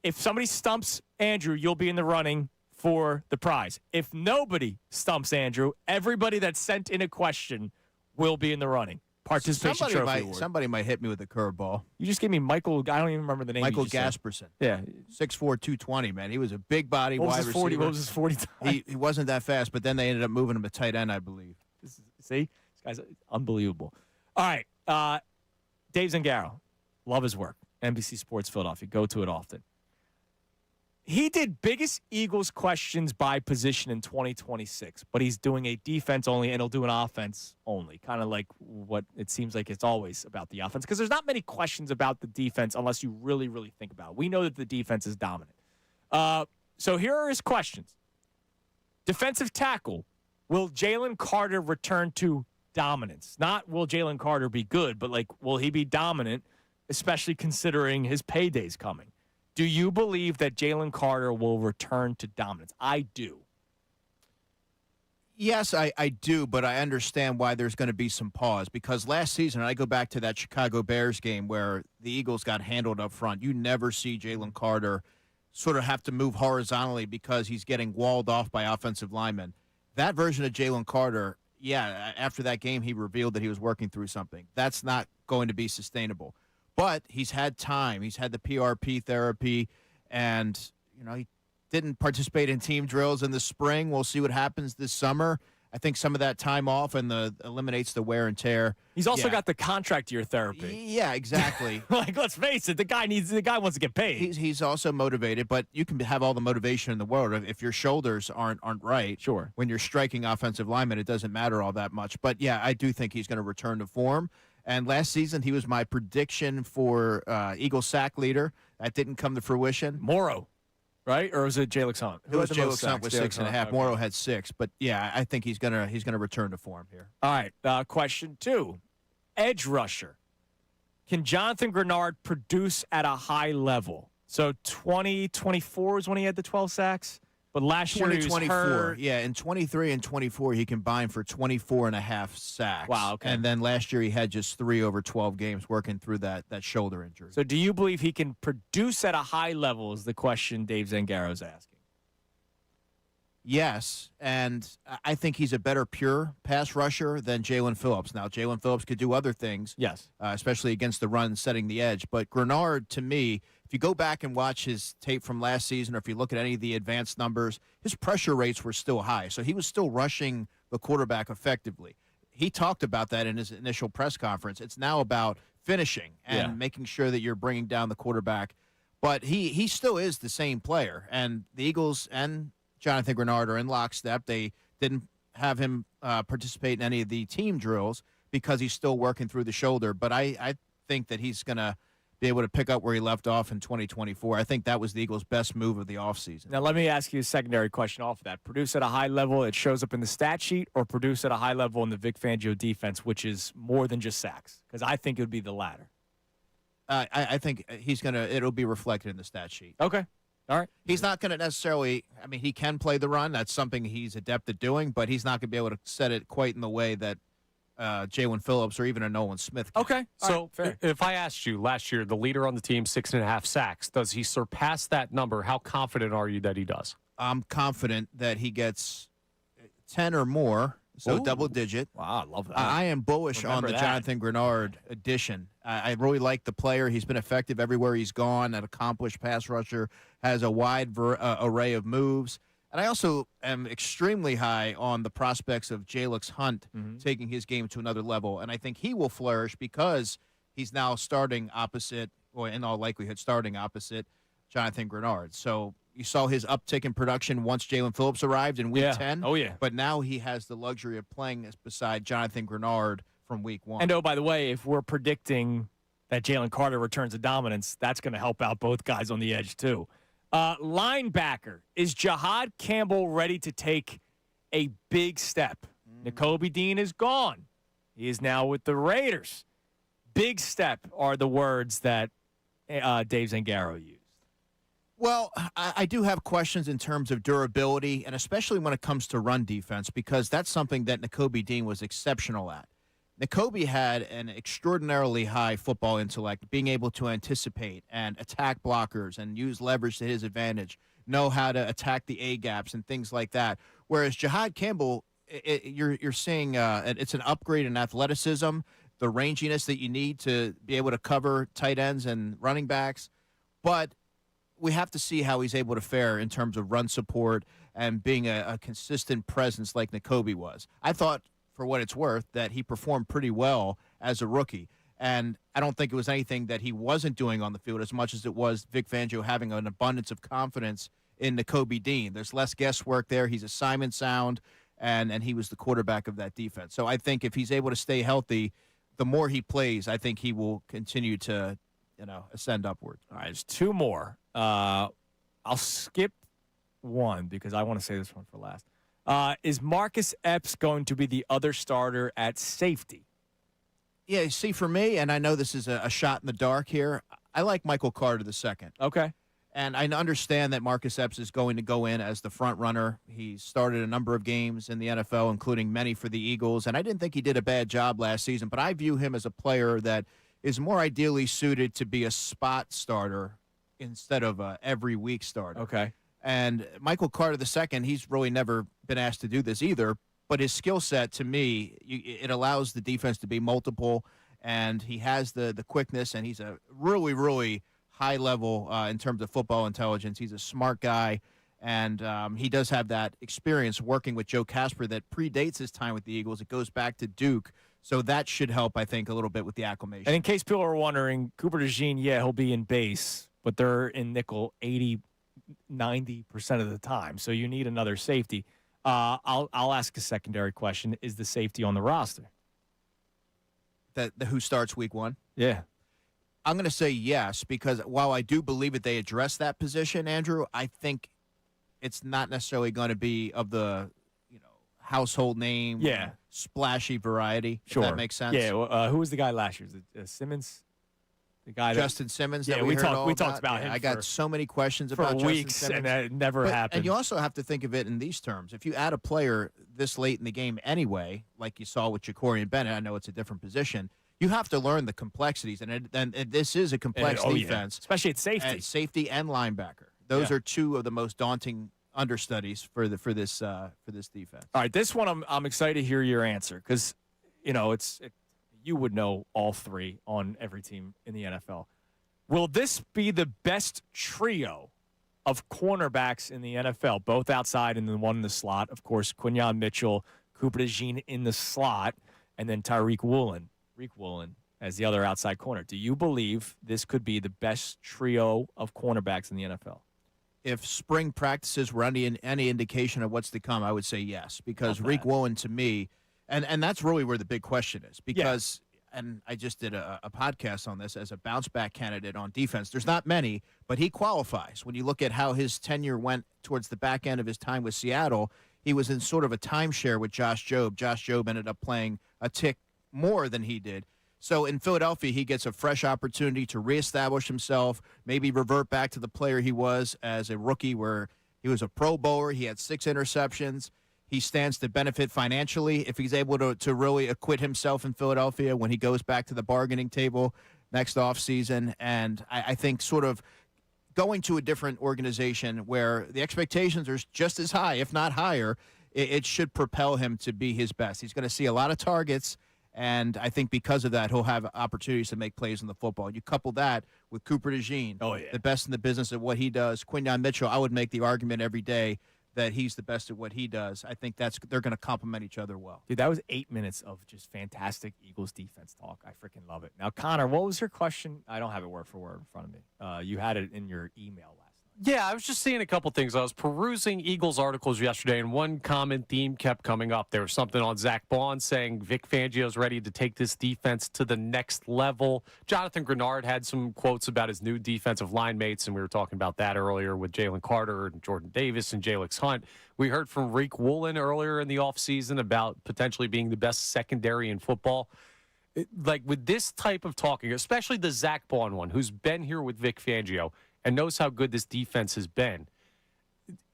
If somebody stumps Andrew, you'll be in the running for the prize. If nobody stumps Andrew, everybody that sent in a question will be in the running. Participation trophy award. Somebody might hit me with a curveball. You just gave me Michael. I don't even remember the name. Michael Gasperson. Yeah, 6'4", 220, man. He was a big body wide receiver. What was his 40 time? He wasn't that fast, but then they ended up moving him to tight end, I believe. See, this guy's unbelievable. All right, Dave Zangaro, love his work. NBC Sports Philadelphia, go to it often. He did biggest Eagles questions by position in 2026, but he's doing a defense only, and he'll do an offense only, kind of like what it seems like it's always about the offense, because there's not many questions about the defense unless you really, really think about it. We know that the defense is dominant. So here are his questions. Defensive tackle, will Jalen Carter return to dominance? Not will Jalen Carter be good, but like, will he be dominant, especially considering his payday's coming? Do you believe that Jalen Carter will return to dominance? I do. Yes, I do, but I understand why there's going to be some pause, because last season, and I go back to that Chicago Bears game where the Eagles got handled up front. You never see Jalen Carter sort of have to move horizontally because he's getting walled off by offensive linemen. That version of Jalen Carter, yeah, after that game, he revealed that he was working through something. That's not going to be sustainable. But he's had time. He's had the PRP therapy, and, you know, he didn't participate in team drills in the spring. We'll see what happens this summer. I think some of that time off eliminates the wear and tear. He's also got the contract year therapy. Yeah, exactly. Like, let's face it, the guy wants to get paid. He's also motivated, but you can have all the motivation in the world if your shoulders aren't right. Sure. When you're striking offensive linemen, it doesn't matter all that much. But yeah, I do think he's going to return to form. And last season, he was my prediction for Eagle sack leader. That didn't come to fruition. Morrow, right? Or was it Jalix Hunt? It was Jalix Hunt with 6.5. Okay. Morrow had 6. But yeah, I think he's gonna return to form here. All right. Question 2. Edge rusher. Can Jonathan Grenard produce at a high level? So 2024 is when he had the 12 sacks. But last year he was hurt. Yeah, in 23 and 24, he combined for 24.5 sacks. Wow, okay. And then last year he had just 3 over 12 games working through that shoulder injury. So do you believe he can produce at a high level is the question Dave Zangaro's asking? Yes, and I think he's a better pure pass rusher than Jalen Phillips. Now, Jalen Phillips could do other things. Yes. Especially against the run, setting the edge. But Grenard, to me, if you go back and watch his tape from last season, or if you look at any of the advanced numbers, his pressure rates were still high. So he was still rushing the quarterback effectively. He talked about that in his initial press conference. It's now about finishing and making sure that you're bringing down the quarterback. But he still is the same player. And the Eagles and Jonathan Grenard are in lockstep. They didn't have him participate in any of the team drills because he's still working through the shoulder. But I think that he's going to be able to pick up where he left off in 2024. I think that was the Eagles' best move of the offseason. Now, let me ask you a secondary question off of that. Produce at a high level, it shows up in the stat sheet, or produce at a high level in the Vic Fangio defense, which is more than just sacks? Because I think it would be the latter. I think it'll be reflected in the stat sheet. Okay. All right. He's not going to necessarily, he can play the run. That's something he's adept at doing, but he's not going to be able to set it quite in the way that Jalen Phillips or even a Nolan Smith can. Okay. So if I asked you last year, the leader on the team, 6.5 sacks, does he surpass that number? How confident are you that he does? I'm confident that he gets 10 or more, so double digit. Wow, I love that. I am bullish on the Jonathan Grenard addition. I really like the player. He's been effective everywhere he's gone. An accomplished pass rusher, has a wide array of moves. And I also am extremely high on the prospects of Jalix Hunt taking his game to another level. And I think he will flourish because he's now starting opposite, or in all likelihood, starting opposite Jonathan Grenard. So you saw his uptick in production once Jalen Phillips arrived in Week 10. Oh, yeah. But now he has the luxury of playing beside Jonathan Grenard from Week 1. And, oh, by the way, if we're predicting that Jalen Carter returns to dominance, that's going to help out both guys on the edge, too. Linebacker, is Jahad Campbell ready to take a big step? Nakobe Dean is gone. He is now with the Raiders. Big step are the words that Dave Zangaro used. Well, I do have questions in terms of durability, and especially when it comes to run defense, because that's something that Nakobe Dean was exceptional at. Nakobe had an extraordinarily high football intellect, being able to anticipate and attack blockers and use leverage to his advantage, know how to attack the A-gaps and things like that. Whereas Jahad Campbell, you're seeing it's an upgrade in athleticism, the ranginess that you need to be able to cover tight ends and running backs. But we have to see how he's able to fare in terms of run support and being a consistent presence like Nakobe was. I thought, for what it's worth, that he performed pretty well as a rookie. And I don't think it was anything that he wasn't doing on the field as much as it was Vic Fangio having an abundance of confidence in Nakobe Dean. There's less guesswork there. He's assignment sound, and he was the quarterback of that defense. So I think if he's able to stay healthy, the more he plays, I think he will continue to, ascend upward. All right, there's two more. I'll skip one because I want to say this one for last. Is Marcus Epps going to be the other starter at safety? Yeah, see, for me, and I know this is a shot in the dark here, I like Michael Carter II. Okay. And I understand that Marcus Epps is going to go in as the front runner. He started a number of games in the NFL, including many for the Eagles, and I didn't think he did a bad job last season, but I view him as a player that is more ideally suited to be a spot starter instead of a every week starter. Okay. And Michael Carter II, he's really never been asked to do this either, but his skill set, to me, it allows the defense to be multiple, and he has the quickness, and he's a really, really high level in terms of football intelligence. He's a smart guy, and he does have that experience working with Joe Casper that predates his time with the Eagles. It goes back to Duke, so that should help, I think, a little bit with the acclimation. And in case people are wondering, Cooper DeJean, he'll be in base, but they're in nickel 90% of the time, so you need another safety. I'll ask a secondary question. Is the safety on the roster? The who starts week 1? Yeah. I'm going to say yes, because while I do believe that they address that position, Andrew, I think it's not necessarily going to be of the household name, splashy variety, Sure. if that makes sense. Yeah, who was the guy last year? Was it Simmons? The guy Justin Simmons. Yeah, that we talked about him. I got so many questions for about Justin weeks, Simmons, and it never happened. And you also have to think of it in these terms. If you add a player this late in the game anyway, like you saw with Ja'Cory Bennett, I know it's a different position. You have to learn the complexities, and this is a complex defense, especially at safety. At safety and linebacker. Those are two of the most daunting understudies for this defense. All right, this one I'm excited to hear your answer because you would know all three on every team in the NFL. Will this be the best trio of cornerbacks in the NFL, both outside and then one in the slot? Of course, Quinyon Mitchell, Cooper DeJean in the slot, and then Reek Woolen as the other outside corner. Do you believe this could be the best trio of cornerbacks in the NFL? If spring practices were any indication of what's to come, I would say yes, because Reek Woolen to me, and that's really where the big question is, because and I just did a podcast on this as a bounce-back candidate on defense. There's not many, but he qualifies. When you look at how his tenure went towards the back end of his time with Seattle, he was in sort of a timeshare with Josh Jobe. Josh Jobe ended up playing a tick more than he did. So in Philadelphia, he gets a fresh opportunity to reestablish himself, maybe revert back to the player he was as a rookie where he was a Pro Bowler. He had 6 interceptions. He stands to benefit financially if he's able to really acquit himself in Philadelphia when he goes back to the bargaining table next offseason. And I think sort of going to a different organization where the expectations are just as high, if not higher, it should propel him to be his best. He's going to see a lot of targets, and I think because of that, he'll have opportunities to make plays in the football. You couple that with Cooper DeJean, the best in the business at what he does. Quinyon Mitchell, I would make the argument every day that he's the best at what he does. I think they're going to complement each other well. Dude, that was 8 minutes of just fantastic Eagles defense talk. I freaking love it. Now, Connor, what was your question? I don't have it word for word in front of me. You had it in your email last night. Yeah, I was just seeing a couple things. I was perusing Eagles articles yesterday, and one common theme kept coming up. There was something on Zach Bond saying Vic Fangio's ready to take this defense to the next level. Jonathan Grenard had some quotes about his new defensive line mates, and we were talking about that earlier with Jalen Carter and Jordan Davis and Jalix Hunt. We heard from Reek Woolen earlier in the offseason about potentially being the best secondary in football. Like with this type of talking, especially the Zach Bond one, who's been here with Vic Fangio and knows how good this defense has been.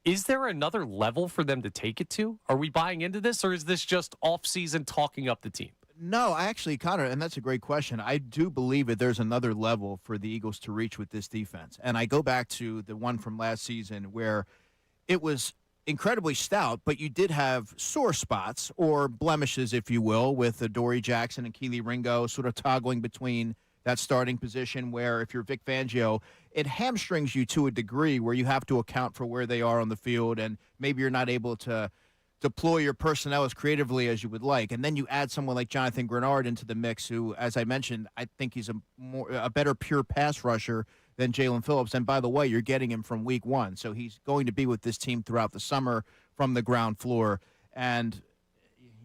Is there another level for them to take it to? Are we buying into this, or is this just off-season talking up the team? No, actually, Connor, and that's a great question. I do believe that there's another level for the Eagles to reach with this defense. And I go back to the one from last season where it was incredibly stout, but you did have sore spots or blemishes, if you will, with Adoree Jackson and Kelee Ringo sort of toggling between that starting position where if you're Vic Fangio, it hamstrings you to a degree where you have to account for where they are on the field, and maybe you're not able to deploy your personnel as creatively as you would like. And then you add someone like Jonathan Grenard into the mix who, as I mentioned, I think he's a better pure pass rusher than Jalen Phillips. And by the way, you're getting him from week 1. So he's going to be with this team throughout the summer from the ground floor. And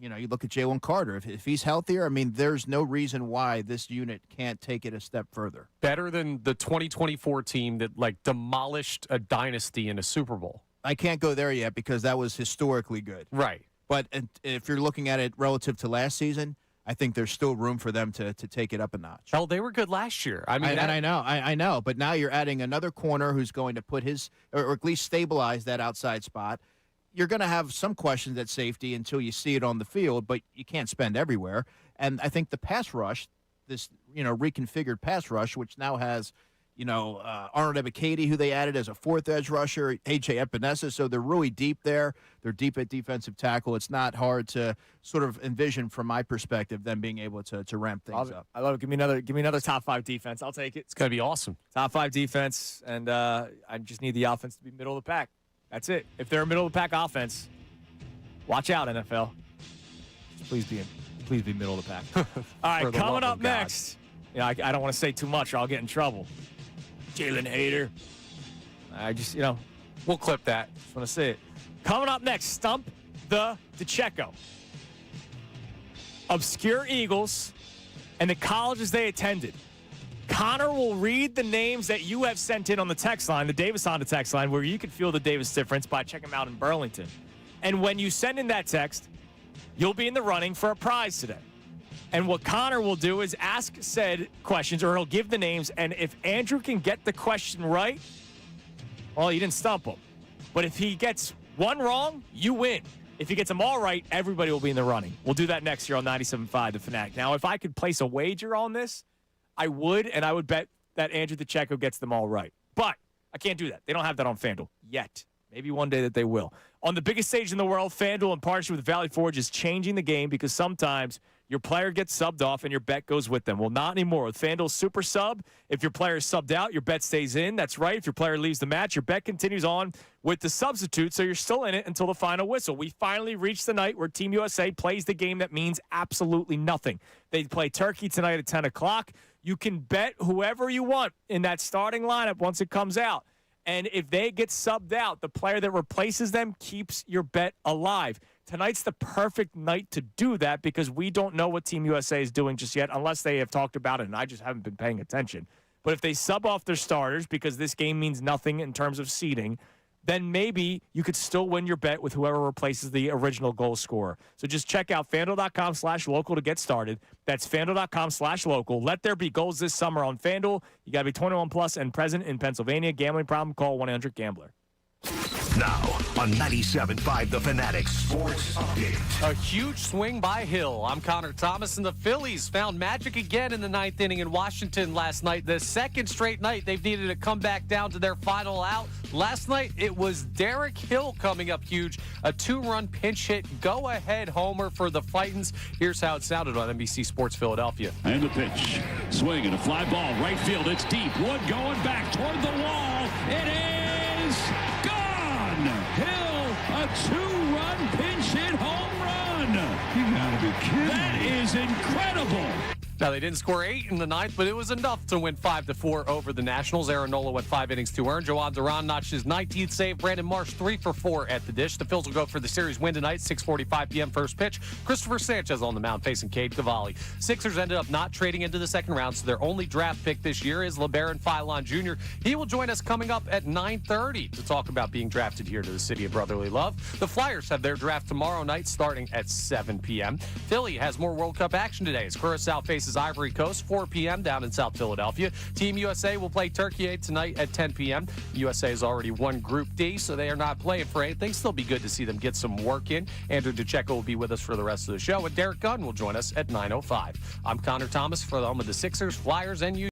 you look at Jalen Carter. If he's healthier, I mean, there's no reason why this unit can't take it a step further. Better than the 2024 team that, demolished a dynasty in a Super Bowl. I can't go there yet because that was historically good. Right. But if you're looking at it relative to last season, I think there's still room for them to take it up a notch. Hell, they were good last year. I mean, I know. But now you're adding another corner who's going to put or at least stabilize that outside spot. You're going to have some questions at safety until you see it on the field, but you can't spend everywhere. And I think the pass rush, this reconfigured pass rush, which now has Arnold Ebiketie, who they added as a 4th edge rusher, A.J. Epinesa, so they're really deep there. They're deep at defensive tackle. It's not hard to sort of envision, from my perspective, them being able to ramp things up. I love it. Give me another top 5 defense. I'll take it. It's going to be awesome. Top 5 defense, and I just need the offense to be middle of the pack. That's it. If they're a middle of the pack offense, watch out, NFL. Please be middle of the pack. All right, coming up next. I don't want to say too much or I'll get in trouble. Jalen Hader. I just, we'll clip that. Just want to say it. Coming up next, Stump the DeCecco. Obscure Eagles and the colleges they attended. Connor will read the names that you have sent in on the text line, the Davis Honda text line, where you can feel the Davis difference by checking them out in Burlington. And when you send in that text, you'll be in the running for a prize today. And what Connor will do is ask said questions, or he'll give the names, and if Andrew can get the question right, well, you didn't stump him. But if he gets one wrong, you win. If he gets them all right, everybody will be in the running. We'll do that next year on 97.5 The Fanatic. Now, if I could place a wager on this, I would, and I would bet that Andrew DeCecco gets them all right. But I can't do that. They don't have that on FanDuel yet. Maybe one day that they will. On the biggest stage in the world, FanDuel, in partnership with Valley Forge, is changing the game because sometimes your player gets subbed off and your bet goes with them. Well, not anymore. With FanDuel's Super Sub, if your player is subbed out, your bet stays in. That's right. If your player leaves the match, your bet continues on with the substitute, so you're still in it until the final whistle. We finally reached the night where Team USA plays the game that means absolutely nothing. They play Turkey tonight at 10 o'clock. You can bet whoever you want in that starting lineup once it comes out. And if they get subbed out, the player that replaces them keeps your bet alive. Tonight's the perfect night to do that because we don't know what Team USA is doing just yet unless they have talked about it, and I just haven't been paying attention. But if they sub off their starters because this game means nothing in terms of seeding, then maybe you could still win your bet with whoever replaces the original goal scorer. So just check out FanDuel.com/local to get started. That's FanDuel.com/local. Let there be goals this summer on FanDuel. You got to be 21 plus and present in Pennsylvania. Gambling problem? Call 1-800-GAMBLER. Now on 97.5 The Fanatic Sports Update. A huge swing by Hill. I'm Connor Thomas, and the Phillies found magic again in the ninth inning in Washington last night. The second straight night they've needed to come back down to their final out. Last night it was Derek Hill coming up huge. A 2-run pinch hit, go-ahead homer for the Fightins. Here's how it sounded on NBC Sports Philadelphia. And the pitch. Swing and a fly ball. Right field. It's deep. Wood going back toward the wall. It is gone. Hill, a 2-run pinch hit home run. You gotta be kidding. That is incredible. Now, they didn't score 8 in the ninth, but it was enough to win 5-4 over the Nationals. Aaron Nola went 5 innings to earn. Joan Duran notched his 19th save. Brandon Marsh 3 for 4 at the dish. The Phils will go for the series win tonight, 6:45 p.m. first pitch. Christopher Sanchez on the mound facing Cade Cavalli. Sixers ended up not trading into the second round, so their only draft pick this year is Labaron Philon Jr. He will join us coming up at 9:30 to talk about being drafted here to the city of brotherly love. The Flyers have their draft tomorrow night starting at 7 p.m. Philly has more World Cup action today as Curaçao faces Ivory Coast, 4 p.m. down in South Philadelphia. Team USA will play Turkey tonight at 10 p.m. USA has already won Group D, so they are not playing for anything. Still be good to see them get some work in. Andrew DeCecco will be with us for the rest of the show, and Derek Gunn will join us at 9:05. I'm Connor Thomas for the home of the Sixers, Flyers, and you.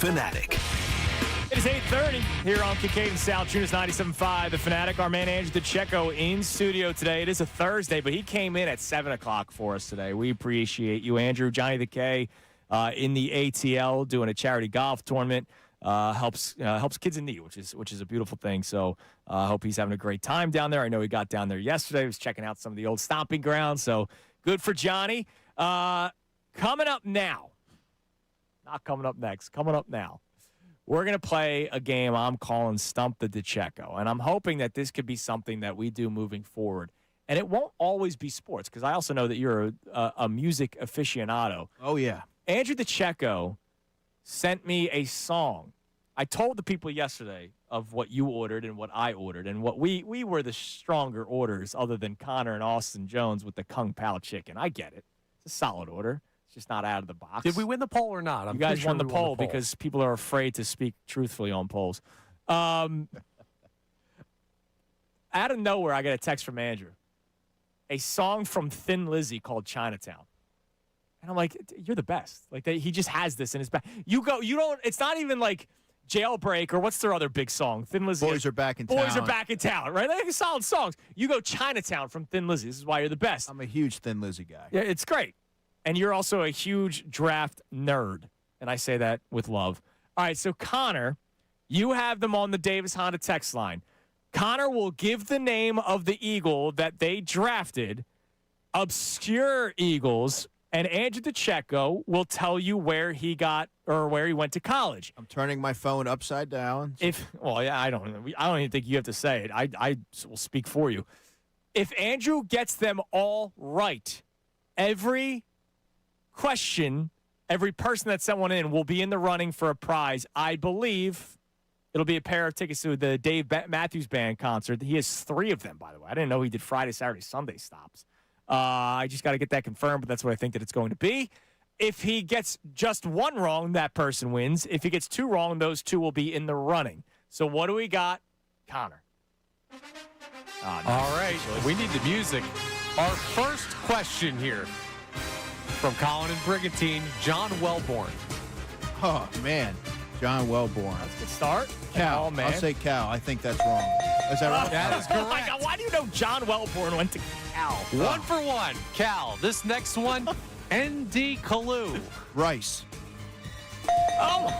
Fanatic. It is 8:30 here on Kincade Salciunas 97.5. The Fanatic, our man Andrew DeCecco in studio today. It is a Thursday, but he came in at 7 o'clock for us today. We appreciate you, Andrew. Johnny the K in the ATL doing a charity golf tournament. Helps kids in need, which is a beautiful thing. So I hope he's having a great time down there. I know he got down there yesterday. He was checking out some of the old stomping grounds. So good for Johnny. Coming up now. Not coming up next. Coming up now. We're going to play a game I'm calling Stump the DeCecco, and I'm hoping that this could be something that we do moving forward. And it won't always be sports, because I also know that you're a music aficionado. Oh, yeah. Andrew DeCecco sent me a song. I told the people yesterday of what you ordered and what I ordered, and what we were the stronger orders other than Connor and Austin Jones with the Kung Pao chicken. I get it. It's a solid order. Just not out of the box. Did we win the poll or not? You guys won the poll because people are afraid to speak truthfully on polls. Out of nowhere, I got a text from Andrew. A song from Thin Lizzy called Chinatown. And I'm like, you're the best. Like, he just has this in his back. It's not even like Jailbreak or what's their other big song? Thin Lizzy. Boys Are Back in Town. Boys Are Back in Town, right? They're solid songs. You go Chinatown from Thin Lizzy. This is why you're the best. I'm a huge Thin Lizzy guy. Yeah, it's great. And you're also a huge draft nerd. And I say that with love. All right, so Connor, you have them on the Davis Honda text line. Connor will give the name of the Eagle that they drafted, obscure Eagles, and Andrew DeCecco will tell you where he got or where he went to college. I'm turning my phone upside down. I don't even think you have to say it. I will speak for you. If Andrew gets them all right, every question, every person that sent one in will be in the running for a prize. I believe it'll be a pair of tickets to the Dave Matthews Band concert. He has 3 of them, by the way. I didn't know he did Friday, Saturday, Sunday stops. I just got to get that confirmed, but that's what I think that it's going to be. If he gets just 1 wrong, that person wins. If he gets 2 wrong, those 2 will be in the running. So what do we got? Connor. All right. We need the music. Our first question here from Colin and Brigantine, John Wellborn. Oh, man. John Wellborn. That's a good start. Cal. Oh, man. I'll say Cal. I think that's wrong. Is that right? That is correct. Oh, my God. Why do you know John Wellborn went to Cal? 1 for 1. Cal. This next one, N.D. Kalu. Rice. Oh.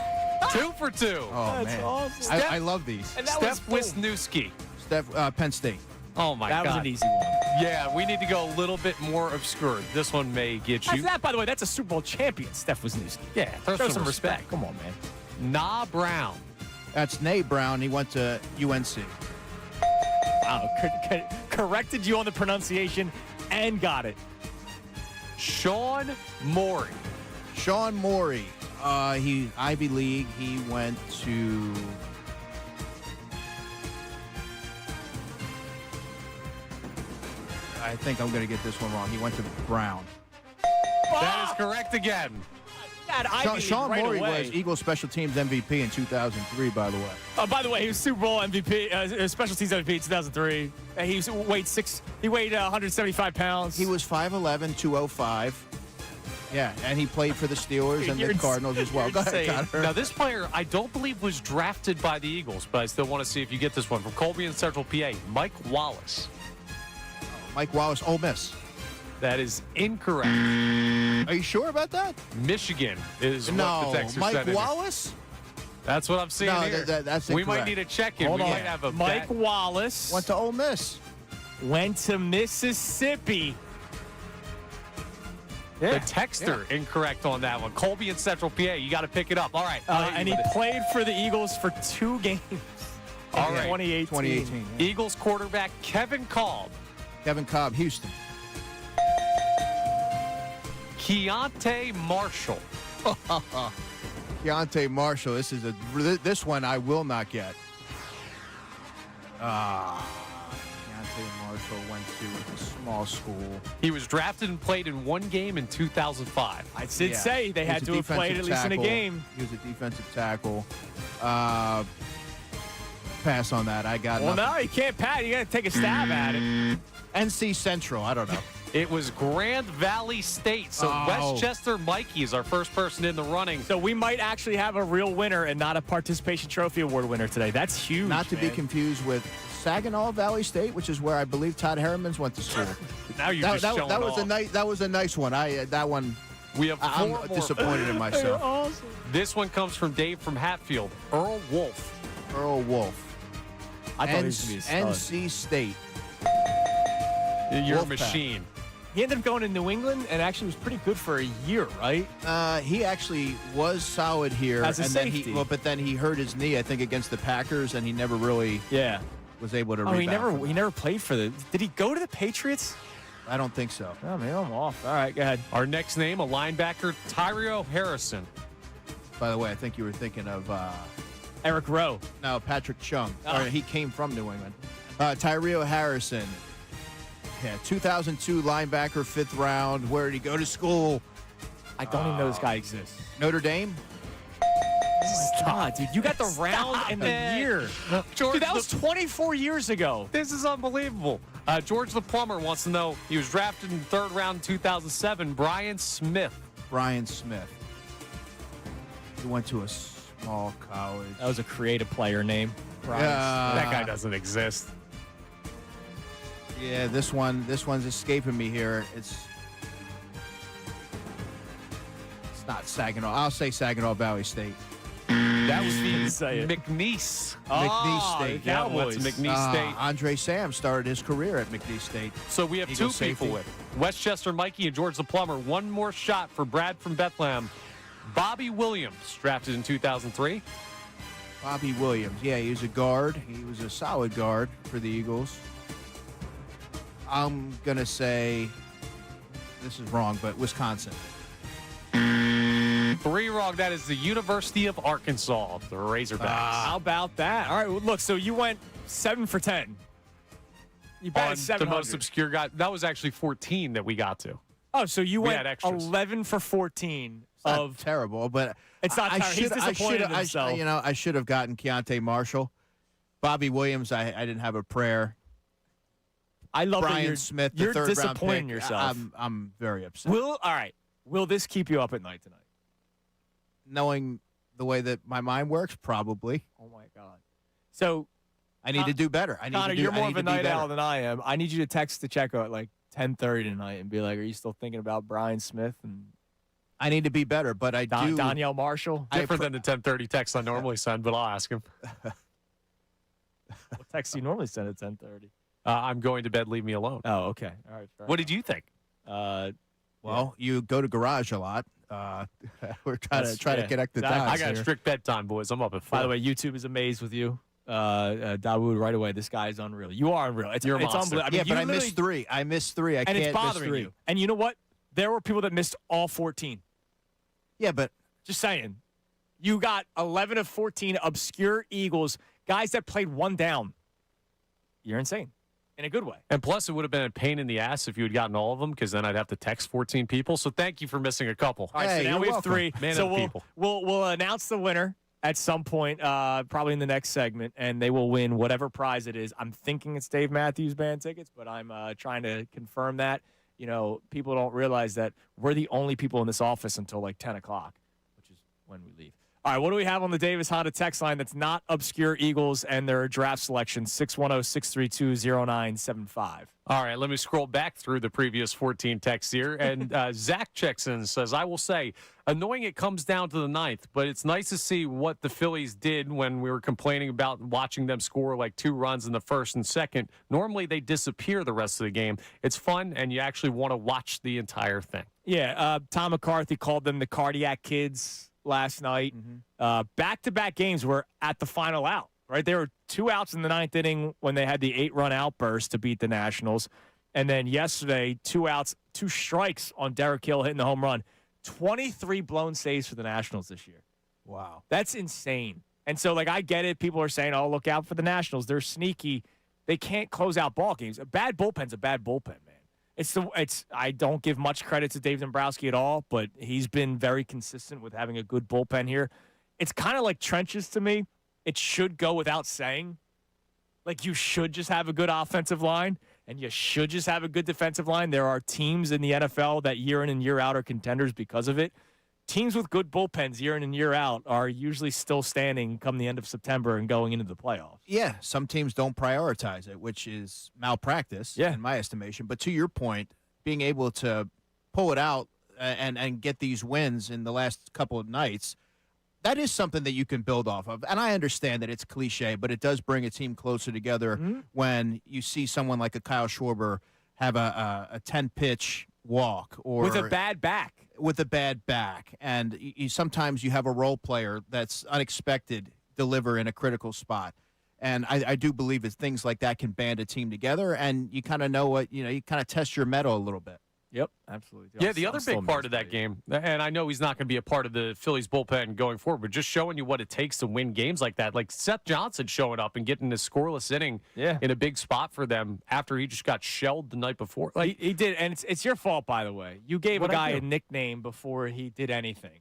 2 for 2. Oh, That's man. awesome. I love these. And that was Steph boom. Wisniewski. Penn State. Oh, my God. That was an easy one. Yeah, we need to go a little bit more obscure. This one may get you. That, by the way, that's a Super Bowl champion, Steph Wisniewski. Yeah, throw some respect. Come on, man. Nah Brown. That's Nate Brown. He went to UNC. Wow, corrected you on the pronunciation and got it. Sean Morey. Sean Morey. He Ivy League. He went to. I think I'm going to get this one wrong. He went to Brown. That is correct again. Sean right Morey away. was Eagles Special Teams MVP in 2003, by the way. By the way, he was Super Bowl MVP, Special Teams MVP in 2003. He weighed 175 pounds. He was 5'11", 205. Yeah, and he played for the Steelers and the Cardinals as well. Go ahead, Connor. Now, this player, I don't believe was drafted by the Eagles, but I still want to see if you get this one. From Colby in Central PA, Mike Wallace. Mike Wallace, Ole Miss. That is incorrect. Are you sure about that? Michigan is what the Texans Mike said in Wallace? That's what I'm seeing here. That's we incorrect. might need a check-in. Hold we on. might have a Mike Wallace went to Ole Miss. Went to Mississippi. The texter incorrect on that one. Colby in Central PA. You got to pick it up. All right. And he played for the Eagles for 2 games. All right. 2018. Yeah. Eagles quarterback Kevin Cobb. Kevin Cobb, Houston. Keontae Marshall. Keontae Marshall. This one I will not get. Keontae Marshall went to a small school. He was drafted and played in 1 game in 2005. I did say they had to have played at least in a game. He was a defensive tackle. Pass on that. I got Well, nothing. no, you can't pat. You got to take a stab at it. NC Central. I don't know. It was Grand Valley State. So Westchester Mikey is our first person in the running. So we might actually have a real winner and not a participation trophy award winner today. That's huge. Not to be confused with Saginaw Valley State, which is where I believe Todd Harriman's went to school. Now you're just showing that was off. That was a nice one. That one. We have I'm four more. disappointed in myself. Awesome. This one comes from Dave from Hatfield. Earl Wolf. Earl Wolf. I thought he was going to be a stud. NC State. You're Wolfpack. a machine. He ended up going to New England and actually was pretty good for a year, right? He actually was solid here, As a and safety. but then he hurt his knee, I think, against the Packers, and he never really was able to. Oh, he rebound never played for the. Did he go to the Patriots? I don't think so. Oh, maybe I'm off. All right, go ahead. Our next name, a linebacker, Tyreo Harrison. By the way, I think you were thinking of Eric Rowe. No, Patrick Chung. Oh. Or he came from New England. Tyreo Harrison. Yeah, 2002 linebacker, 5th round. Where did he go to school? I don't even know this guy exists. Notre Dame? God, dude, you got the round and the year. George, Dude, that was 24 years ago. This is unbelievable. George the Plumber wants to know, he was drafted in the 3rd round in 2007. Brian Smith. Brian Smith. He went to a small college. That was a creative player name. Brian Smith. That guy doesn't exist. Yeah, this one's escaping me here. It's not Saginaw. I'll say Saginaw Valley State. That would be Say it. McNeese. McNeese State. the Cowboys. Went to McNeese State. Andre Sam started his career at McNeese State. So we have Eagles two people safety. with Westchester Mikey and George the Plumber. One more shot for Brad from Bethlehem. Bobby Williams, drafted in 2003. Bobby Williams. Yeah, he was a guard. He was a solid guard for the Eagles. I'm going to say, this is wrong, but Wisconsin. 3 wrong. That is the University of Arkansas, the Razorbacks. How about that? All right, well, look, so you went 7 for 10. You On batted the 700. most obscure guy. That was actually 14 that we got to. Oh, so you We went had extras. 11 for 14 Not of. terrible, but It's not terrible. He's disappointed in himself. I should have gotten Keontae Marshall. Bobby Williams, I didn't have a prayer. I love that Brian Smith, the you're 3rd round disappointed in pick. yourself. I'm very upset. All right. Will this keep you up at night tonight? Knowing the way that my mind works, probably. Oh my God. So I need to do better. I need Connor, to do, you're I more need of a to be night better. owl than I am. I need you to text the Checo at like 10:30 tonight and be like, "Are you still thinking about Brian Smith and I need to be better, but I do. Danielle Marshall?" Different than the 10:30 text I normally send, but I'll ask him. What text do you normally send at 10:30? I'm going to bed, leave me alone. Oh, okay. All right. What did you think? Well, you go to Garage a lot. We're trying to connect the dots. I got a here. strict bedtime, boys. I'm up at 4. By the way, YouTube is amazed with you. Dawood, right away. This guy is unreal. You are unreal. You're a it's monster. unbelievable. I mean, Yeah, but you I missed 3. I missed 3. I and can't it's bothering miss 3. you. And you know what? There were people that missed all 14. Yeah, but Just saying. You got 11 of 14 obscure Eagles, guys that played one down. You're insane. In a good way. And plus, it would have been a pain in the ass if you had gotten all of them, because then I'd have to text 14 people. So thank you for missing a couple. All right, Hey, so now you're we have welcome. 3. Man so of we'll, people. we'll announce the winner at some point, probably in the next segment, and they will win whatever prize it is. I'm thinking it's Dave Matthews Band tickets, but I'm trying to confirm that. You know, people don't realize that we're the only people in this office until like 10 o'clock, which is when we leave. All right, what do we have on the Davis Honda text line that's not obscure Eagles and their draft selection? 610-632-0975. All right, let me scroll back through the previous 14 texts here. And Zach checks in and says, I will say, annoying it comes down to the 9th, but it's nice to see what the Phillies did when we were complaining about watching them score like 2 runs in the 1st and 2nd. Normally, they disappear the rest of the game. It's fun, and you actually want to watch the entire thing. Yeah, Tom McCarthy called them the cardiac kids last night. Back-to-back games were at the final out, right? There were 2 outs in the 9th inning when they had the 8-run outburst to beat the Nationals. And then yesterday, 2 outs, 2 strikes on Derek Hill hitting the home run. 23 blown saves for the Nationals this year. wow. That's insane. And so, like, I get it. People are saying, oh, look out for the Nationals. They're sneaky. They can't close out ball games. A bad bullpen's a bad bullpen, man. I don't give much credit to Dave Dombrowski at all, but he's been very consistent with having a good bullpen here. It's kind of like trenches to me. It should go without saying. Like, you should just have a good offensive line. and you should just have a good defensive line. There are teams in the NFL that year in and year out are contenders because of it. Teams with good bullpens year in and year out are usually still standing come the end of September and going into the playoffs. Yeah, some teams don't prioritize it, which is malpractice in my estimation. But to your point, being able to pull it out and get these wins in the last couple of nights, that is something that you can build off of. And I understand that it's cliche, but it does bring a team closer together when you see someone like a Kyle Schwarber have a 10-pitch walk or with a bad back. And sometimes you have a role player that's unexpected deliver in a critical spot. And I do believe that things like that can band a team together, and you kind of know what, you kind of test your mettle a little bit. Yep, absolutely. Yeah, the other big part of that game, and I know he's not going to be a part of the Phillies bullpen going forward, but just showing you what it takes to win games like that. Like Seth Johnson showing up and getting a scoreless inning in a big spot for them after he just got shelled the night before. Like he did, and it's your fault, by the way. You gave a guy a nickname before he did anything.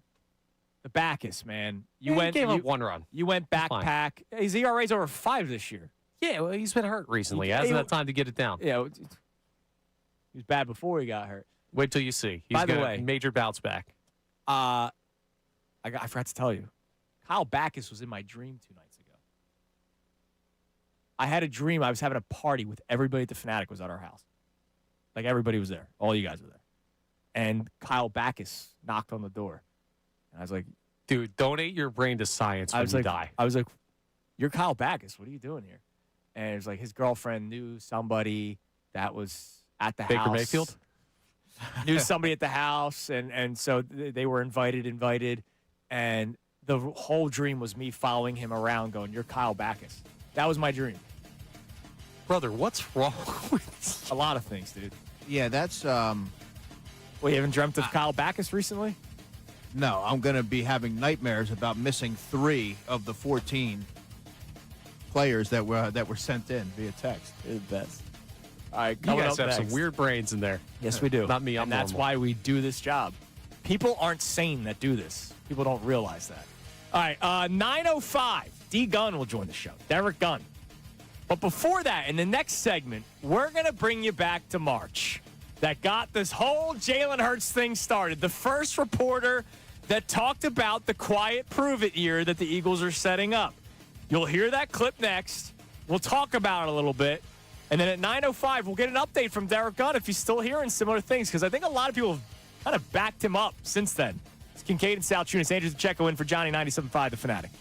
The Bacchus, man. You gave up one run. You went backpack. His ERA's over 5 this year. Yeah, well, he's been hurt recently. He hasn't had time to get it down. Yeah, he was bad before he got hurt. Wait till you see. He's By the way, major bounce back. I forgot to tell you, Kyle Bacchus was in my dream 2 nights ago. I had a dream. I was having a party with everybody at the Fanatic was at our house. Like everybody was there. All you guys were there. And Kyle Bacchus knocked on the door. And I was like, dude, donate your brain to science when you die. I was like, you're Kyle Bacchus. What are you doing here? And it was like his girlfriend knew somebody that was at the house. Baker Mayfield? Knew somebody at the house, and so they were invited, and the whole dream was me following him around going, you're Kyle Bacchus. That was my dream. Brother, what's wrong with you? A lot of things, dude. Yeah, that's... Well, you haven't dreamt of Kyle Bacchus recently? No, I'm going to be having nightmares about missing 3 of the 14 players that were sent in via text. You're the best. All right, you guys have some weird brains in there. Yes, we do. Not me, I'm and that's normal. why we do this job. People aren't sane that do this. People don't realize that. All right, 9:05, D. Gunn will join the show. Derek Gunn. But before that, in the next segment, we're going to bring you back to March. That got this whole Jalen Hurts thing started. The first reporter that talked about the quiet prove-it year that the Eagles are setting up. You'll hear that clip next. We'll talk about it a little bit. And then at 9:05, we'll get an update from Derek Gunn if he's still hearing similar things, because I think a lot of people have kind of backed him up since then. It's Kincade and Salciunas. Andrew Pacheco in for Johnny 97.5, The Fanatic.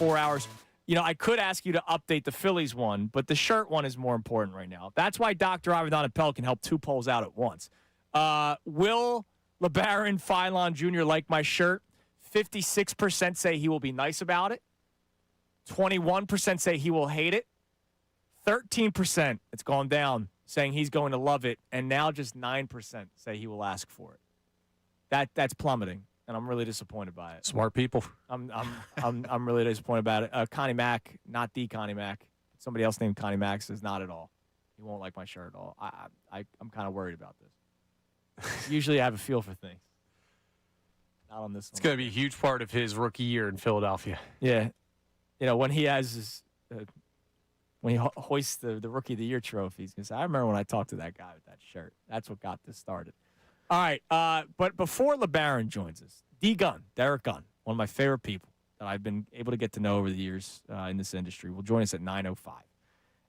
4 hours. You know, I could ask you to update the Phillies one, but the shirt one is more important right now. That's why Dr. Avedon and Pell can help two polls out at once. Will Labaron Philon Jr. like my shirt? 56% say he will be nice about it. 21% say he will hate it. 13%, it's gone down, saying he's going to love it. And now just 9% say he will ask for it. That's plummeting. And I'm really disappointed by it. Smart people. I'm really disappointed about it. Connie Mack, not the Connie Mack. Somebody else named Connie Mack says not at all. He won't like my shirt at all. I'm kind of worried about this. Usually I have a feel for things. Not on this one. It's going to be a huge part of his rookie year in Philadelphia. Yeah. You know, when he has his, when he hoists the Rookie of the Year trophy, he's going to say, I remember when I talked to that guy with that shirt. That's what got this started. All right, but before Labaron joins us, Derek Gunn, one of my favorite people that I've been able to get to know over the years in this industry, will join us at 9:05.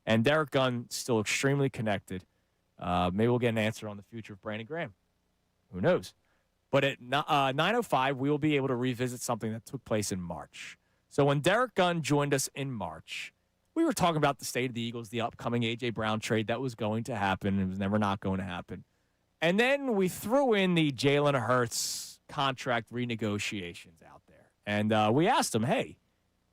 And Derek Gunn, still extremely connected. Maybe we'll get an answer on the future of Brandon Graham. Who knows? But at 9:05, we will be able to revisit something that took place in March. So when Derek Gunn joined us in March, we were talking about the state of the Eagles, the upcoming A.J. Brown trade that was going to happen. It was never not going to happen. And then we threw in the Jalen Hurts contract renegotiations out there. And we asked him, hey,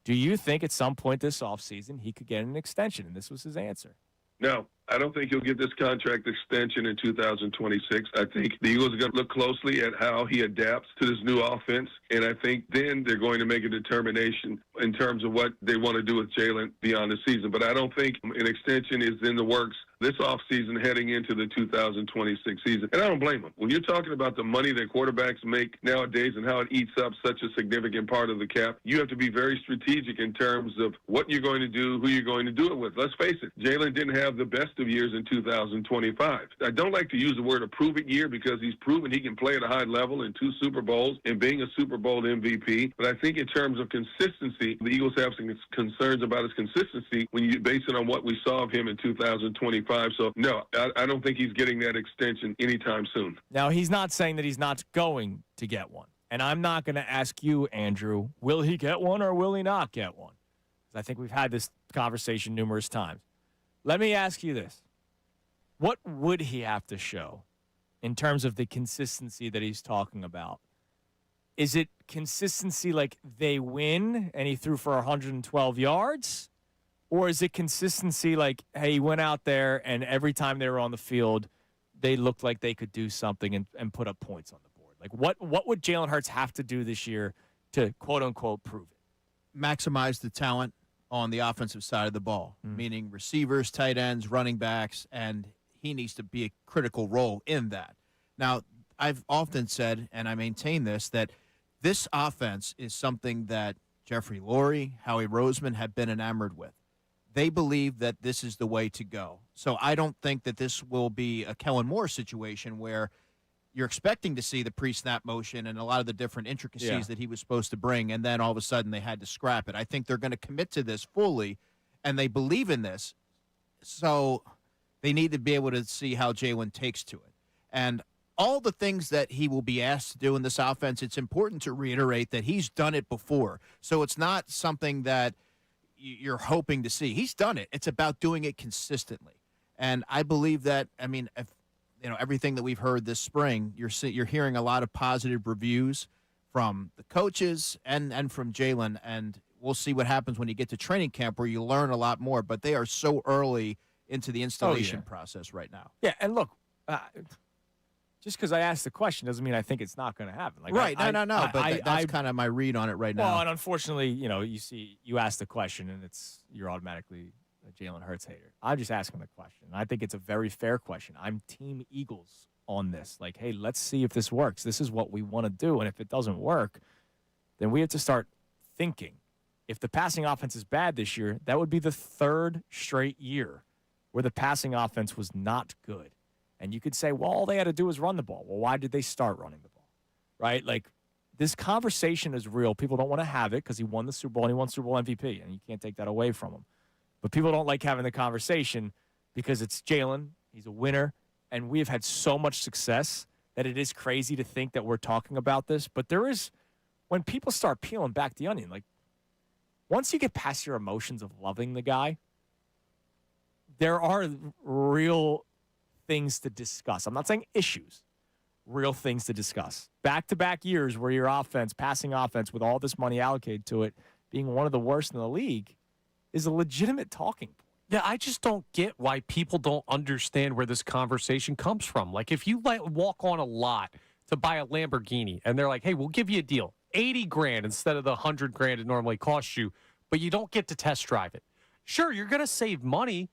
do you think at some point this offseason he could get an extension? And this was his answer. No, I don't think he'll get this contract extension in 2026. I think the Eagles are going to look closely at how he adapts to this new offense, and I think then they're going to make a determination in terms of what they want to do with Jalen beyond the season. But I don't think an extension is in the works this offseason heading into the 2026 season. And I don't blame him. When you're talking about the money that quarterbacks make nowadays and how it eats up such a significant part of the cap, you have to be very strategic in terms of what you're going to do, who you're going to do it with. Let's face it, Jalen didn't have the best of years in 2025. I don't like to use the word a prove-it year because he's proven he can play at a high level in 2 Super Bowls and being a Super Bowl MVP. But I think in terms of consistency, the Eagles have some concerns about his consistency when you base it on what we saw of him in 2025. So, no, I don't think he's getting that extension anytime soon. Now, he's not saying that he's not going to get one. And I'm not going to ask you, Andrew, will he get one or will he not get one? Because I think we've had this conversation numerous times. Let me ask you this. What would he have to show in terms of the consistency that he's talking about? Is it consistency like they win and he threw for 112 yards? Or is it consistency like, hey, he went out there and every time they were on the field, they looked like they could do something and put up points on the board? Like, what would Jalen Hurts have to do this year to, quote-unquote, prove it? Maximize the talent on the offensive side of the ball, meaning receivers, tight ends, running backs, and he needs to be a critical role in that. Now, I've often said, and I maintain this, that this offense is something that Jeffrey Lurie, Howie Roseman have been enamored with. They believe that this is the way to go. So I don't think that this will be a Kellen Moore situation where you're expecting to see the pre-snap motion and a lot of the different intricacies that he was supposed to bring, and then all of a sudden they had to scrap it. I think they're going to commit to this fully, and they believe in this. So they need to be able to see how Jalen takes to it. And all the things that he will be asked to do in this offense, it's important to reiterate that he's done it before. So it's not something that you're hoping to see. He's done it. It's about doing it consistently. And I believe that, I mean, if, everything that we've heard this spring, you're hearing a lot of positive reviews from the coaches and from Jalen, and we'll see what happens when you get to training camp where you learn a lot more, but they are so early into the installation process right now. Yeah, and look, just because I asked the question doesn't mean I think it's not going to happen. Like, right, no, but that's kind of my read on it right now. Well, and unfortunately, you ask the question and you're automatically a Jalen Hurts hater. I'm just asking the question. I think it's a very fair question. I'm Team Eagles on this. Like, hey, let's see if this works. This is what we want to do, and if it doesn't work, then we have to start thinking. If the passing offense is bad this year, that would be the 3rd straight year where the passing offense was not good. And you could say, well, all they had to do was run the ball. Well, why did they start running the ball? Right? Like, this conversation is real. People don't want to have it because he won the Super Bowl and he won Super Bowl MVP, and you can't take that away from him. But people don't like having the conversation because it's Jalen. He's a winner, and we have had so much success that it is crazy to think that we're talking about this. But there is, when people start peeling back the onion, like, once you get past your emotions of loving the guy, there are real things to discuss. I'm not saying issues, real things to discuss. Back-to-back years where your offense, passing offense, with all this money allocated to it, being one of the worst in the league, is a legitimate talking point. Yeah, I just don't get why people don't understand where this conversation comes from. Like, if you walk on a lot to buy a Lamborghini and they're like, hey, we'll give you a deal, $80,000 instead of the $100,000 it normally costs you, but you don't get to test drive it. Sure, you're going to save money,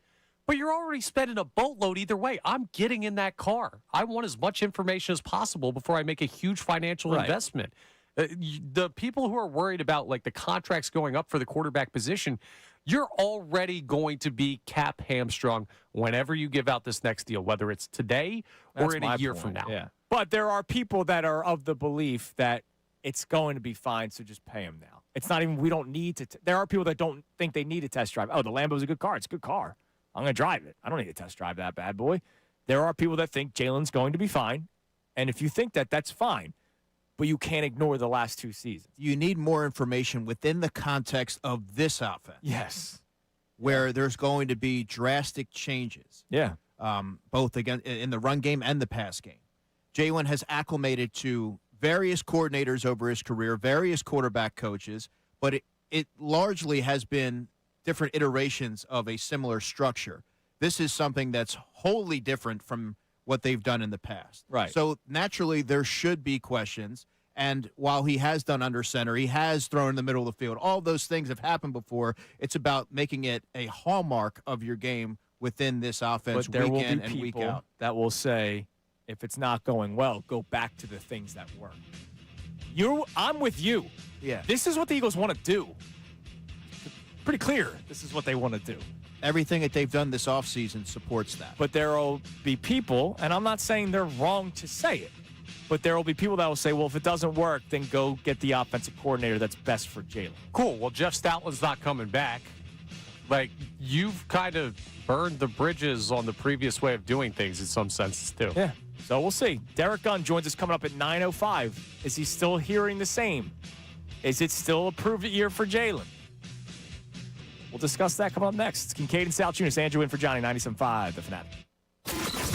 but you're already spending a boatload either way. I'm getting in that car. I want as much information as possible before I make a huge financial investment. The people who are worried about, like, the contracts going up for the quarterback position, you're already going to be cap hamstrung whenever you give out this next deal, whether it's today or in a year from now. Yeah. But there are people that are of the belief that it's going to be fine, so just pay him now. It's not even, we don't need to. There are people that don't think they need a test drive. Oh, the Lambo's a good car. It's a good car. I'm going to drive it. I don't need to test drive that bad boy. There are people that think Jalen's going to be fine. And if you think that, that's fine. But you can't ignore the last 2 seasons. You need more information within the context of this offense. Yes. Where there's going to be drastic changes. Yeah. Both again in the run game and the pass game. Jalen has acclimated to various coordinators over his career, various quarterback coaches, but it largely has been different iterations of a similar structure. This is something that's wholly different from what they've done in the past. Right. So naturally there should be questions. And while he has done under center, he has thrown in the middle of the field. All those things have happened before. It's about making it a hallmark of your game within this offense But there week will in be and week people out. that will say, if it's not going well, go back to the things that work. I'm with you. Yeah. This is what the Eagles want to do. Pretty clear this is what they want to do. Everything that they've done this offseason supports that. But there will be people, and I'm not saying they're wrong to say it, but there will be people that will say, well, if it doesn't work, then go get the offensive coordinator that's best for Jalen. Cool. Well, Jeff Stoutland's not coming back. Like, you've kind of burned the bridges on the previous way of doing things in some senses, too. Yeah. So we'll see. Derek Gunn joins us coming up at 9:05. Is he still hearing the same? Is it still a prove-it year for Jalen? We'll discuss that coming up next. It's Kincade and Salciunas. Andrew in for Johnny, 97.5, The Fanatic.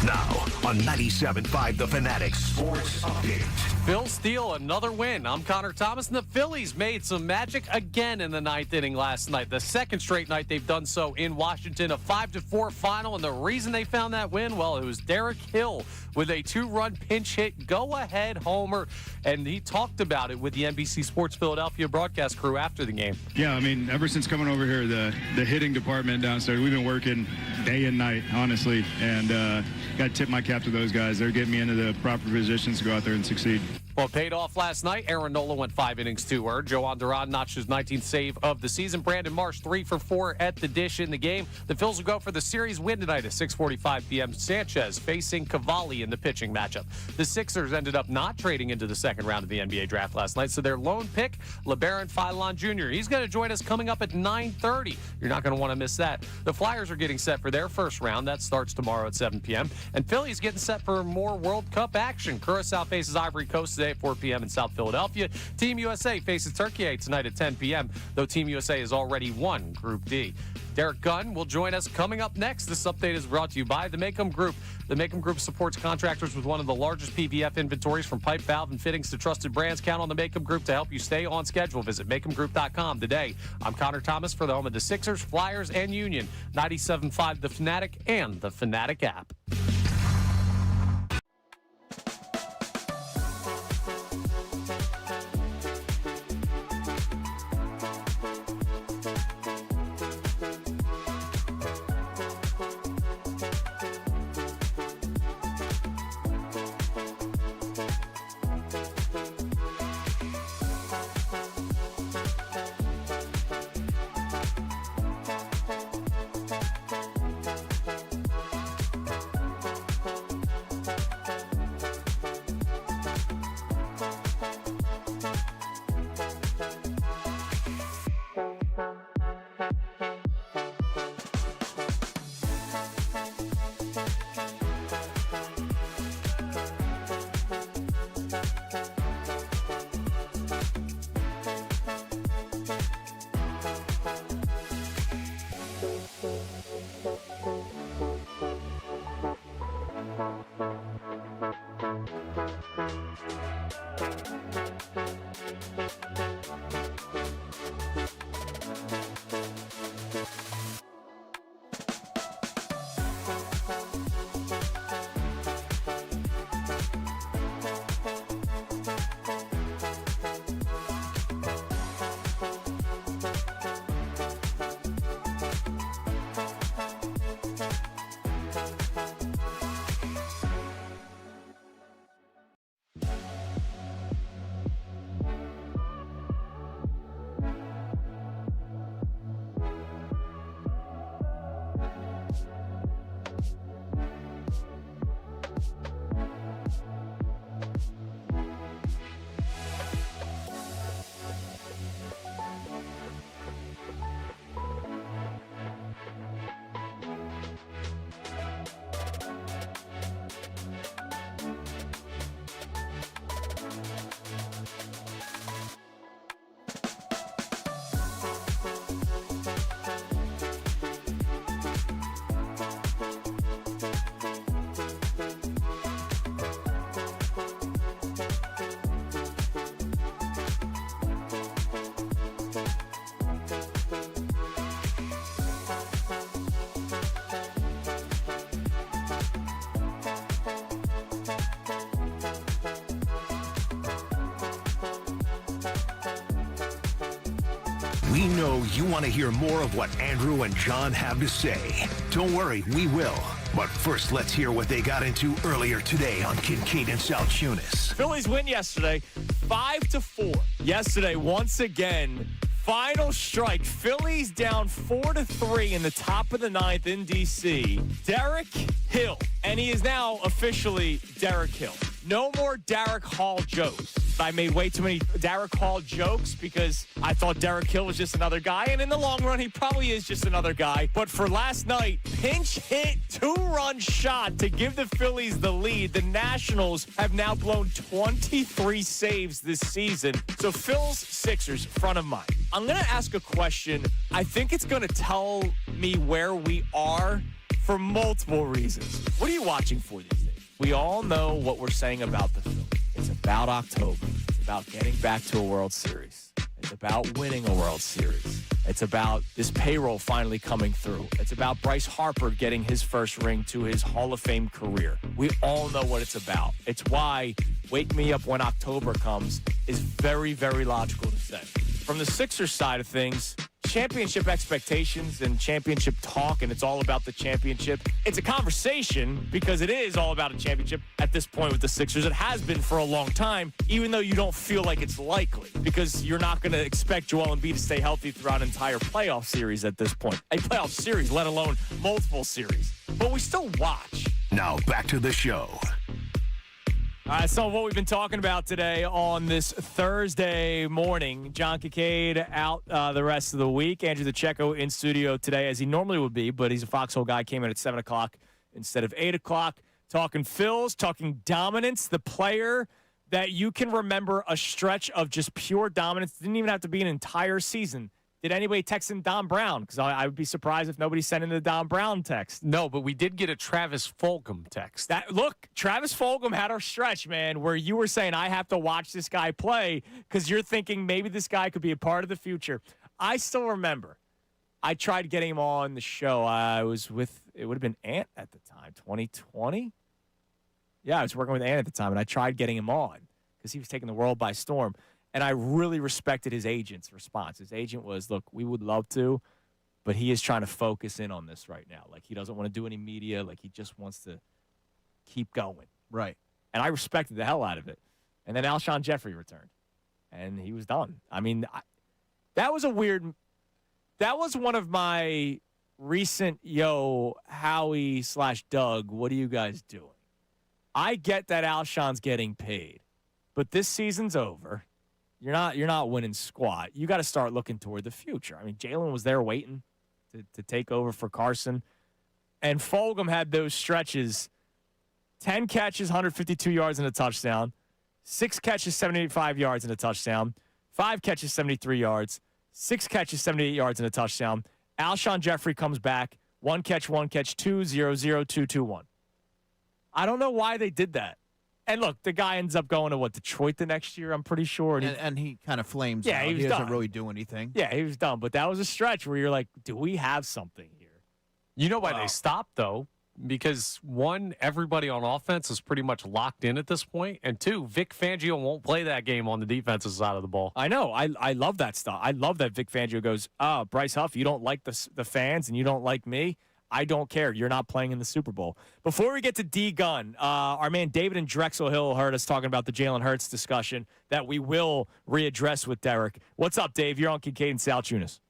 Now on 97.5 The Fanatic Sports Update. Phil Steele, another win. I'm Connor Thomas, and the Phillies made some magic again in the ninth inning last night. The second straight night they've done so in Washington, a 5-4 final. And the reason they found that win, well, it was Derek Hill with a 2-run pinch hit, go-ahead homer. And he talked about it with the NBC Sports Philadelphia broadcast crew after the game. Yeah, I mean, ever since coming over here, the hitting department downstairs, we've been working day and night, honestly, and got to tip my cap to those guys. They're getting me into the proper positions to go out there and succeed. Well, it paid off last night. Aaron Nola went 5 innings, 2 earned. Joan Duran notched his 19th save of the season. Brandon Marsh 3 for 4 at the dish in the game. The Phils will go for the series win tonight at 6:45 p.m. Sanchez facing Cavalli in the pitching matchup. The Sixers ended up not trading into the second round of the NBA draft last night, so their lone pick, Labaron Philon Jr., he's going to join us coming up at 9:30. You're not going to want to miss that. The Flyers are getting set for their first round. That starts tomorrow at 7 p.m. And Philly's getting set for more World Cup action. Curaçao faces Ivory Coast today at 4 p.m. in South Philadelphia. Team USA faces Turkey tonight at 10 p.m., though Team USA has already won Group D. Derek Gunn will join us coming up next. This update is brought to you by the Macom Group. The Macom Group supports contractors with one of the largest PVF inventories, from pipe, valve, and fittings to trusted brands. Count on the Macom Group to help you stay on schedule. Visit MacomGroup.com today. I'm Connor Thomas for the home of the Sixers, Flyers, and Union. 97.5 The Fanatic and the Fanatic app. We know you want to hear more of what Andrew and John have to say. Don't worry, we will. But first, let's hear what they got into earlier today on Kincade and Salciunas. Phillies win yesterday, 5-4. Yesterday, once again, final strike. Phillies down 4-3 in the top of the ninth in D.C. Derek Hill, and he is now officially Derek Hill. No more Derek Hall jokes. I made way too many Derek Hall jokes because I thought Derek Hill was just another guy, and in the long run, he probably is just another guy. But for last night, pinch hit, two-run shot to give the Phillies the lead. The Nationals have now blown 23 saves this season. So Phil's Sixers, front of mind. I'm going to ask a question. I think it's going to tell me where we are for multiple reasons. What are you watching for these days? We all know what we're saying about the Phillies. It's about October. It's about getting back to a World Series. It's about winning a World Series. It's about this payroll finally coming through. It's about Bryce Harper getting his first ring to his Hall of Fame career. We all know what it's about. It's why Wake Me Up When October Comes is very, very logical to say. From the Sixers side of things, championship expectations and championship talk, and it's all about the championship. It's a conversation because it is all about a championship at this point with the Sixers. It has been for a long time, even though you don't feel like it's likely because you're not going to expect Joel Embiid to stay healthy throughout an entire playoff series at this point. A playoff series, let alone multiple series. But we still watch. Now back to the show. All right, so what we've been talking about today on this Thursday morning. John Kincade out the rest of the week. Andrew DeCecco in studio today as he normally would be, but he's a foxhole guy. Came in at 7 o'clock instead of 8 o'clock. Talking Phils, talking dominance, the player that you can remember a stretch of just pure dominance. Didn't even have to be an entire season. Did anybody text in Don Brown? Because I would be surprised if nobody sent in the Don Brown text. No, but we did get a Travis Fulgham text. Look, Travis Fulgham had our stretch, man, where you were saying, I have to watch this guy play because you're thinking maybe this guy could be a part of the future. I still remember. I tried getting him on the show. I was with, it would have been Ant at the time, 2020? Yeah, I was working with Ant at the time, and I tried getting him on because he was taking the world by storm. And I really respected his agent's response. His agent was, look, we would love to, but he is trying to focus in on this right now. Like, he doesn't want to do any media. Like, he just wants to keep going. Right. And I respected the hell out of it. And then Alshon Jeffrey returned, and he was done. I mean, that was one of my recent, Howie/Doug, what are you guys doing? I get that Alshon's getting paid, but this season's over. You're not winning squat. You got to start looking toward the future. I mean, Jalen was there waiting to take over for Carson. And Fulgham had those stretches, 10 catches, 152 yards and a touchdown, 6 catches, 75 yards and a touchdown, 5 catches, 73 yards, 6 catches, 78 yards and a touchdown. Alshon Jeffrey comes back, 1 catch, 2, 0, 0, 2, 2, 1. I don't know why they did that. And look, the guy ends up going to Detroit the next year, I'm pretty sure. And he kind of flames out. He doesn't really do anything. Yeah, he was done. But that was a stretch where you're like, do we have something here? You know why they stopped, though? Because, one, everybody on offense is pretty much locked in at this point. And, two, Vic Fangio won't play that game on the defensive side of the ball. I know. I love that stuff. I love that Vic Fangio goes, Bryce Huff, you don't like the fans and you don't like me. I don't care. You're not playing in the Super Bowl. Before we get to D-Gun, our man David in Drexel Hill heard us talking about the Jalen Hurts discussion that we will readdress with Derek. What's up, Dave? You're on Kincade Salciunas.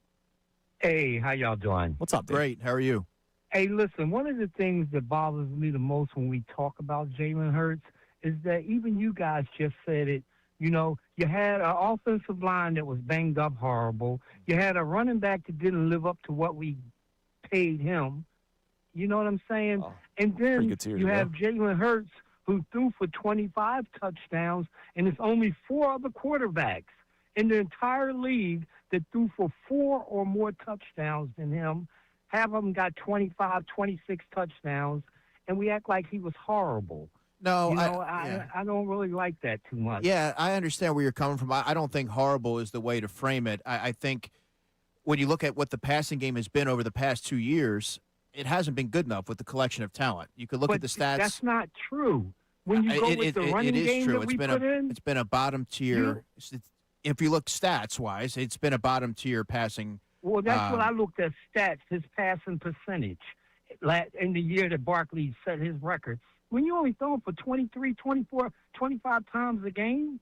Hey, how y'all doing? What's up, Dave? Great. How are you? Hey, listen, one of the things that bothers me the most when we talk about Jalen Hurts is that even you guys just said it. You know, you had an offensive line that was banged up horrible. You had a running back that didn't live up to what we paid him. You know what I'm saying? Oh, and then you ago. have Jalen Hurts, who threw for 25 touchdowns, and it's only 4 other quarterbacks in the entire league that threw for 4 or more touchdowns than him. Half of them got 25, 26 touchdowns, and we act like he was horrible. No, you know, I don't really like that too much. Yeah, I understand where you're coming from. I don't think horrible is the way to frame it. I think when you look at what the passing game has been over the past 2 years, it hasn't been good enough with the collection of talent. You could look at the stats. That's not true. When you go with the running game true. that we put in, it's been a bottom tier. if you look stats-wise, it's been a bottom-tier passing. Well, that's what I looked at stats, his passing percentage in the year that Barkley set his record. When you only throwing for 23, 24, 25 times a game,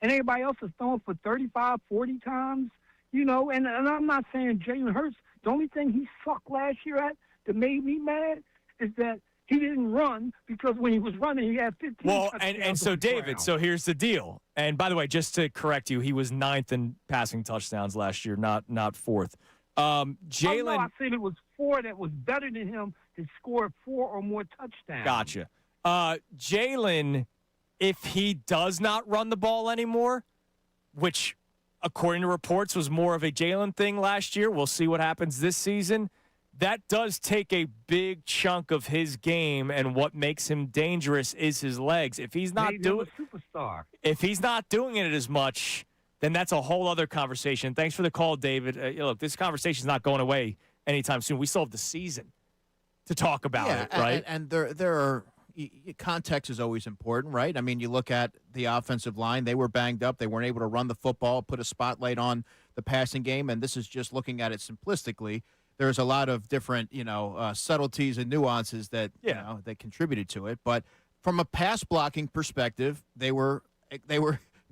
and everybody else is throwing for 35, 40 times, and I'm not saying Jalen Hurts, the only thing he sucked last year at that made me mad is that he didn't run, because when he was running, he had 15 Well, touchdowns and so, on the David, ground. so here's the deal. And by the way, just to correct you, he was 9th in passing touchdowns last year, not 4th. Jalen. No, I said it was 4 that was better than him that scored 4 or more touchdowns. Gotcha. Jalen, if he does not run the ball anymore, which according to reports was more of a Jalen thing last year, we'll see what happens this season. That does take a big chunk of his game, and what makes him dangerous is his legs. If he's not doing superstar, if he's not doing it as much, then that's a whole other conversation. Thanks for the call, David. Look, this conversation is not going away anytime soon. We still have the season to talk about it, right? And there are context is always important, right? I mean, you look at the offensive line; they were banged up; they weren't able to run the football, put a spotlight on the passing game, and this is just looking at it simplistically. There's a lot of different, subtleties and nuances that that contributed to it. But from a pass blocking perspective, they were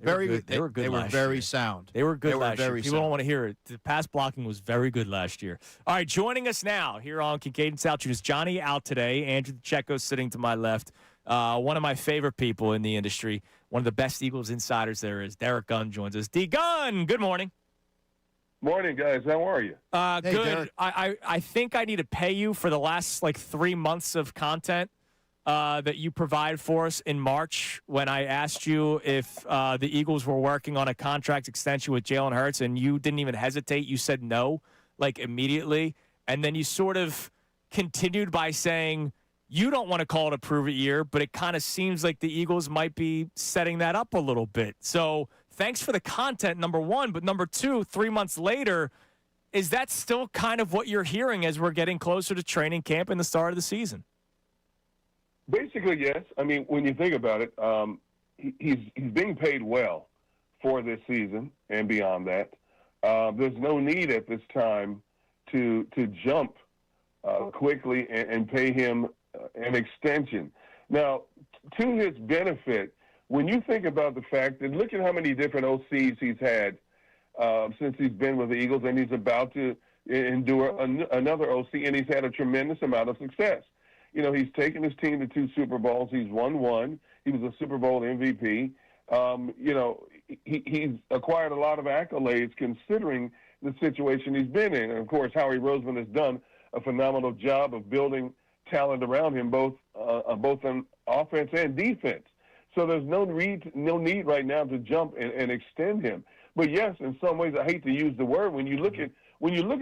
very good. They were very sound. They were good last year. Very People don't sound. want to hear it. The pass blocking was very good last year. All right, joining us now here on Kincade Salciunas, Johnny out today. Andrew DeCecco sitting to my left. One of my favorite people in the industry. One of the best Eagles insiders there is. Derek Gunn joins us. D. Gunn, good morning. Morning, guys. How are you? Hey, Good. Derek. I think I need to pay you for the last 3 months of content that you provide for us in March when I asked you if the Eagles were working on a contract extension with Jalen Hurts, and you didn't even hesitate. You said no, immediately. And then you sort of continued by saying you don't want to call it a prove-it year, but it kind of seems like the Eagles might be setting that up a little bit. So thanks for the content, number one. But number two, 3 months later, is that still kind of what you're hearing as we're getting closer to training camp and the start of the season? Basically, yes. I mean, when you think about it, he's being paid well for this season and beyond that. There's no need at this time to jump quickly and pay him an extension. Now, to his benefit, when you think about the fact that look at how many different OCs he's had since he's been with the Eagles, and he's about to endure another OC, and he's had a tremendous amount of success. He's taken his team to 2 Super Bowls. He's won 1. He was a Super Bowl MVP. He's acquired a lot of accolades considering the situation he's been in. And, of course, Howie Roseman has done a phenomenal job of building talent around him, both on offense and defense. So there's no need right now to jump and extend him. But yes, in some ways, I hate to use the word. When you look at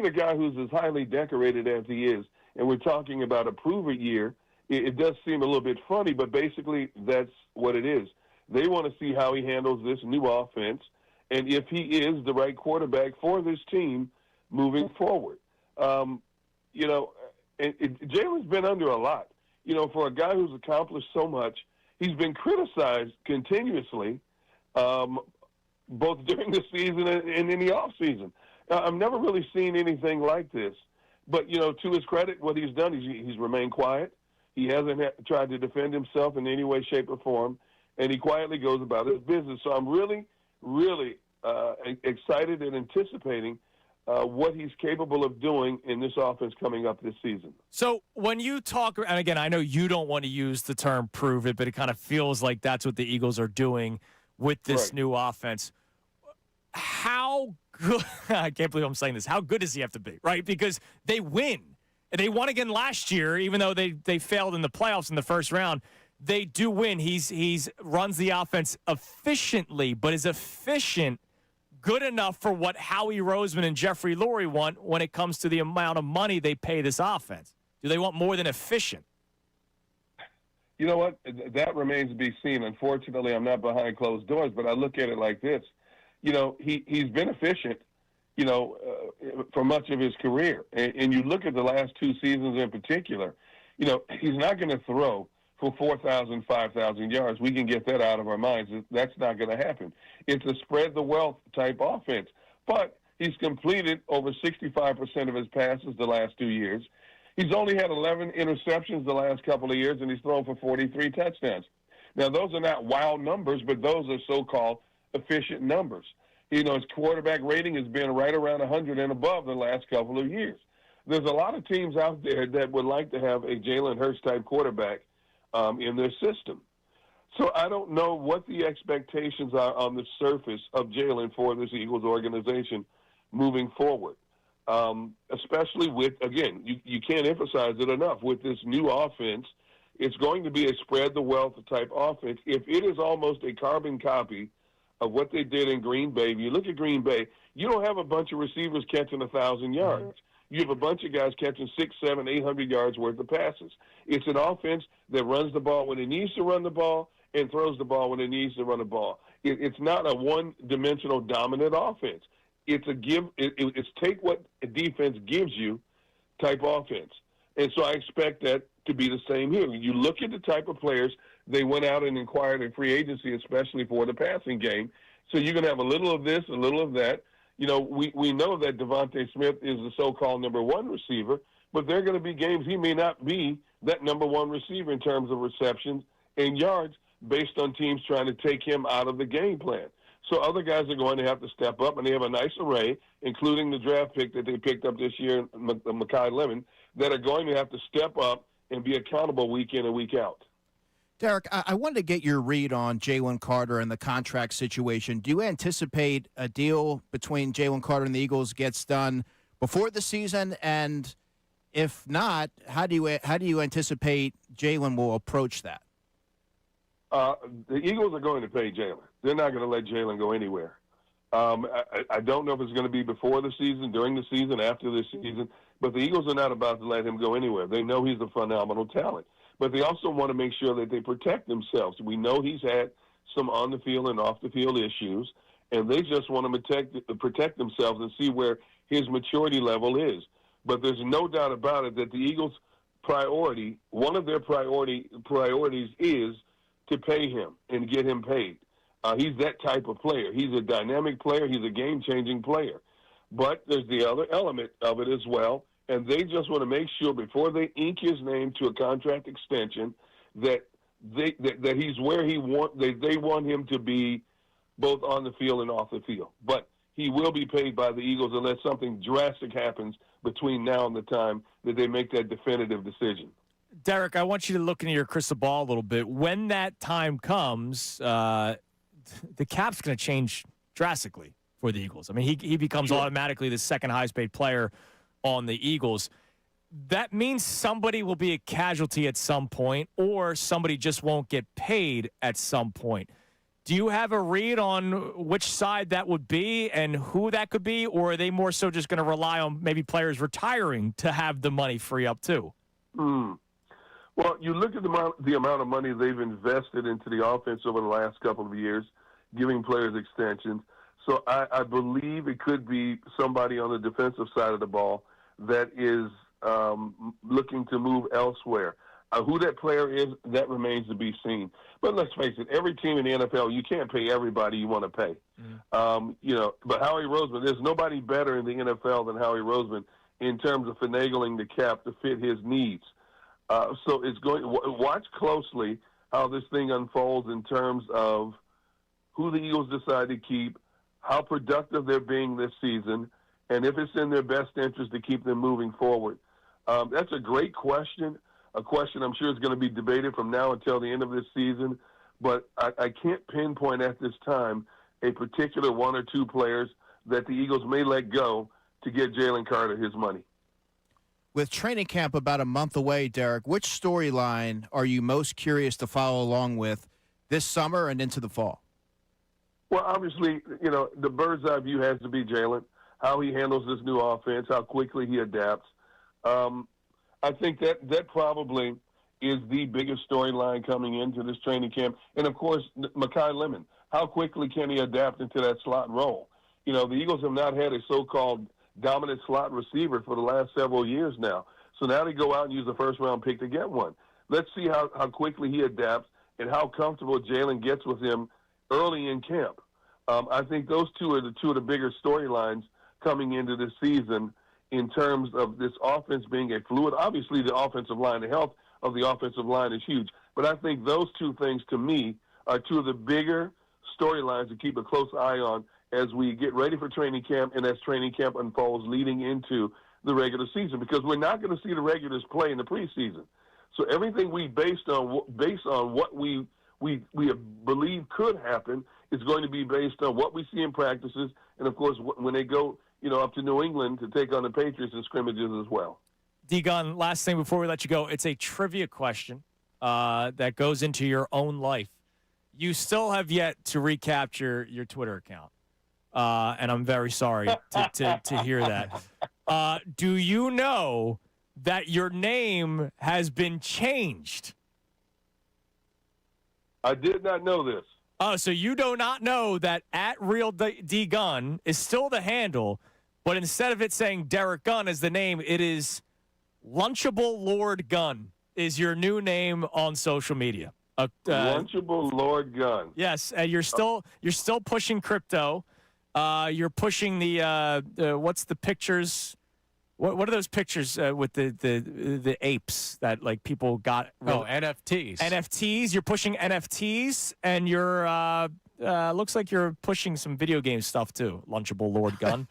a guy who's as highly decorated as he is, and we're talking about a prove-it year, it does seem a little bit funny, but basically that's what it is. They want to see how he handles this new offense, and if he is the right quarterback for this team moving forward. Jalen's been under a lot. For a guy who's accomplished so much, he's been criticized continuously, both during the season and in the offseason. I've never really seen anything like this. But, to his credit, what he's done, he's remained quiet. He hasn't tried to defend himself in any way, shape, or form, and he quietly goes about his business. So I'm really, really excited and anticipating what he's capable of doing in this offense coming up this season. So when you talk, and again, I know you don't want to use the term prove it, but it kind of feels like that's what the Eagles are doing with this new offense. How good, I can't believe I'm saying this, how good does he have to be, right? Because they win. And they won again last year, even though they failed in the playoffs in the first round. They do win. He's runs the offense efficiently, but is efficient good enough for what Howie Roseman and Jeffrey Lurie want when it comes to the amount of money they pay this offense? Do they want more than efficient? You know what? That remains to be seen. Unfortunately, I'm not behind closed doors, but I look at it like this. He's been efficient, for much of his career. And you look at the last 2 seasons in particular, he's not going to throw for 4,000, 5,000 yards. We can get that out of our minds. That's not going to happen. It's a spread the wealth type offense. But he's completed over 65% of his passes the last 2 years. He's only had 11 interceptions the last couple of years, and he's thrown for 43 touchdowns. Now, those are not wild numbers, but those are so-called efficient numbers. His quarterback rating has been right around 100 and above the last couple of years. There's a lot of teams out there that would like to have a Jalen Hurts-type quarterback in their system. So I don't know what the expectations are on the surface of Jalen for this Eagles organization moving forward, especially with, again, you can't emphasize it enough, with this new offense. It's going to be a spread the wealth type offense. If it is almost a carbon copy of what they did in Green Bay, if you look at Green Bay, you don't have a bunch of receivers catching 1,000 yards. You have a bunch of guys catching 600, 700, 800 yards worth of passes. It's an offense that runs the ball when it needs to run the ball and throws the ball when it needs to run the ball. It's not a one-dimensional dominant offense. It's a it's take what a defense gives you type offense. And so I expect that to be the same here. You look at the type of players they went out and inquired in free agency, especially for the passing game. So you're going to have a little of this, a little of that. We know that Devontae Smith is the so-called number one receiver, but there are going to be games he may not be that number one receiver in terms of receptions and yards based on teams trying to take him out of the game plan. So other guys are going to have to step up, and they have a nice array, including the draft pick that they picked up this year, Mekhi Lemon, that are going to have to step up and be accountable week in and week out. Derek, I wanted to get your read on Jalen Carter and the contract situation. Do you anticipate a deal between Jalen Carter and the Eagles gets done before the season? And if not, how do you anticipate Jalen will approach that? The Eagles are going to pay Jalen. They're not going to let Jalen go anywhere. I don't know if it's going to be before the season, during the season, after the season, but the Eagles are not about to let him go anywhere. They know he's a phenomenal talent, but they also want to make sure that they protect themselves. We know he's had some on-the-field and off-the-field issues, and they just want to protect themselves and see where his maturity level is. But there's no doubt about it that the Eagles' priority, one of their priorities is to pay him and get him paid. He's that type of player. He's a dynamic player. He's a game-changing player. But there's the other element of it as well, and they just want to make sure before they ink his name to a contract extension that he's where they want him to be, both on the field and off the field. But he will be paid by the Eagles unless something drastic happens between now and the time that they make that definitive decision. Derek, I want you to look into your crystal ball a little bit. When that time comes, the cap's going to change drastically for the Eagles. I mean, he becomes automatically the second highest paid player on the Eagles. That means somebody will be a casualty at some point, or somebody just won't get paid at some point. Do you have a read on which side that would be and who that could be, or are they more so just going to rely on maybe players retiring to have the money free up too? Well, you look at the amount of money they've invested into the offense over the last couple of years, giving players extensions. So I believe it could be somebody on the defensive side of the ball that is looking to move elsewhere. Who that player is, that remains to be seen. But let's face it, every team in the NFL, you can't pay everybody you want to pay. But Howie Roseman, there's nobody better in the NFL than Howie Roseman in terms of finagling the cap to fit his needs. So it's going to watch closely how this thing unfolds in terms of who the Eagles decide to keep, how productive they're being this season, and if it's in their best interest to keep them moving forward. That's a great question, a question I'm sure is going to be debated from now until the end of this season, but I can't pinpoint at this time a particular one or two players that the Eagles may let go to get Jalen Carter his money. With training camp about a month away, Derek, which storyline are you most curious to follow along with this summer and into the fall? Well, obviously, the bird's eye view has to be Jalen, how he handles this new offense, how quickly he adapts. I think that probably is the biggest storyline coming into this training camp. And, of course, Mekhi Lemon, how quickly can he adapt into that slot role? The Eagles have not had a so-called dominant slot receiver for the last several years now. So now they go out and use the first-round pick to get one. let's see how quickly he adapts and how comfortable Jalen gets with him early in camp. I think those two are the bigger storylines coming into this season in terms of this offense being a fluid. Obviously, the offensive line, the health of the offensive line is huge. But I think those two things, to me, are two of the bigger storylines to keep a close eye on as we get ready for training camp and as training camp unfolds leading into the regular season, because we're not going to see the regulars play in the preseason. So everything we based on what we believe could happen is going to be based on what we see in practices, and of course when they go up to New England to take on the Patriots in scrimmages as well. D-Gun, last thing before we let you go, it's a trivia question that goes into your own life. You still have yet to recapture your Twitter account, and I'm very sorry to hear that. Do you know that your name has been changed? I did not know this. Oh, so you do not know that @RealDGun is still the handle, but instead of it saying Derek Gunn as the name, it is Lunchable Lord Gunn is your new name on social media. Lunchable Lord Gunn. Yes, you're still pushing crypto. You're pushing the what's the pictures? What are those pictures with the apes that like people got? NFTs. NFTs. You're pushing NFTs, and you're looks like you're pushing some video game stuff too. Lunchable Lord Gunn.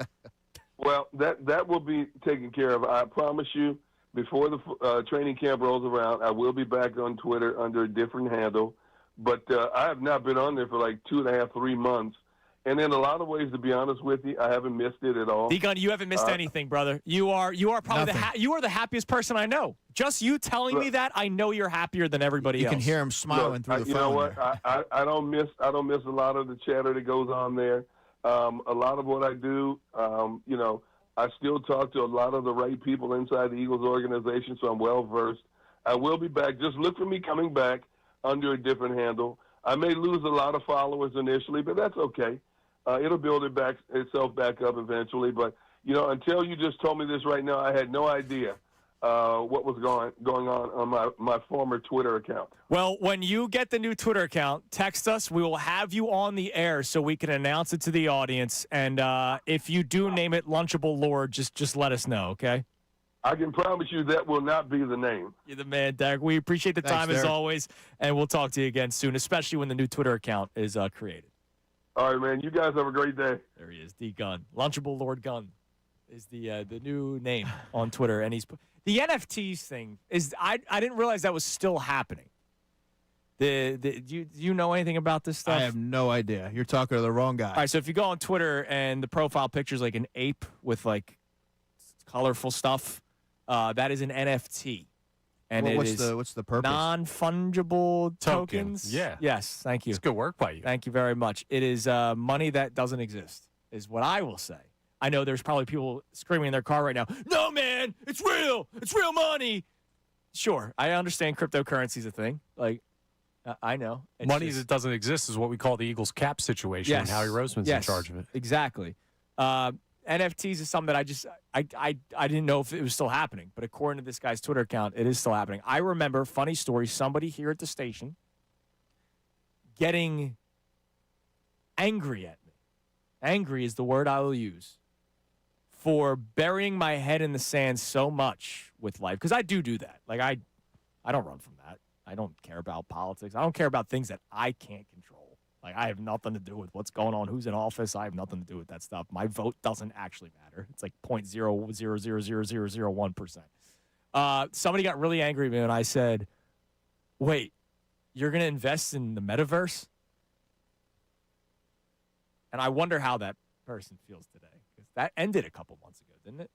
Well, that will be taken care of. I promise you. Before the training camp rolls around, I will be back on Twitter under a different handle. But I have not been on there for like 2.5, 3 months. And in a lot of ways, to be honest with you, I haven't missed it at all. D-Gun, you haven't missed anything, brother. You are probably you are the happiest person I know. Just you telling me that, I know you're happier than everybody else. You can hear him smiling through the phone. You know what? I don't miss a lot of the chatter that goes on there. A lot of what I do, I still talk to a lot of the right people inside the Eagles organization, so I'm well-versed. I will be back. Just look for me coming back under a different handle. I may lose a lot of followers initially, but that's okay. It'll build itself back up eventually. But, until you just told me this right now, I had no idea what was going on my former Twitter account. Well, when you get the new Twitter account, text us. We will have you on the air so we can announce it to the audience. And if you do name it Lunchable Lord, just let us know, okay? I can promise you that will not be the name. You're the man, Derek. We appreciate the time as always, and we'll talk to you again soon, especially when the new Twitter account is created. All right, man. You guys have a great day. There he is, D-Gun. Lunchable Lord Gun is the new name on Twitter, and he's the NFTs thing is I didn't realize that was still happening. Do you know anything about this stuff? I have no idea. You're talking to the wrong guy. All right, so if you go on Twitter and the profile picture is like an ape with like colorful stuff, that is an NFT. And what's the purpose? Non-fungible tokens. Yeah. Yes. Thank you. It's good work by you. Thank you very much. It is money that doesn't exist, is what I will say. I know there's probably people screaming in their car right now, no, man, it's real. It's real money. Sure, I understand cryptocurrency is a thing. Like, I know. Money that doesn't exist is what we call the Eagles cap situation, and Howie Roseman's in charge of it. Exactly. NFTs is something that I didn't know if it was still happening, but according to this guy's Twitter account, it is still happening. I remember, funny story, somebody here at the station getting angry at me. Angry is the word I will use for burying my head in the sand so much with life, because I do that. Like, I don't run from that. I don't care about politics. I don't care about things that I can't control. Like, I have nothing to do with what's going on, who's in office. I have nothing to do with that stuff. My vote doesn't actually matter. It's like 0.0000001%. Somebody got really angry at me when I said, wait, you're going to invest in the metaverse? And I wonder how that person feels today. Because that ended a couple months ago, didn't it?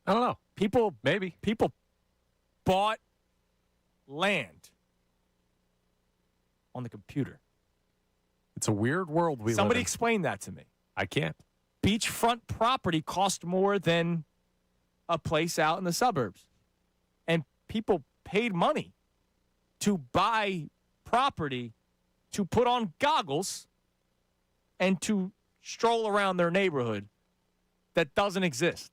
I don't know. People bought land on the computer. It's a weird world we live in. Somebody explain that to me. I can't. Beachfront property cost more than a place out in the suburbs. And people paid money to buy property to put on goggles and to stroll around their neighborhood that doesn't exist.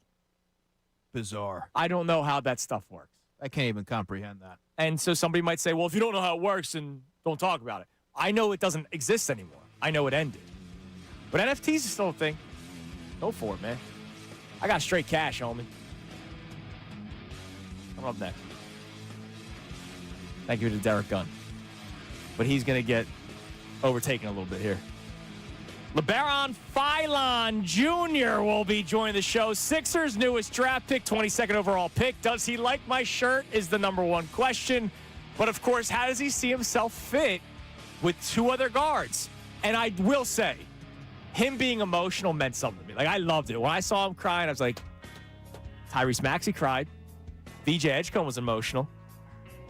Bizarre. I don't know how that stuff works. I can't even comprehend that. And so somebody might say, well, if you don't know how it works, then don't talk about it. I know it doesn't exist anymore. I know it ended. But NFTs is still a thing. Go for it, man. I got straight cash, homie. Coming up next. Thank you to Derek Gunn. But he's going to get overtaken a little bit here. Labaron Philon Jr. will be joining the show. Sixers' newest draft pick, 22nd overall pick. Does he like my shirt is the number one question. But, of course, how does he see himself fit with two other guards? And I will say, him being emotional meant something to me. Like, I loved it. When I saw him crying, I was like, Tyrese Maxey cried. VJ Edgecombe was emotional.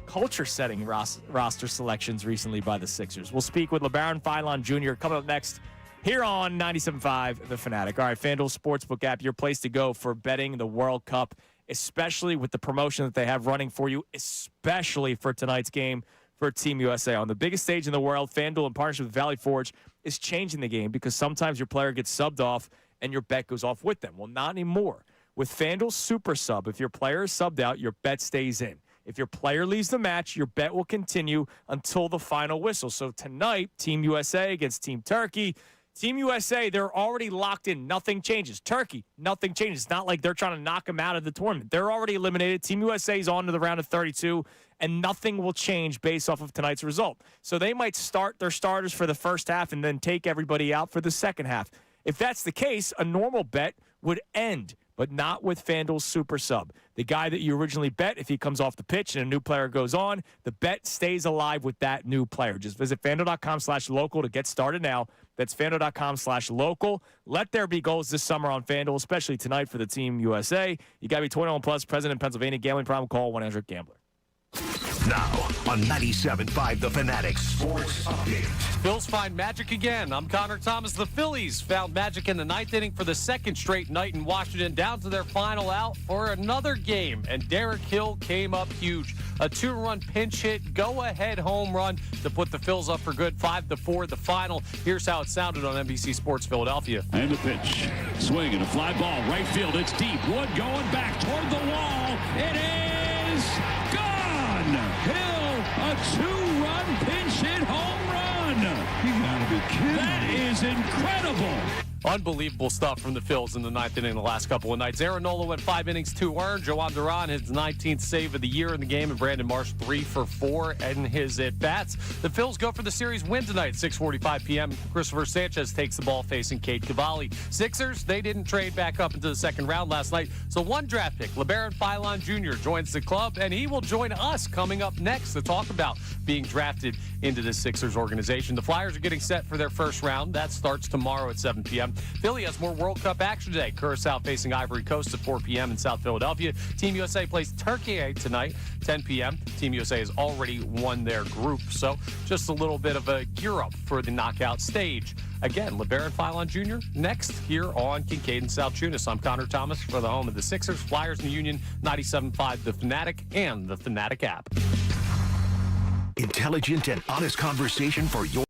Culture-setting roster selections recently by the Sixers. We'll speak with Labaron Philon Jr. coming up next here on 97.5 The Fanatic. All right, FanDuel Sportsbook app, your place to go for betting the World Cup, especially with the promotion that they have running for you, especially for tonight's game for Team USA. On the biggest stage in the world, FanDuel, in partnership with Valley Forge, is changing the game because sometimes your player gets subbed off and your bet goes off with them. Well, not anymore. With FanDuel Super Sub, if your player is subbed out, your bet stays in. If your player leaves the match, your bet will continue until the final whistle. So tonight, Team USA against Team Turkey. Team USA, they're already locked in. Nothing changes. Turkey, nothing changes. It's not like they're trying to knock them out of the tournament. They're already eliminated. Team USA is on to the round of 32, and nothing will change based off of tonight's result. So they might start their starters for the first half and then take everybody out for the second half. If that's the case, a normal bet would end, but not with FanDuel's Super Sub. The guy that you originally bet, if he comes off the pitch and a new player goes on, the bet stays alive with that new player. Just visit FanDuel.com/local to get started now. That's FanDuel.com/local. Let there be goals this summer on FanDuel, especially tonight for the Team USA. You got to be 21 plus, present in Pennsylvania. Gambling problem, call 1-800-GAMBLER. Now on 97.5 The Fanatic Sports Update. Phils find magic again. I'm Connor Thomas. The Phillies found magic in the ninth inning for the second straight night in Washington, down to their final out for another game. And Derek Hill came up huge. A 2-run pinch hit, go-ahead home run to put the Phils up for good, 5-4 the final. Here's how it sounded on NBC Sports Philadelphia. And the pitch. Swing and a fly ball. Right field. It's deep. Wood going back toward the wall. It is gone. Hill, a 2-run pinch hit home run. You gotta be kidding me. That is incredible. Unbelievable stuff from the Phils in the ninth inning the last couple of nights. Aaron Nola went 5 innings, 2 earned. Joan Duran, his 19th save of the year in the game, and Brandon Marsh 3 for 4 in his at-bats. The Phils go for the series win tonight, 6:45 p.m. Christopher Sanchez takes the ball facing Cade Cavalli. Sixers, they didn't trade back up into the second round last night, so one draft pick, Labaron Philon Jr., joins the club, and he will join us coming up next to talk about being drafted into the Sixers organization. The Flyers are getting set for their first round. That starts tomorrow at 7 p.m. Philly has more World Cup action today. Curacao facing Ivory Coast at 4 p.m. in South Philadelphia. Team USA plays Turkey tonight, 10 p.m. Team USA has already won their group, so just a little bit of a gear up for the knockout stage. Again, Labaron Philon Jr. next here on Kincade Salciunas. I'm Connor Thomas for the home of the Sixers, Flyers, and the Union, 97.5 The Fanatic and the Fanatic app. Intelligent and honest conversation for your...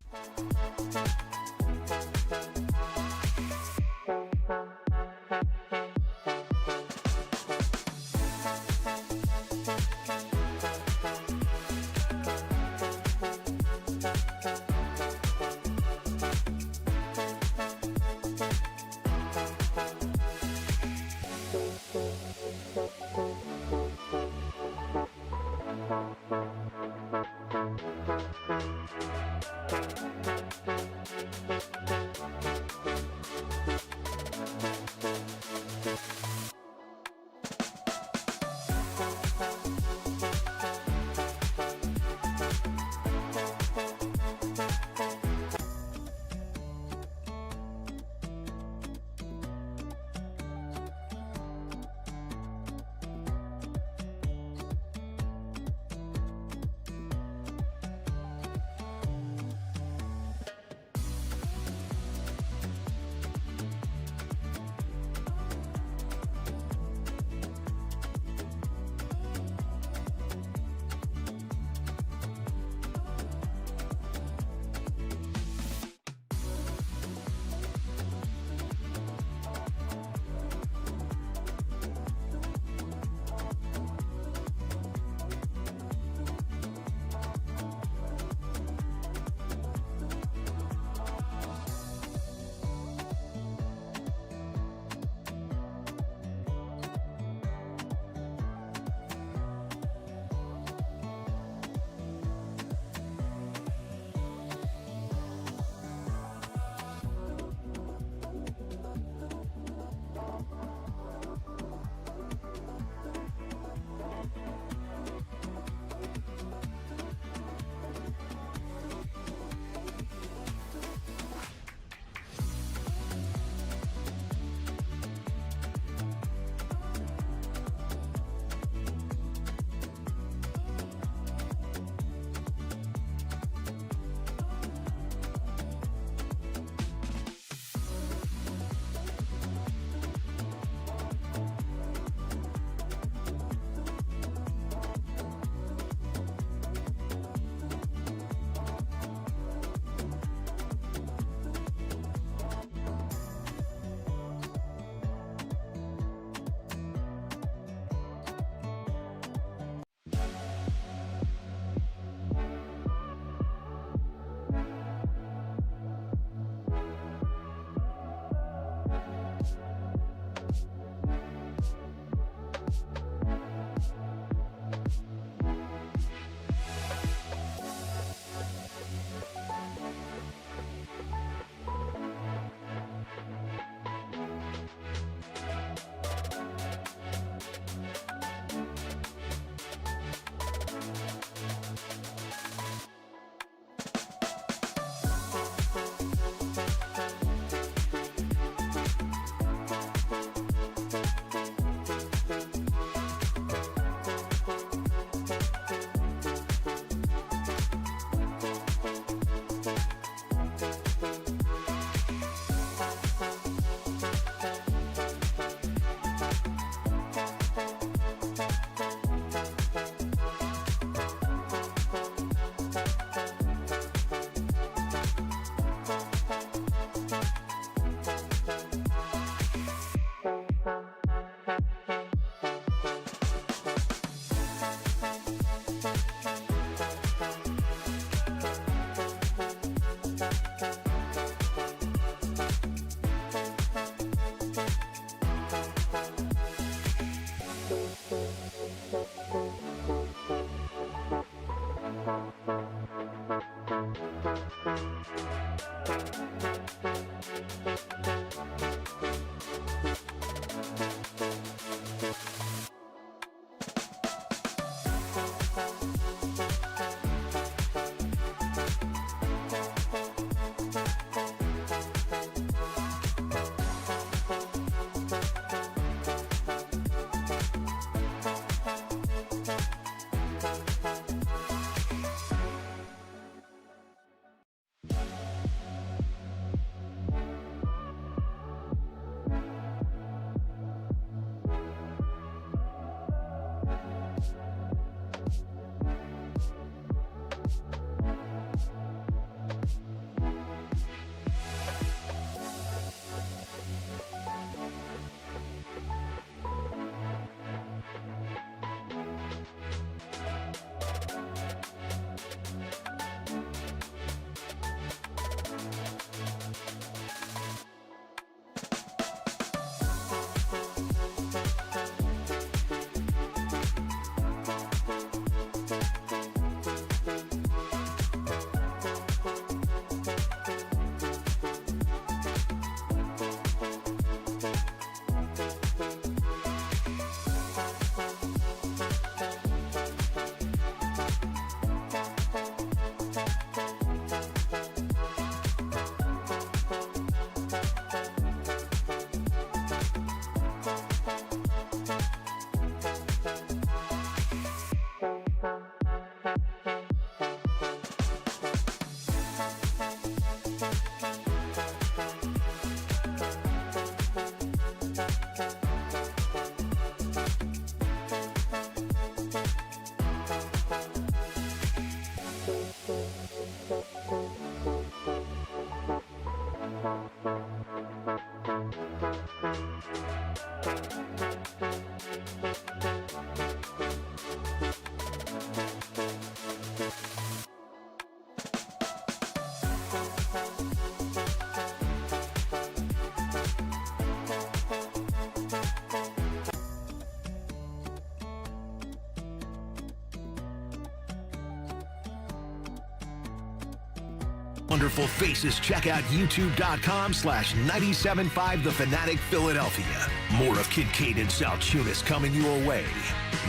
Wonderful faces. Check out youtube.com/975 The Fanatic Philadelphia. More of Kincade and Salciunas coming your way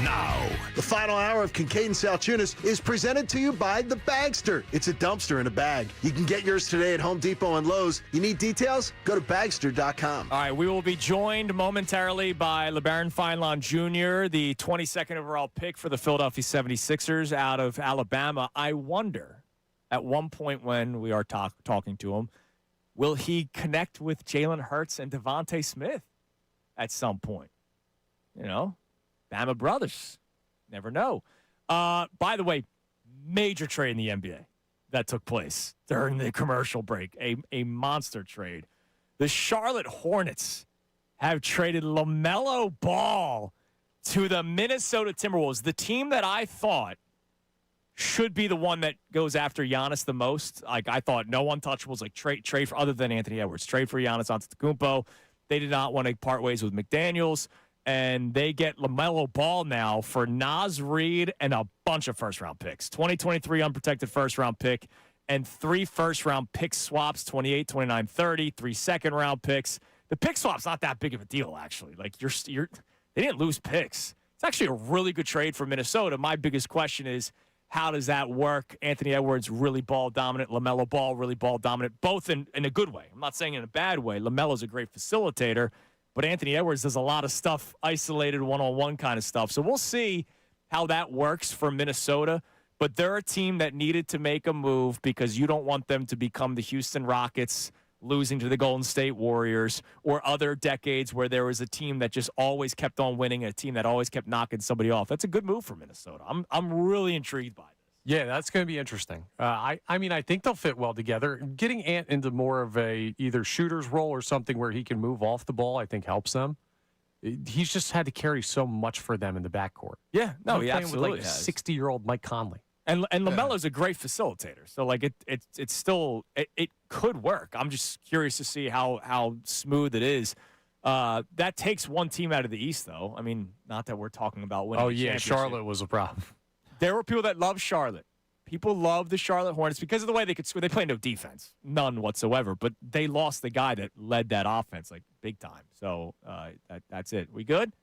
now. The final hour of Kincade and Salciunas is presented to you by The Bagster. It's a dumpster in a bag. You can get yours today at Home Depot and Lowe's. You need details? Go to bagster.com. All right, we will be joined momentarily by Labaron Philon Jr., the 22nd overall pick for the Philadelphia 76ers out of Alabama. I wonder, at one point when we are talking to him, will he connect with Jalen Hurts and Devontae Smith at some point? You know, Bama brothers. Never know. By the way, major trade in the NBA that took place during the commercial break. A monster trade. The Charlotte Hornets have traded LaMelo Ball to the Minnesota Timberwolves, the team that I thought should be the one that goes after Giannis the most. Like, I thought no untouchables, like trade for, other than Anthony Edwards, trade for Giannis Antetokounmpo. They did not want to part ways with McDaniels, and they get LaMelo Ball now for Naz Reid and a bunch of first-round picks. 2023 unprotected first-round pick and 3 first-round pick swaps, 28, 29, 30, 3 second-round picks. The pick swap's not that big of a deal, actually. Like, they didn't lose picks. It's actually a really good trade for Minnesota. My biggest question is, how does that work? Anthony Edwards really ball dominant. LaMelo Ball really ball dominant, both in a good way. I'm not saying in a bad way. LaMelo's a great facilitator, but Anthony Edwards does a lot of stuff, isolated one-on-one kind of stuff. So we'll see how that works for Minnesota. but they're a team that needed to make a move because you don't want them to become the Houston Rockets losing to the Golden State Warriors or other decades where there was a team that just always kept on winning and a team that always kept knocking somebody off. That's a good move for Minnesota. I'm really intrigued by this. Yeah, that's going to be interesting. I mean, I think they'll fit well together. Getting Ant into more of a either shooter's role or something where he can move off the ball, I think helps them. He's just had to carry so much for them in the backcourt. Yeah, no, he playing absolutely with like has. 60-year-old Mike Conley. And LaMelo's a great facilitator, so like it's still it could work. I'm just curious to see how smooth it is. That takes one team out of the East, though. I mean, not that we're talking about winning. Oh a yeah, championship. Charlotte was a problem. There were people that love Charlotte. People love the Charlotte Hornets because of the way they could score. They play no defense, none whatsoever. But they lost the guy that led that offense like big time. So that's it. We good?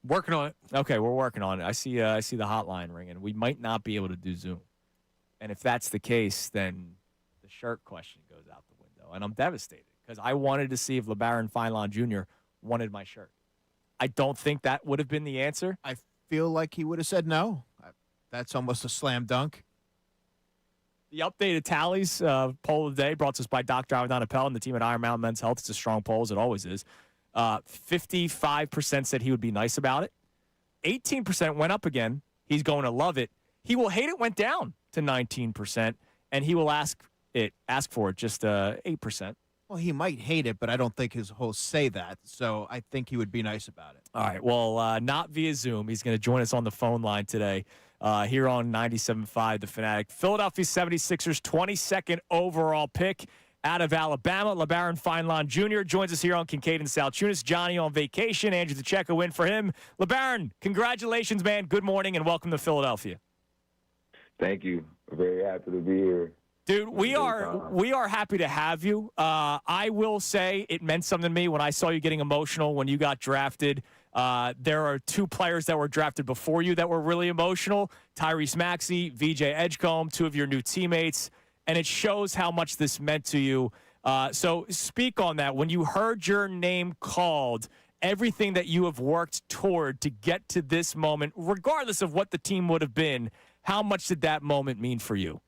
Working on it. Okay, we're working on it. I see the hotline ringing. We might not be able to do Zoom. And if that's the case, then the shirt question goes out the window. And I'm devastated because I wanted to see if Labaron Philon Jr. wanted my shirt. I don't think that would have been the answer. I feel like he would have said no. That's almost a slam dunk. The updated tallies poll of the day brought to us by Dr. Ivan Appel and the team at Iron Mountain Men's Health. It's a strong poll, as it always is. 55% said he would be nice about it. 18% went up again. He's going to love it. He will hate it went down to 19%, and he will ask for it just 8%. Well, he might hate it, but I don't think his hosts say that, so I think he would be nice about it. All right, well, not via Zoom. He's going to join us on the phone line today here on 97.5 The Fanatic. Philadelphia 76ers 22nd overall pick out of Alabama. Labaron Philon Jr. joins us here on Kincade and Salciunas. Johnny on vacation. Andrew DeCecco in for him. Labaron, congratulations, man. Good morning and welcome to Philadelphia. Thank you. Very happy to be here. Dude, we are happy to have you. I will say it meant something to me when I saw you getting emotional when you got drafted. There are two players that were drafted before you that were really emotional. Tyrese Maxey, VJ Edgecombe, two of your new teammates. And it shows how much this meant to you. So speak on that. When you heard your name called, everything that you have worked toward to get to this moment, regardless of what the team would have been, how much did that moment mean for you?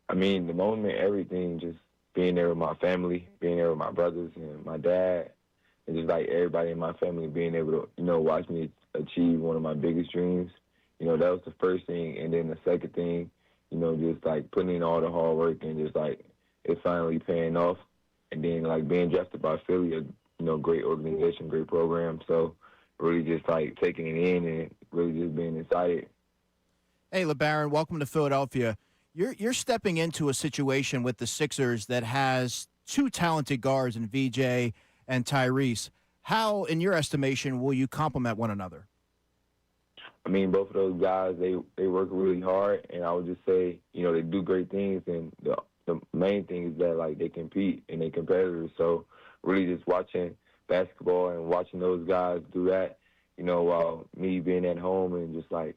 I mean, the moment, everything, just being there with my family, being there with my brothers and my dad, and just like everybody in my family being able to, watch me achieve one of my biggest dreams. That was the first thing. And then the second thing, just like putting in all the hard work and just like it finally paying off. And then like being drafted by Philly, a great organization, great program. So really just like taking it in and really just being excited. Hey, Labaron, welcome to Philadelphia. You're stepping into a situation with the Sixers that has two talented guards in VJ and Tyrese. How, in your estimation, will you complement one another? I mean, both of those guys, they work really hard, and I would just say, they do great things, and the main thing is that, like, they compete and they're competitors. So really just watching basketball and watching those guys do that, while me being at home and just, like,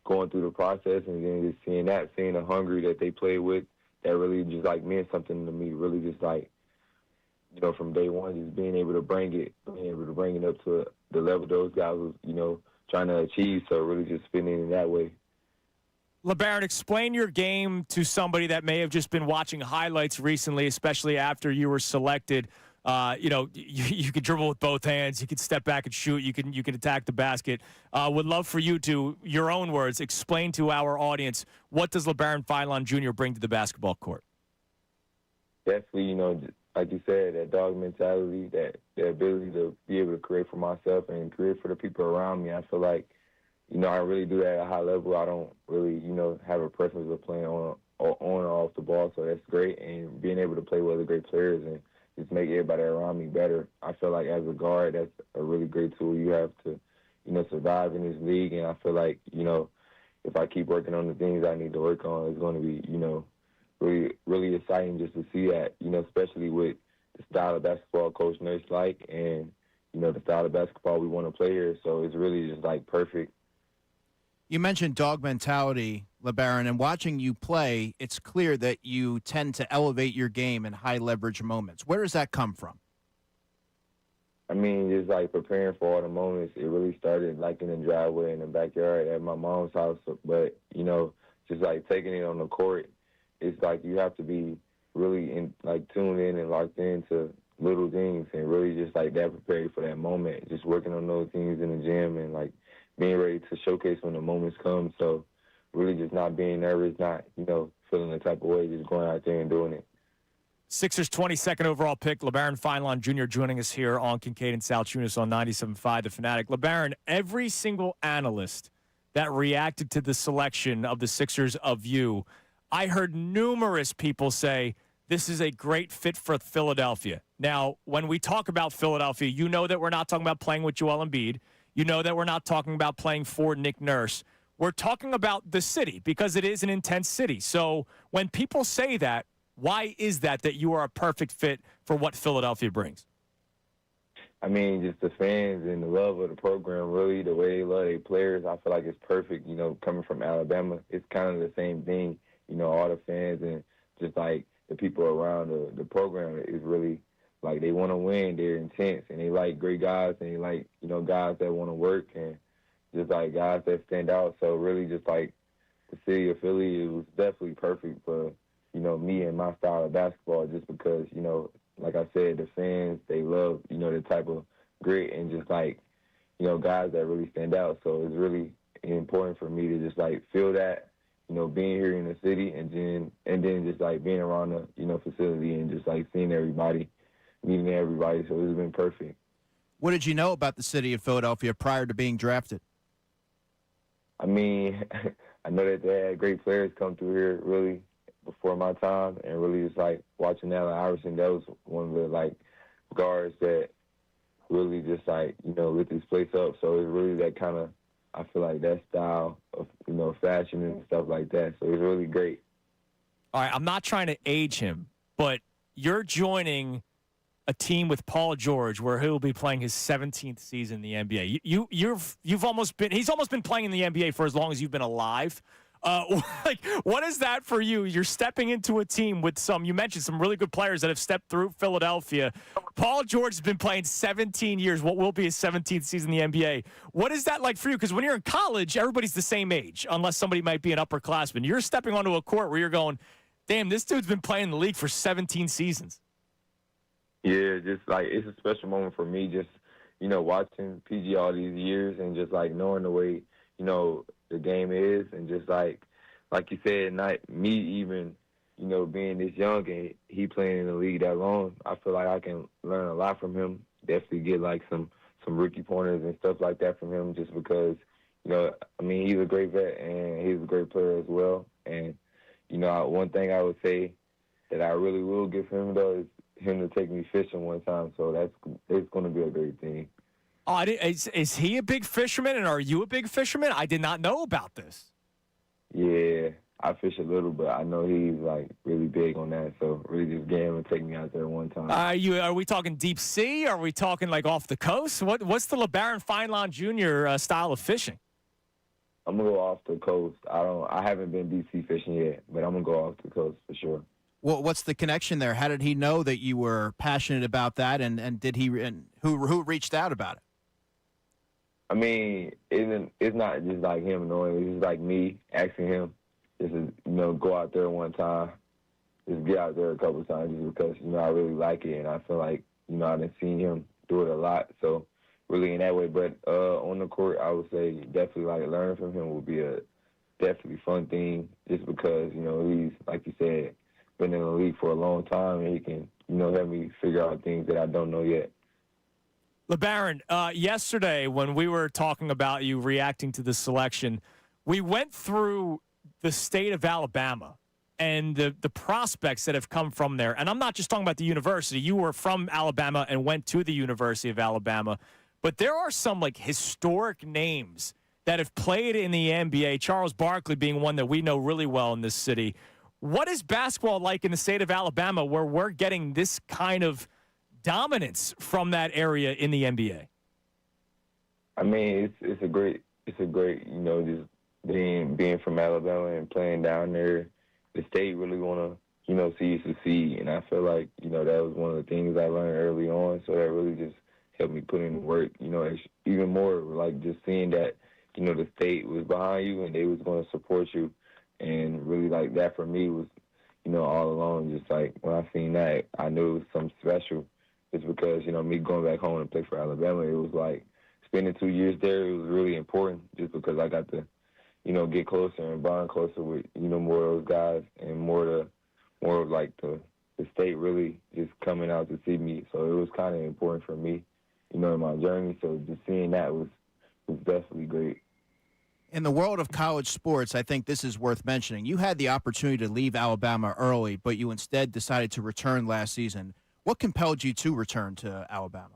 going through the process and then just seeing the hunger that they play with, that really just, like, meant something to me, really just, like, from day one, just being able to bring it up to the level those guys was, trying to achieve. So really just fitting in that way. LeBaron, explain your game to somebody that may have just been watching highlights recently, especially after you were selected. You could dribble with both hands. You could step back and shoot. You can attack the basket. Would love for you to, your own words, explain to our audience, what does Labaron Philon Jr. bring to the basketball court? Definitely, like you said, that dog mentality, that the ability to be able to create for myself and create for the people around me. I feel like, I really do that at a high level. I don't really, have a preference of playing on or off the ball, so that's great. And being able to play with other great players and just make everybody around me better. I feel like as a guard, that's a really great tool you have to, survive in this league. And I feel like, if I keep working on the things I need to work on, it's going to be, really, really exciting just to see that, especially with the style of basketball Coach Nurse like and, the style of basketball we want to play here. So it's really just, like, perfect. You mentioned dog mentality, LeBaron, and watching you play, it's clear that you tend to elevate your game in high-leverage moments. Where does that come from? I mean, just like preparing for all the moments. It really started like in the driveway in the backyard at my mom's house. But just like taking it on the court, it's like you have to be really tuned in and locked into little things and really just like that prepared for that moment. Just working on those things in the gym and like being ready to showcase when the moments come. So really just not being nervous, not feeling the type of way, just going out there and doing it. Sixers 22nd overall pick, Labaron Philon Jr. joining us here on Kincade and Salciunas on 97.5 The Fanatic. Labaron, every single analyst that reacted to the selection of the Sixers of you, I heard numerous people say this is a great fit for Philadelphia. Now, when we talk about Philadelphia, you know that we're not talking about playing with Joel Embiid. You know that we're not talking about playing for Nick Nurse. We're talking about the city because it is an intense city. So when people say that, why is that you are a perfect fit for what Philadelphia brings? I mean, just the fans and the love of the program, really, the way they love their players, I feel like it's perfect, coming from Alabama. It's kind of the same thing, all the fans and just, like, the people around the program is really, like, they want to win. They're intense, and they like great guys, and they like, guys that want to work and just, like, guys that stand out. So, really, just, like, the city of Philly, it was definitely perfect for me and my style of basketball just because, like I said, the fans, they love, the type of grit and just like, guys that really stand out. So it's really important for me to just like feel that, being here in the city and then just like being around the, facility and just like seeing everybody, meeting everybody. So it's been perfect. What did you know about the city of Philadelphia prior to being drafted? I mean, I know that they had great players come through here really before my time, and really just like watching Allen Iverson, that was one of the like guards that really just like lit this place up. So it's really that kind of, I feel like that style of fashion and stuff like that. So it's really great. All right, I'm not trying to age him, but you're joining a team with Paul George where he'll be playing his 17th season in the NBA. He's almost been playing in the NBA for as long as you've been alive. What is that for you? You're stepping into a team with you mentioned some really good players that have stepped through Philadelphia. Paul George has been playing 17 years, what will be his 17th season in the NBA. What is that like for you? Because when you're in college, everybody's the same age, unless somebody might be an upperclassman. You're stepping onto a court where you're going, damn, this dude's been playing in the league for 17 seasons. Yeah, just like it's a special moment for me, just, watching PG all these years and just like knowing the way, the game is, and just like you said, not me even, being this young and he playing in the league that long, I feel like I can learn a lot from him. Definitely get like some rookie pointers and stuff like that from him, just because, I mean, he's a great vet and he's a great player as well. And, one thing I would say that I really will give him though is him to take me fishing one time. So it's going to be a great thing. Oh, is he a big fisherman, and are you a big fisherman? I did not know about this. Yeah, I fish a little, but I know he's like really big on that. So really just get him and take me out there one time. Are we talking deep sea? Are we talking like off the coast? What's the Labaron Philon Jr. Style of fishing? I'm gonna go off the coast. I haven't been deep sea fishing yet, but I'm gonna go off the coast for sure. Well, what's the connection there? How did he know that you were passionate about that, and who reached out about it? I mean, it's not just like him knowing. It's just like me asking him just to, go out there one time, just get out there a couple of times just because, I really like it. And I feel like, I've seen him do it a lot. So really in that way. But on the court, I would say definitely like learning from him would be a definitely fun thing just because, he's, like you said, been in the league for a long time and he can, help me figure out things that I don't know yet. Labaron, yesterday when we were talking about you reacting to the selection, we went through the state of Alabama and the prospects that have come from there. And I'm not just talking about the university. You were from Alabama and went to the University of Alabama. But there are some, like, historic names that have played in the NBA, Charles Barkley being one that we know really well in this city. What is basketball like in the state of Alabama where we're getting this kind of dominance from that area in the NBA? I mean, it's a great, just being from Alabama and playing down there. The state really want to, see you succeed, and I feel like, that was one of the things I learned early on. So that really just helped me put in work. It's even more like just seeing that, the state was behind you and they was going to support you. And really like that for me was, all along, just like when I seen that, I knew it was something special. Just because, me going back home and play for Alabama, it was like spending 2 years there, it was really important just because I got to, get closer and bond closer with, more of those guys and more of like the state really just coming out to see me. So it was kind of important for me, in my journey. So just seeing that was definitely great. In the world of college sports, I think this is worth mentioning. You had the opportunity to leave Alabama early, but you instead decided to return last season. What compelled you to return to Alabama?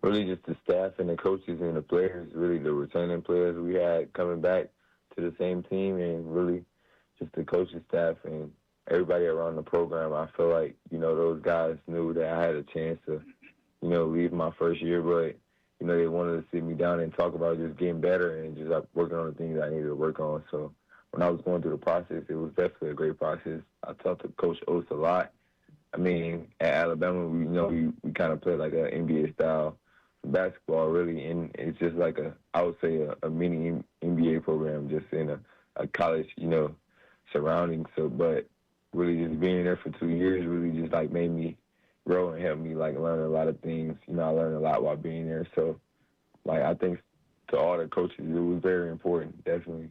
Really just the staff and the coaches and the players, really the returning players we had coming back to the same team, and really just the coaching staff and everybody around the program. I feel like, those guys knew that I had a chance to, leave my first year, but they wanted to sit me down and talk about just getting better and just like working on the things I needed to work on. So when I was going through the process, it was definitely a great process. I talked to Coach Oates a lot. I mean, at Alabama, we kind of played like an NBA style basketball, really, and it's just like I would say a mini NBA program, just in a college, surrounding. So, but really just being there for 2 years really just like made me grow and helped me like learn a lot of things. I learned a lot while being there. So, like, I think to all the coaches, it was very important, definitely.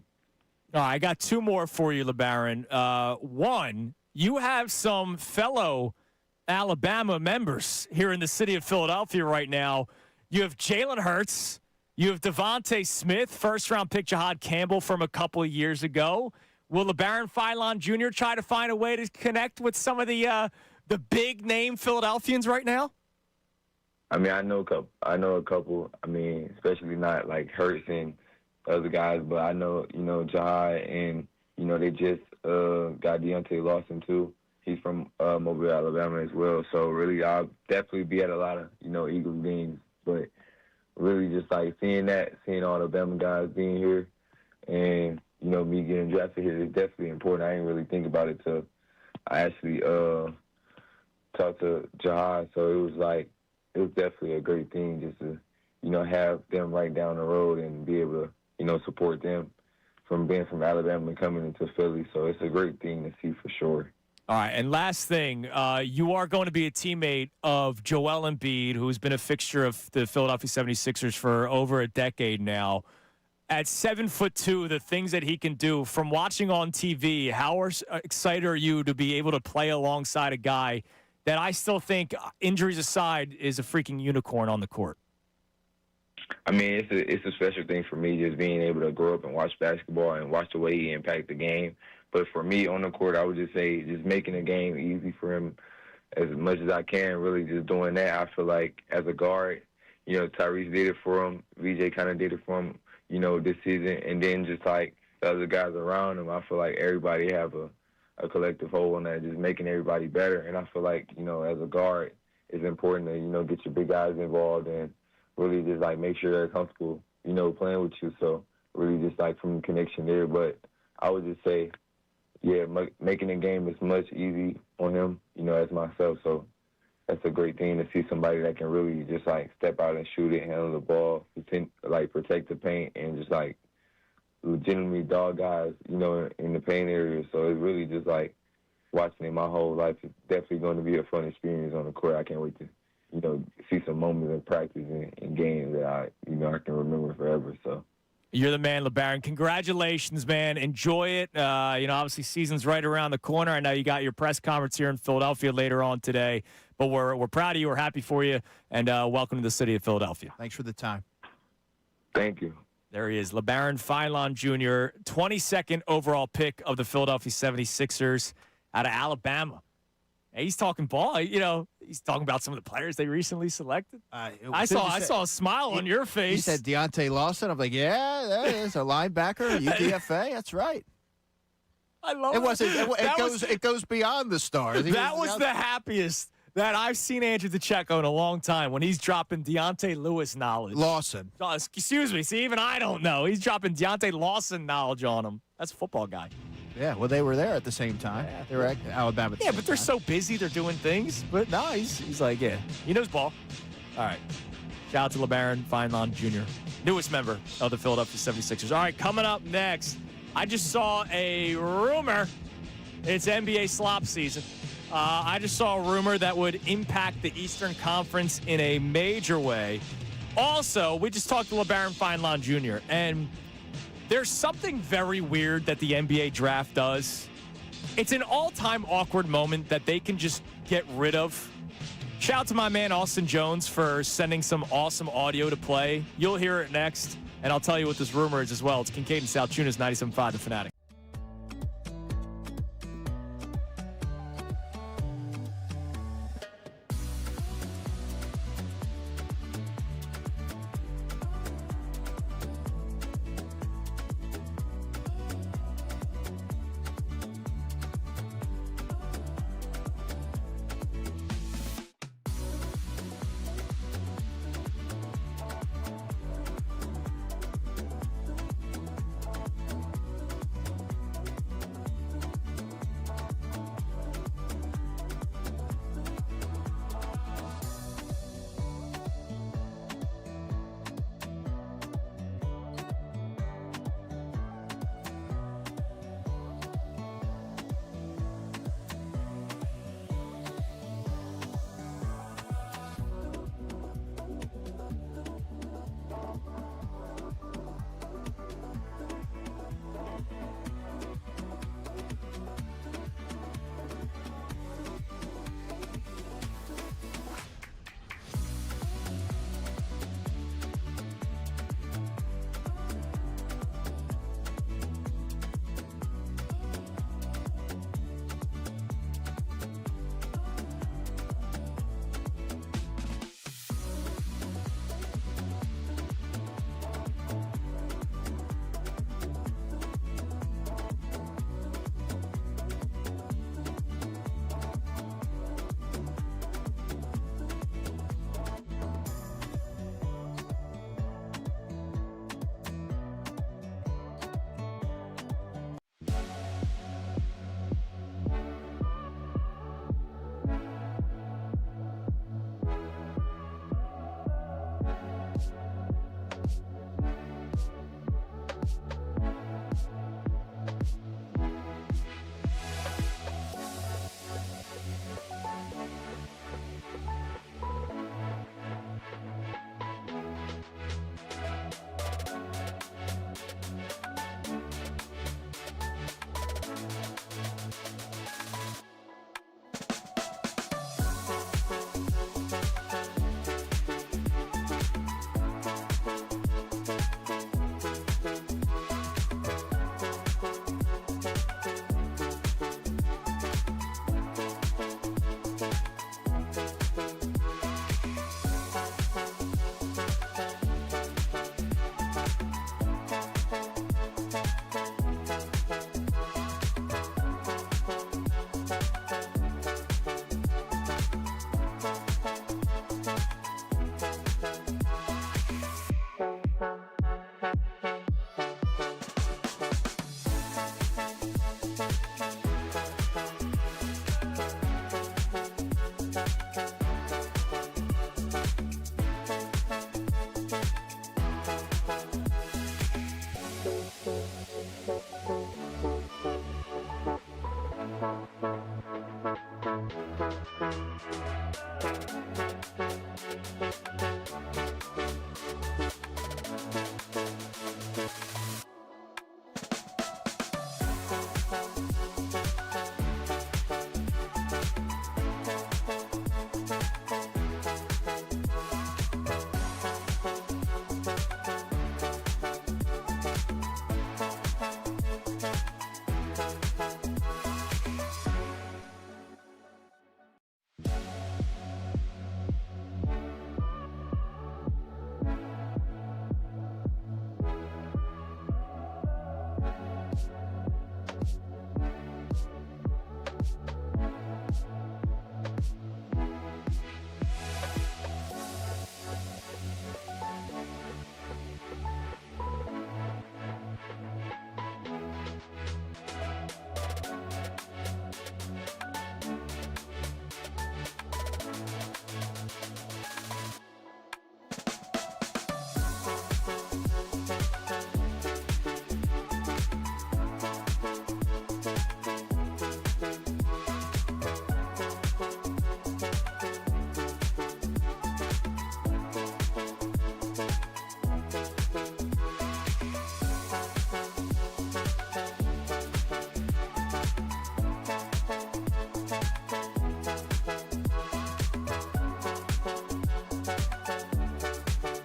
All right, I got two more for you, Labaron. One, you have some fellow Alabama members here in the city of Philadelphia right now. You have Jalen Hurts. You have Devontae Smith, first-round pick Jahad Campbell from a couple of years ago. Will Labaron Philon Jr. try to find a way to connect with some of the big-name Philadelphians right now? I mean, I know a couple. I mean, especially not like Hurts and other guys, but I know, Jahad, and, they just got Deontay Lawson, too. He's from Mobile, Alabama as well. So, really, I'll definitely be at a lot of, Eagles games. But really just like seeing all the Alabama guys being here and, me getting drafted here is definitely important. I didn't really think about it till I actually talked to Jahad. So it was definitely a great thing just to, have them right down the road and be able to, support them from being from Alabama and coming into Philly. So it's a great thing to see for sure. All right, and last thing, you are going to be a teammate of Joel Embiid, who's been a fixture of the Philadelphia 76ers for over a decade now. At 7'2", the things that he can do, from watching on TV, how excited are you to be able to play alongside a guy that I still think, injuries aside, is a freaking unicorn on the court? I mean, it's a special thing for me, just being able to grow up and watch basketball and watch the way he impacts the game. But for me on the court, I would just say just making the game easy for him as much as I can, really just doing that. I feel like as a guard, Tyrese did it for him. VJ kind of did it for him, this season. And then just like the other guys around him, I feel like everybody have a collective whole on that, just making everybody better. And I feel like, as a guard, it's important to, get your big guys involved and really just like make sure they're comfortable, playing with you. So really just like from the connection there. But I would just say, yeah, making the game as much easy on him, as myself. So that's a great thing to see somebody that can really just, like, step out and shoot it, handle the ball, protect the paint, and just, like, legitimately dog guys, in the paint area. So it's really just, like, watching it my whole life. It's definitely going to be a fun experience on the court. I can't wait to, see some moments in practice and games that I can remember forever. So. You're the man, Labaron. Congratulations, man. Enjoy it. Obviously season's right around the corner. I know you got your press conference here in Philadelphia later on today, but we're proud of you. We're happy for you, and welcome to the city of Philadelphia. Thanks for the time. Thank you. There he is, Labaron Philon Jr., 22nd overall pick of the Philadelphia 76ers out of Alabama. He's talking ball. He's talking about some of the players they recently selected. I saw a smile on your face. He said Deontay Lawson. I'm like, yeah, that is a linebacker, UDFA. That's right. I love it. It goes beyond the stars. That was the happiest that I've seen Andrew DeCecco in a long time when he's dropping Deontay Lewis knowledge. Lawson. Oh, excuse me. See, even I don't know. He's dropping Deontay Lawson knowledge on him. That's a football guy. Yeah, well, they were there at the same time. Yeah, they were at Alabama. Yeah, but they're so busy, they're doing things. But no, he's like, yeah, he knows ball. All right. Shout out to Labaron, Philon Jr., newest member of the Philadelphia 76ers. All right, coming up next, I just saw a rumor. It's NBA slop season. I just saw a rumor that would impact the Eastern Conference in a major way. Also, we just talked to Labaron Philon Jr., and there's something very weird that the NBA draft does. It's an all-time awkward moment that they can just get rid of. Shout out to my man Austin Jones for sending some awesome audio to play. You'll hear it next, and I'll tell you what this rumor is as well. It's Kincade and Salciunas, 97.5 The Fanatic.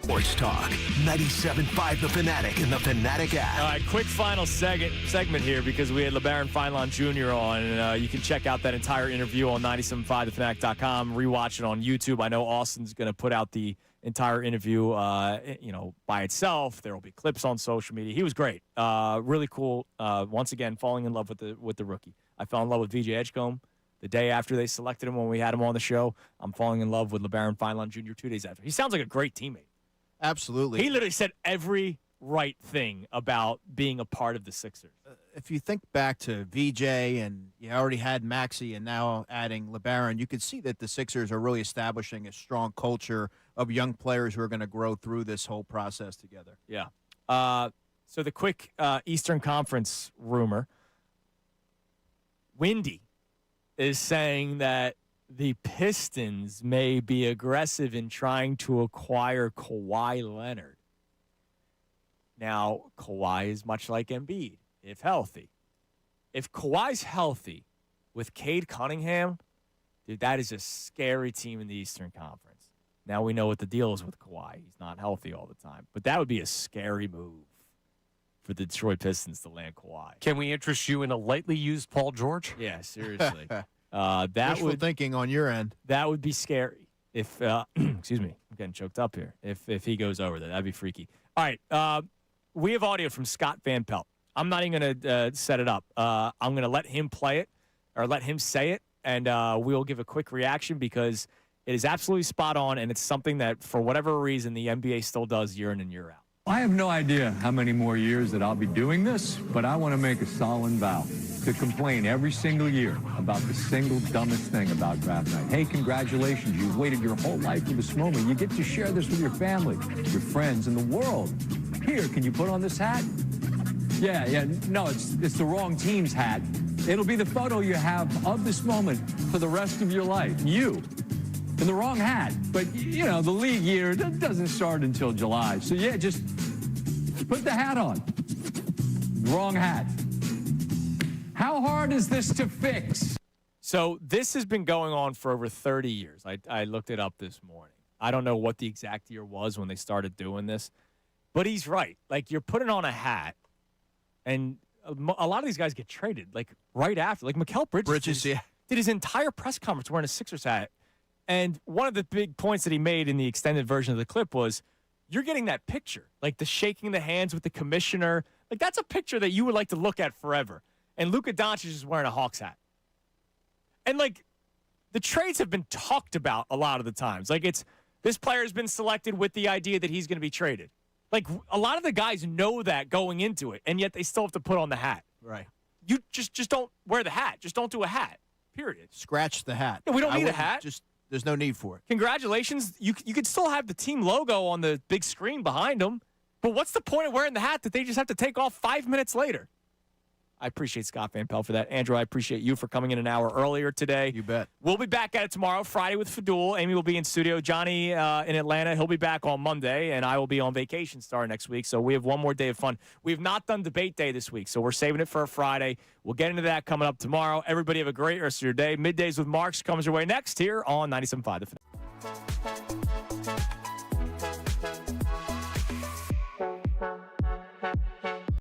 sports talk. 97.5 The Fanatic and the Fanatic app. All right, quick final segment here because we had Labaron Philon Jr. on, and you can check out that entire interview on 97.5thefanatic.com. Rewatch it on YouTube. I know Austin's going to put out the entire interview, by itself. There will be clips on social media. He was great. Really cool. Once again, falling in love with the rookie. I fell in love with VJ Edgecombe the day after they selected him when we had him on the show. I'm falling in love with Labaron Philon Jr. 2 days after. He sounds like a great teammate. Absolutely. He literally said every right thing about being a part of the Sixers. If you think back to VJ and you already had Maxey and now adding LeBaron, you could see that the Sixers are really establishing a strong culture of young players who are going to grow through this whole process together. Yeah. So the quick Eastern Conference rumor, Windy is saying that the Pistons may be aggressive in trying to acquire Kawhi Leonard. Now, Kawhi is much like Embiid, if healthy. If Kawhi's healthy with Cade Cunningham, dude, that is a scary team in the Eastern Conference. Now we know what the deal is with Kawhi. He's not healthy all the time. But that would be a scary move for the Detroit Pistons to land Kawhi. Can we interest you in a lightly used Paul George? Yeah, seriously. Wishful thinking on your end. That would be scary. If excuse me, I'm getting choked up here. If he goes over there, that'd be freaky. All right, we have audio from Scott Van Pelt. I'm not even going to set it up. I'm going to let him play it or let him say it, and we'll give a quick reaction because it is absolutely spot on, and it's something that, for whatever reason, the NBA still does year in and year out. I have no idea how many more years that I'll be doing this, but I want to make a solemn vow to complain every single year about the single dumbest thing about draft night. Hey, congratulations. You've waited your whole life for this moment. You get to share this with your family, your friends, and the world. Here, can you put on this hat? Yeah. No, it's the wrong team's hat. It'll be the photo you have of this moment for the rest of your life. You. In the wrong hat. But, the league year doesn't start until July. So, yeah, just put the hat on. Wrong hat. How hard is this to fix? So this has been going on for over 30 years. I looked it up this morning. I don't know what the exact year was when they started doing this. But he's right. Like, you're putting on a hat, and a lot of these guys get traded, like, right after. Like, Mikal Bridges did his entire press conference wearing a Sixers hat. And one of the big points that he made in the extended version of the clip was, you're getting that picture, like the shaking the hands with the commissioner. Like, that's a picture that you would like to look at forever. And Luka Doncic is wearing a Hawks hat. And, like, the trades have been talked about a lot of the times. Like, this player has been selected with the idea that he's going to be traded. Like, a lot of the guys know that going into it, and yet they still have to put on the hat. Right. You just don't wear the hat. Just don't do a hat, period. Scratch the hat. Yeah, we don't need a hat. There's no need for it. Congratulations. You could still have the team logo on the big screen behind them, but what's the point of wearing the hat that they just have to take off 5 minutes later? I appreciate Scott Van Pelt for that. Andrew, I appreciate you for coming in an hour earlier today. You bet. We'll be back at it tomorrow, Friday with Fadul. Amy will be in studio. Johnny in Atlanta, he'll be back on Monday, and I will be on vacation starting next week. So we have one more day of fun. We have not done debate day this week, so we're saving it for a Friday. We'll get into that coming up tomorrow. Everybody have a great rest of your day. Middays with Marks comes your way next here on 97.5 The Fan.